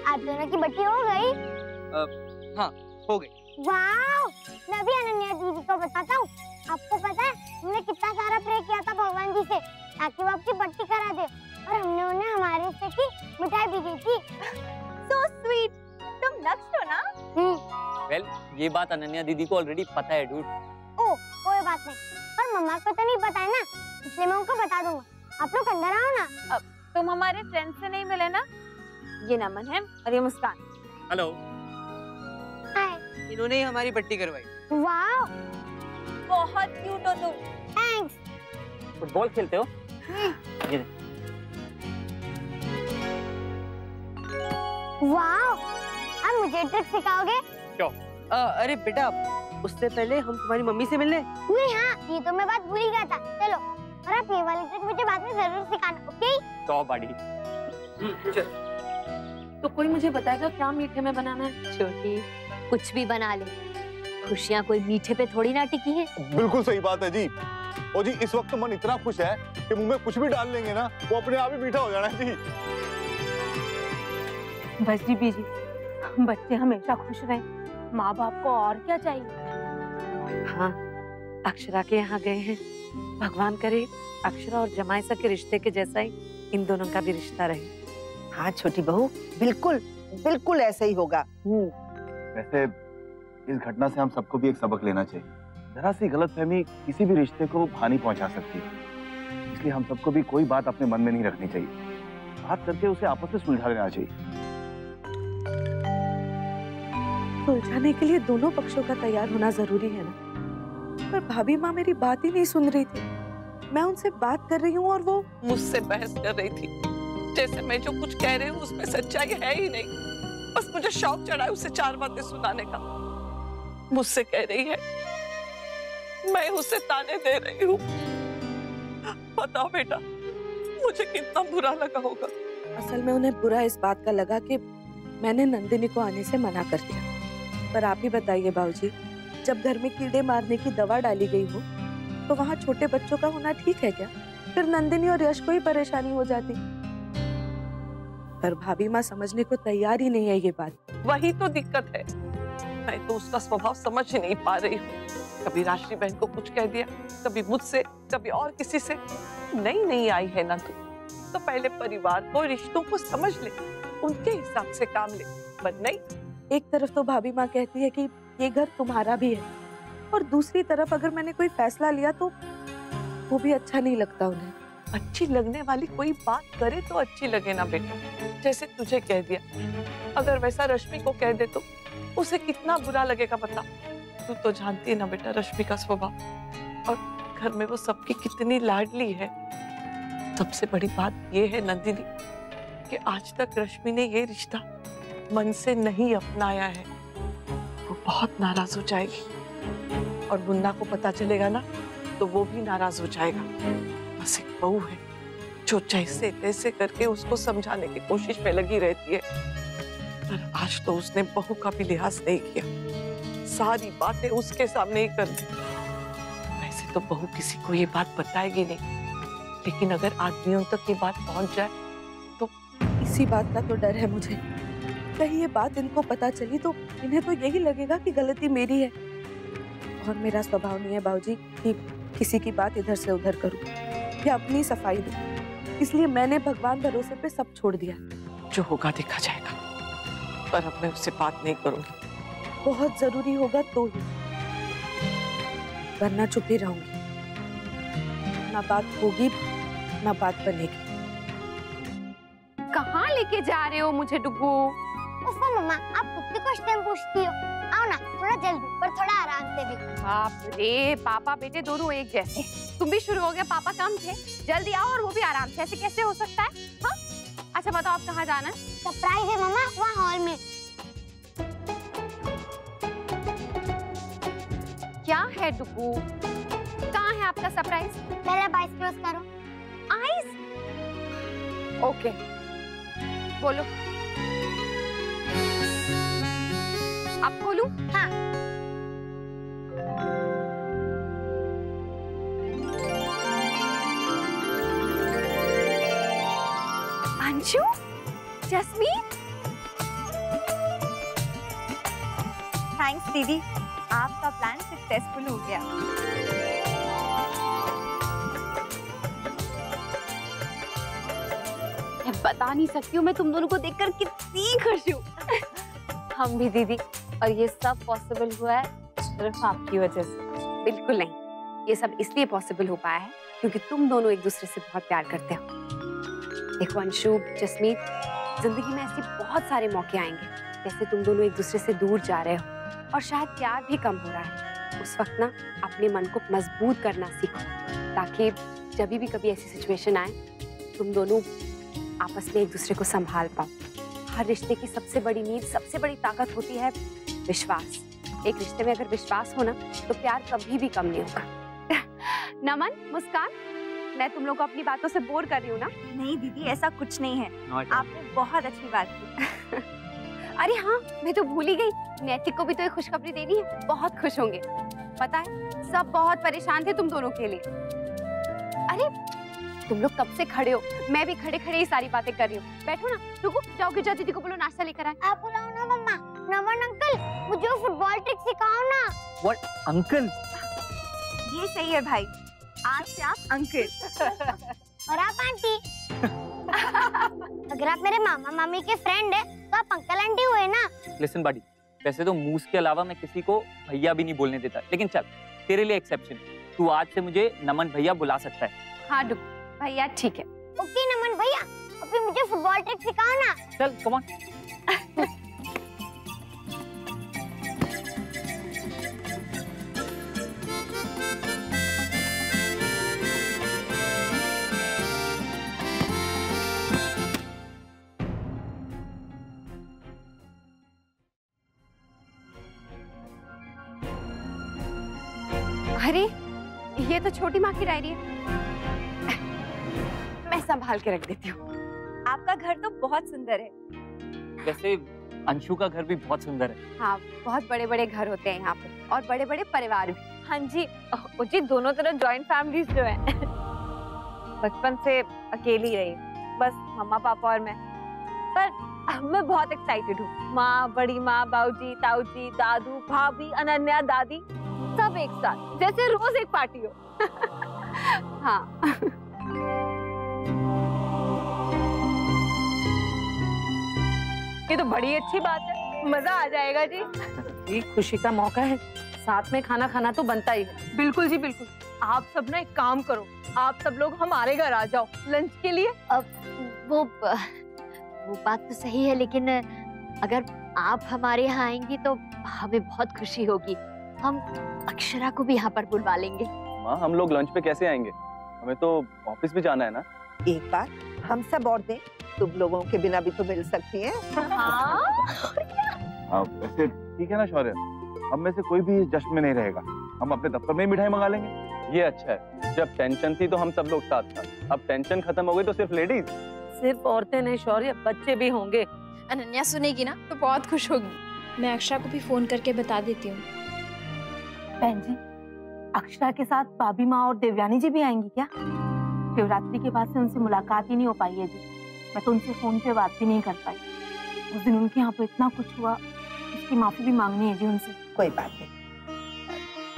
आप दोनों की बट्टी हो गई? हाँ, हो गई। वाह! मैं भी अनन्या दीदी को बताता हूँ। आपको पता है हमने कितना सारा प्रे किया था भगवान जी से ताकि वो आपकी बट्टी करा दे, और हमने उन्हें हमारे हिस्से की मिठाई भी दी थी। So sweet! तुम नक्श हो ना? वेल, ये बात अनन्या दीदी को ऑलरेडी पता है डूड। ओह, कोई बात नहीं। पर मम्मा को तो नहीं पता है ना, इसलिए मैं उनको बता दूंगा। आप लोग अंदर आओ ना। अब तुम हमारे फ्रेंड से नहीं मिले ना? ये नमन है और ये मुस्कान। हेलो। हाय। इन्होंने ही हमारी पट्टी करवाई। वाह! बहुत क्यूट हो तुम। थैंक्स। फुटबॉल खेलते हो? ये वाह! अब मुझे ट्रिक सिखाओगे? क्यों? अरे बेटा, उससे पहले हम तुम्हारी मम्मी से मिलने। नहीं, हाँ, ये तो मैं बात भूल ही गया था। चलो, और आप ये वाली ट्रिक मुझे बाद में जरूर सिखाना, ओके? तो बाड़ी। चल। तो कोई मुझे बताएगा क्या मीठे में बनाना है? छोटी, कुछ भी बना ले, खुशियाँ कोई मीठे पे थोड़ी ना टिकी है। बिल्कुल सही बात है जी। और जी इस वक्त मन इतना खुश है कि मुंह में कुछ भी डाल लेंगे ना, वो अपने आप ही मीठा हो जाना है जी। बस जी बीजी, बच्चे हमेशा खुश रहे, माँ बाप को और क्या चाहिए। हाँ, अक्षरा के यहाँ गए हैं। भगवान करे अक्षरा और जमाइसा के रिश्ते के जैसा ही इन दोनों का भी रिश्ता रहे। हाँ छोटी बहू, बिल्कुल बिल्कुल ऐसा ही होगा। वैसे इस घटना से हम सबको भी एक सबक लेना चाहिए। जरा सी गलतफहमी किसी भी रिश्ते को हानि पहुंचा सकती है, इसलिए हम सबको भी कोई बात अपने मन में नहीं रखनी चाहिए, बात करके उसे आपस में सुलझा लेना चाहिए। सुलझाने के लिए दोनों पक्षों का तैयार होना जरूरी है ना, पर भाभी माँ मेरी बात ही नहीं सुन रही थी। मैं उनसे बात कर रही हूँ और वो मुझसे बहस कर रही थी, जैसे मैं जो कुछ कह रही हूँ उसमें सच्चाई है ही नहीं। बस मुझे शौक चढ़ा है उसे 4 बातें सुनाने का। मुझसे कह रही है, मैं उसे ताने दे रही हूँ। बताओ बेटा, मुझे कितना बुरा लगा होगा। असल में उन्हें बुरा इस बात का लगा कि मैंने नंदिनी को आने से मना कर दिया। पर आप ही बताइए बाबूजी, जब घर में कीड़े मारने की दवा डाली गई हो तो वहाँ छोटे बच्चों का होना ठीक है क्या? फिर नंदिनी और यश को ही परेशानी हो जाती। पर भाभी माँ समझने को तैयार ही नहीं है ये बात। वही तो दिक्कत है, मैं तो उसका स्वभाव समझ ही नहीं पा रही हूँ। कभी राशि बहन को कुछ कह दिया, कभी मुझसे, कभी और किसी से। नहीं आई है ना तू, तो पहले परिवार को, रिश्तों को समझ ले, उनके हिसाब से काम ले। पर नहीं, एक तरफ तो भाभी माँ कहती है कि ये घर तुम्हारा भी है, और दूसरी तरफ अगर मैंने कोई फैसला लिया तो वो भी अच्छा नहीं लगता उन्हें। अच्छी लगने वाली कोई बात करे तो अच्छी लगे ना बेटा। जैसे तुझे कह दिया, अगर वैसा रश्मि को कह दे तो उसे कितना बुरा लगेगा बता। तू तो जानती है ना बेटा रश्मि का स्वभाव, और घर में वो सबकी कितनी लाडली है। सबसे बड़ी बात ये है नंदिनी कि आज तक रश्मि ने ये रिश्ता मन से नहीं अपनाया है। वो बहुत नाराज हो जाएगी, और मुन्ना को पता चलेगा ना तो वो भी नाराज हो जाएगा। बस एक बहू है जो जैसे तैसे करके उसको समझाने की कोशिश में लगी रहती है, पर आज तो उसने बहू का भी लिहाज नहीं किया, सारी बातें उसके सामने ही कर दी। वैसे तो बहू किसी को ये बात बताएगी नहीं, लेकिन अगर आदमियों तक ये बात पहुंच जाए तो इसी बात का तो डर है मुझे। कहीं ये बात इनको पता चली तो इन्हें तो यही लगेगा कि गलती मेरी है, और मेरा स्वभाव नहीं है बाबूजी कि किसी की बात इधर से उधर करूं या अपनी सफाई दूं। इसलिए मैंने भगवान भरोसे पे सब छोड़ दिया, जो होगा देखा जाएगा। पर अब मैं उससे बात नहीं करूंगी, बहुत जरूरी होगा तो ही, वरना चुप ही रहूंगी। ना बात होगी ना बात बनेगी। कहाँ लेके जा रहे हो मुझे डुगू? उफ़ मम्मा, आप खुद भी क्वेश्चन पूछती हो। आओ ना, थोड़ा जल्दी पर थोड़ा आराम से भी। बाप रे, पापा बेटे दोनों एक जैसे। तुम भी शुरू हो गया, पापा कम थे, जल्दी आओ और वो भी आराम से। ऐसे कैसे हो सकता है? हाँ? अच्छा बताओ आप कहाँ जाना है? सरप्राइज है मम्मा, वहाँ हॉल में। क्या है डुगू? कहाँ है आपका सरप्राइज? पहले आप आइस क्लोज करो। आइस? ओके, बोलो। अब खोलूं? हाँ। अंशु, जस्मीन, थैंक्स दीदी, आपका प्लान सक्सेसफुल हो गया। मैं बता नहीं सकती हूँ मैं तुम दोनों को देखकर कितनी खुश हूँ। हम भी दीदी, और ये सब पॉसिबल हुआ है सिर्फ आपकी वजह से। बिल्कुल नहीं, ये सब इसलिए पॉसिबल हो पाया है क्योंकि तुम दोनों एक दूसरे से बहुत प्यार करते हो। देखो अंशु, जसमीत, जिंदगी में ऐसे बहुत सारे मौके आएंगे जैसे तुम दोनों एक दूसरे से दूर जा रहे हो और शायद प्यार भी कम हो रहा है। उस वक्त ना अपने मन को मजबूत करना सीखो, ताकि जब भी कभी ऐसी सिचुएशन आए तुम दोनों आपस में एक दूसरे को संभाल पाओ। हर रिश्ते की सबसे बड़ी नींव, सबसे बड़ी ताकत होती है विश्वास। एक रिश्ते में अगर विश्वास हो ना तो प्यार कभी भी कम नहीं होगा। नमन, मुस्कान, मैं तुम लोग को अपनी बातों से बोर कर रही हूँ ना? नहीं दीदी, ऐसा कुछ नहीं है, आपने बहुत अच्छी बात की। अरे हाँ, मैं तो भूल ही गई, नैतिक को भी तो एक खुशखबरी देनी है। बहुत खुश होंगे, पता है सब बहुत परेशान थे तुम दोनों के लिए। अरे तुम लोग कब से खड़े हो, मैं भी खड़े खड़े ही सारी बातें कर रही हूँ। बैठो ना, रुको, जाओ गिरजा दीदी को बोलो नाश्ता लेकर आए। आप बुलाओ ना मम्मा। नमन अंकल, मुझे फुटबॉल ट्रिक सिखाओ ना। What uncle? ये सही है भाई, आज से आप अंकल और आप आंटी। अगर आप मेरे मामा मामी के फ्रेंड है तो आप अंकल आंटी हुए ना। लिसन बडी, वैसे तो मूस के अलावा मैं किसी को भैया भी नहीं बोलने देता, लेकिन चल तेरे लिए एक्सेप्शन, तू आज से मुझे नमन भैया बुला सकता है। हाँ डुग भैया, ठीक है। ओके नमन भैया, अभी मुझे फुटबॉल ट्रिक सिखाओ ना। चल कम ऑन। अरे ये तो छोटी माँ की डायरी है, मैं संभाल के रख देती हूँ। आपका घर तो बहुत सुंदर है। वैसे अंशु का घर भी बहुत सुंदर है। हाँ, बहुत बड़े बड़े घर होते हैं यहाँ पे और बड़े बड़े परिवार भी। हाँ जी, जी दोनों तरफ जॉइंट फैमिलीज जो है। बचपन से अकेली रही, बस मम्मा पापा और मैं। पर मैं बहुत एक्साइटेड हूँ। माँ, बड़ी माँ, बाऊजी, ताऊजी, दादू, भाभी, अनन्या, दादी, सब एक साथ, जैसे रोज एक पार्टी हो। हाँ। ये तो बड़ी अच्छी बात है, मजा आ जाएगा जी। ये खुशी का मौका है, साथ में खाना खाना तो बनता ही है। बिल्कुल जी बिल्कुल। आप सब ना एक काम करो, आप सब लोग हमारे घर आ जाओ लंच के लिए। वो बात तो सही है, लेकिन अगर आप हमारे यहाँ आएंगी तो हमें बहुत खुशी होगी। हम अक्षरा को भी यहाँ पर बुलवा लेंगे। माँ, हम लोग लंच पे कैसे आएंगे? हमें तो ऑफिस भी जाना है ना। एक बार हम सब और दें, तुम लोगों के बिना भी तो मिल सकती हैं। हाँ, वैसे ठीक है ना शौर्य, हम में से कोई भी इस जश्न में नहीं रहेगा। हम अपने दफ्तर में ही मिठाई मंगा लेंगे। ये अच्छा है, जब टेंशन थी तो हम सब लोग साथ थे, अब टेंशन खत्म हो गई तो सिर्फ लेडीज। सिर्फ औरतें नहीं शौर्य, बच्चे भी होंगे। अनन्या सुनेगी ना तो बहुत खुश होगी। मैं अक्षरा को भी फोन करके बता देती हूँ। बहन जी, अक्षरा के साथ भाभी माँ और देवयानी जी भी आएंगी क्या? शिवरात्रि के बाद से उनसे मुलाकात ही नहीं हो पाई है जी। मैं तो उनसे फोन पे बात भी नहीं कर पाई। उस दिन उनके यहाँ पे इतना कुछ हुआ, उसकी माफी भी मांगनी है जी उनसे। कोई बात नहीं,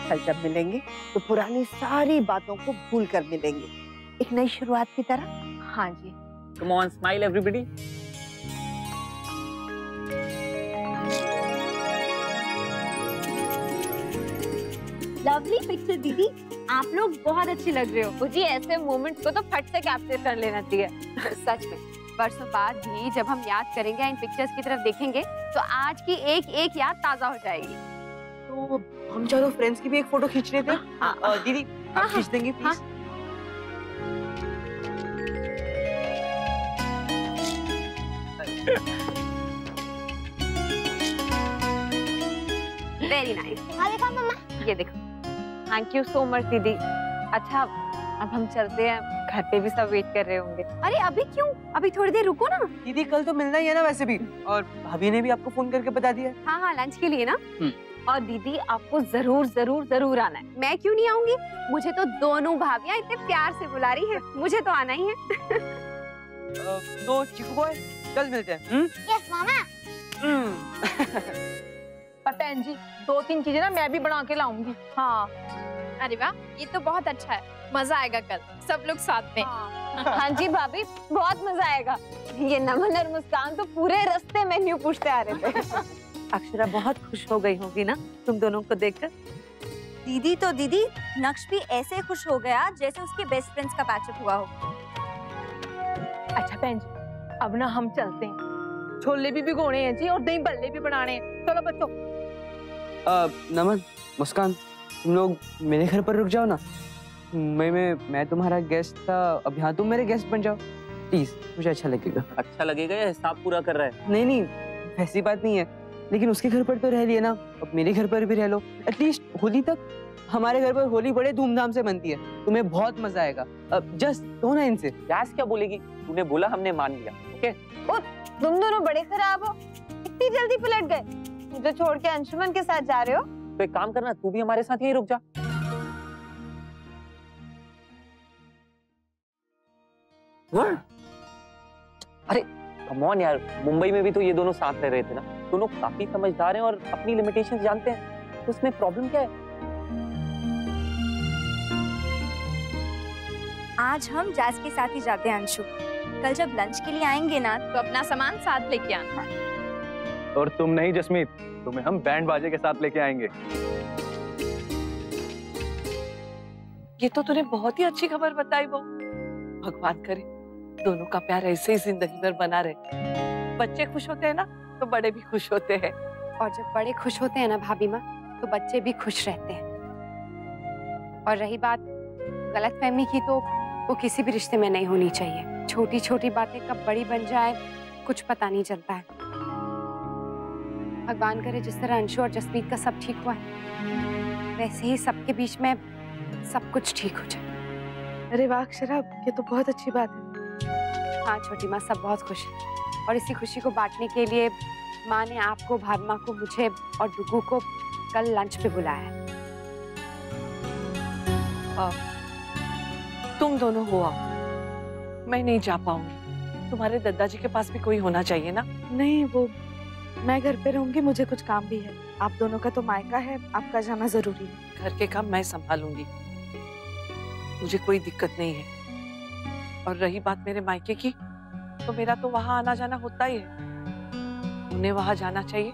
कल जब मिलेंगे तो पुरानी सारी बातों को भूल कर मिलेंगे, एक नई शुरुआत की तरह। हाँ जी। Come on, smile everybody. Lovely picture दीदी, आप लोग बहुत अच्छी लग रहे हो। जी ऐसे मोमेंट्स को तो फट से कैप्चर कर लेना चाहिए। सच में बरसों बाद भी जब हम याद करेंगे, इन पिक्चर्स की तरफ देखेंगे तो आज की एक एक याद ताजा हो जाएगी। तो हम चारों फ्रेंड्स की भी एक फोटो खींच रहे थे। दीदी आप खींच देंगे प्लीज? Very nice. देखो मम्मा, ये देखो। थैंक यू सो मच दीदी। अच्छा अब हम चलते हैं, घर पे भी सब वेट कर रहे होंगे। अरे अभी क्यों, अभी थोड़ी देर रुको ना। दीदी कल तो मिलना ही है ना वैसे भी, और भाभी ने भी आपको फोन करके बता दिया। हाँ हाँ, लंच के लिए ना। और दीदी आपको जरूर जरूर जरूर आना है। मैं क्यों नहीं आऊंगी, मुझे तो दोनों भाभियां इतने प्यार से बुला रही है, मुझे तो आना ही है। तो चिकू बॉय कल मिलते हैं। यस मामा। बहन जी 2-3 चीजें ना मैं भी बना के लाऊंगी। हाँ। अरे वाह, ये तो बहुत अच्छा है, मजा आएगा कल सब लोग साथ में। हाँ जी भाभी, बहुत मजा आएगा। ये नमन और मुस्कान तो पूरे रास्ते मेन्यू पूछते आ रहे थे। अक्षरा बहुत खुश हो गई होगी ना तुम दोनों को देखकर। दीदी तो दीदी, नक्श भी ऐसे खुश हो गया जैसे उसके बेस्ट फ्रेंड्स का पैचअप हुआ हो। अच्छा बहन जी, अब ना हम चलते हैं, छोले भी भिगोने हैं जी और दही भल्ले भी बनाने हैं। चलो बच्चों। नमन, मुस्कान, तुम लोग मेरे घर पर रुक जाओ ना। मैं तुम्हारा गेस्ट था, अब यहाँ तुम मेरे गेस्ट बन जाओ प्लीज, मुझे अच्छा लगेगा। अच्छा लगेगा या हिसाब पूरा कर रहा है? नहीं नहीं, वैसी बात नहीं है, लेकिन उसके घर पर तो रह लिया ना, अब मेरे घर पर भी रह लो। एटलीस्ट होली तक। हमारे घर पर होली बड़े धूमधाम से बनती है, तुम्हें बहुत मजा आएगा। अब जस्ट दो ना इनसे। जैस क्या बोलेगी, तूने बोला हमने मान लिया। ओके? तुम दोनों बड़े खराब हो, इतनी जल्दी पलट गए। मुझे छोड़ के अंशुमन के साथ जा रहे हो? तो एक काम करना, तू भी हमारे साथ यहीं रुक जा। अरे कम ऑन यार, मुंबई में भी तो ये दोनों साथ रह रहे थे ना। दोनों काफी समझदार हैं और अपनी लिमिटेशंस जानते हैं, तो उसमें प्रॉब्लम क्या है? आज हम जैस के साथ ही जाते हैं अंशु। कल जब लंच के लिए आएंगे ना तो अपना सामान साथ लेके आना। और तुम नहीं जसमीत, तुम्हें हम बैंड बाजे के साथ लेके आएंगे। ये तो तूने बहुत ही अच्छी खबर बताई वो। भगवान करे दोनों का प्यार ऐसे ही जिंदगी भर बना रहे। बच्चे खुश होते हैं ना तो बड़े भी खुश होते हैं। और जब बड़े खुश होते हैं ना भाभी माँ, तो बच्चे भी खुश रहते हैं। और रही बात गलतफहमी की, तो वो किसी भी रिश्ते में नहीं होनी चाहिए। छोटी छोटी बातें कब बड़ी बन जाए कुछ पता नहीं चलता है। भगवान करे जिस तरह अंशु और जसमीत का सब ठीक हुआ है, वैसे ही सबके बीच में सब कुछ ठीक हो जाए। अरे वाह अक्षरा, ये तो बहुत अच्छी बात है। हाँ छोटी माँ, सब बहुत खुश है और इसी खुशी को बांटने के लिए माँ ने आपको, भाभी माँ को, मुझे और डुगू को कल लंच पे बुलाया है। तुम दोनों हो आओ, मैं नहीं जा पाऊंगी। तुम्हारे दादाजी के पास भी कोई होना चाहिए ना। नहीं, वो मैं घर पे रहूंगी, मुझे कुछ काम भी है। आप दोनों का तो मायका है, आपका जाना जरूरी है। घर के काम मैं संभालूंगी, मुझे कोई दिक्कत नहीं है। और रही बात मेरे मायके की, तो मेरा तो वहां आना जाना होता ही है। उन्हें वहां जाना चाहिए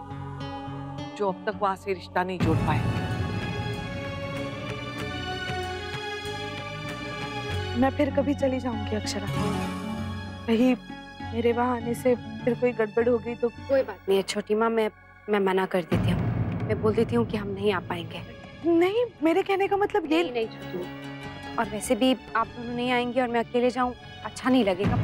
जो अब तक वहां से रिश्ता नहीं जोड़ पाए। मैं फिर कभी चली जाऊंगी अक्षरा। रही मेरे वहां आने से फिर कोई गड़बड़ हो गई तो कोई बात नहीं है छोटी माँ, मैं मना कर देती हूँ। मैं बोल देती हूँ कि हम नहीं आ पाएंगे। नहीं, मेरे कहने का मतलब ये नहीं छोटी माँ, और वैसे भी आप दोनों नहीं आएंगे और मैं अकेले जाऊँ अच्छा नहीं लगेगा।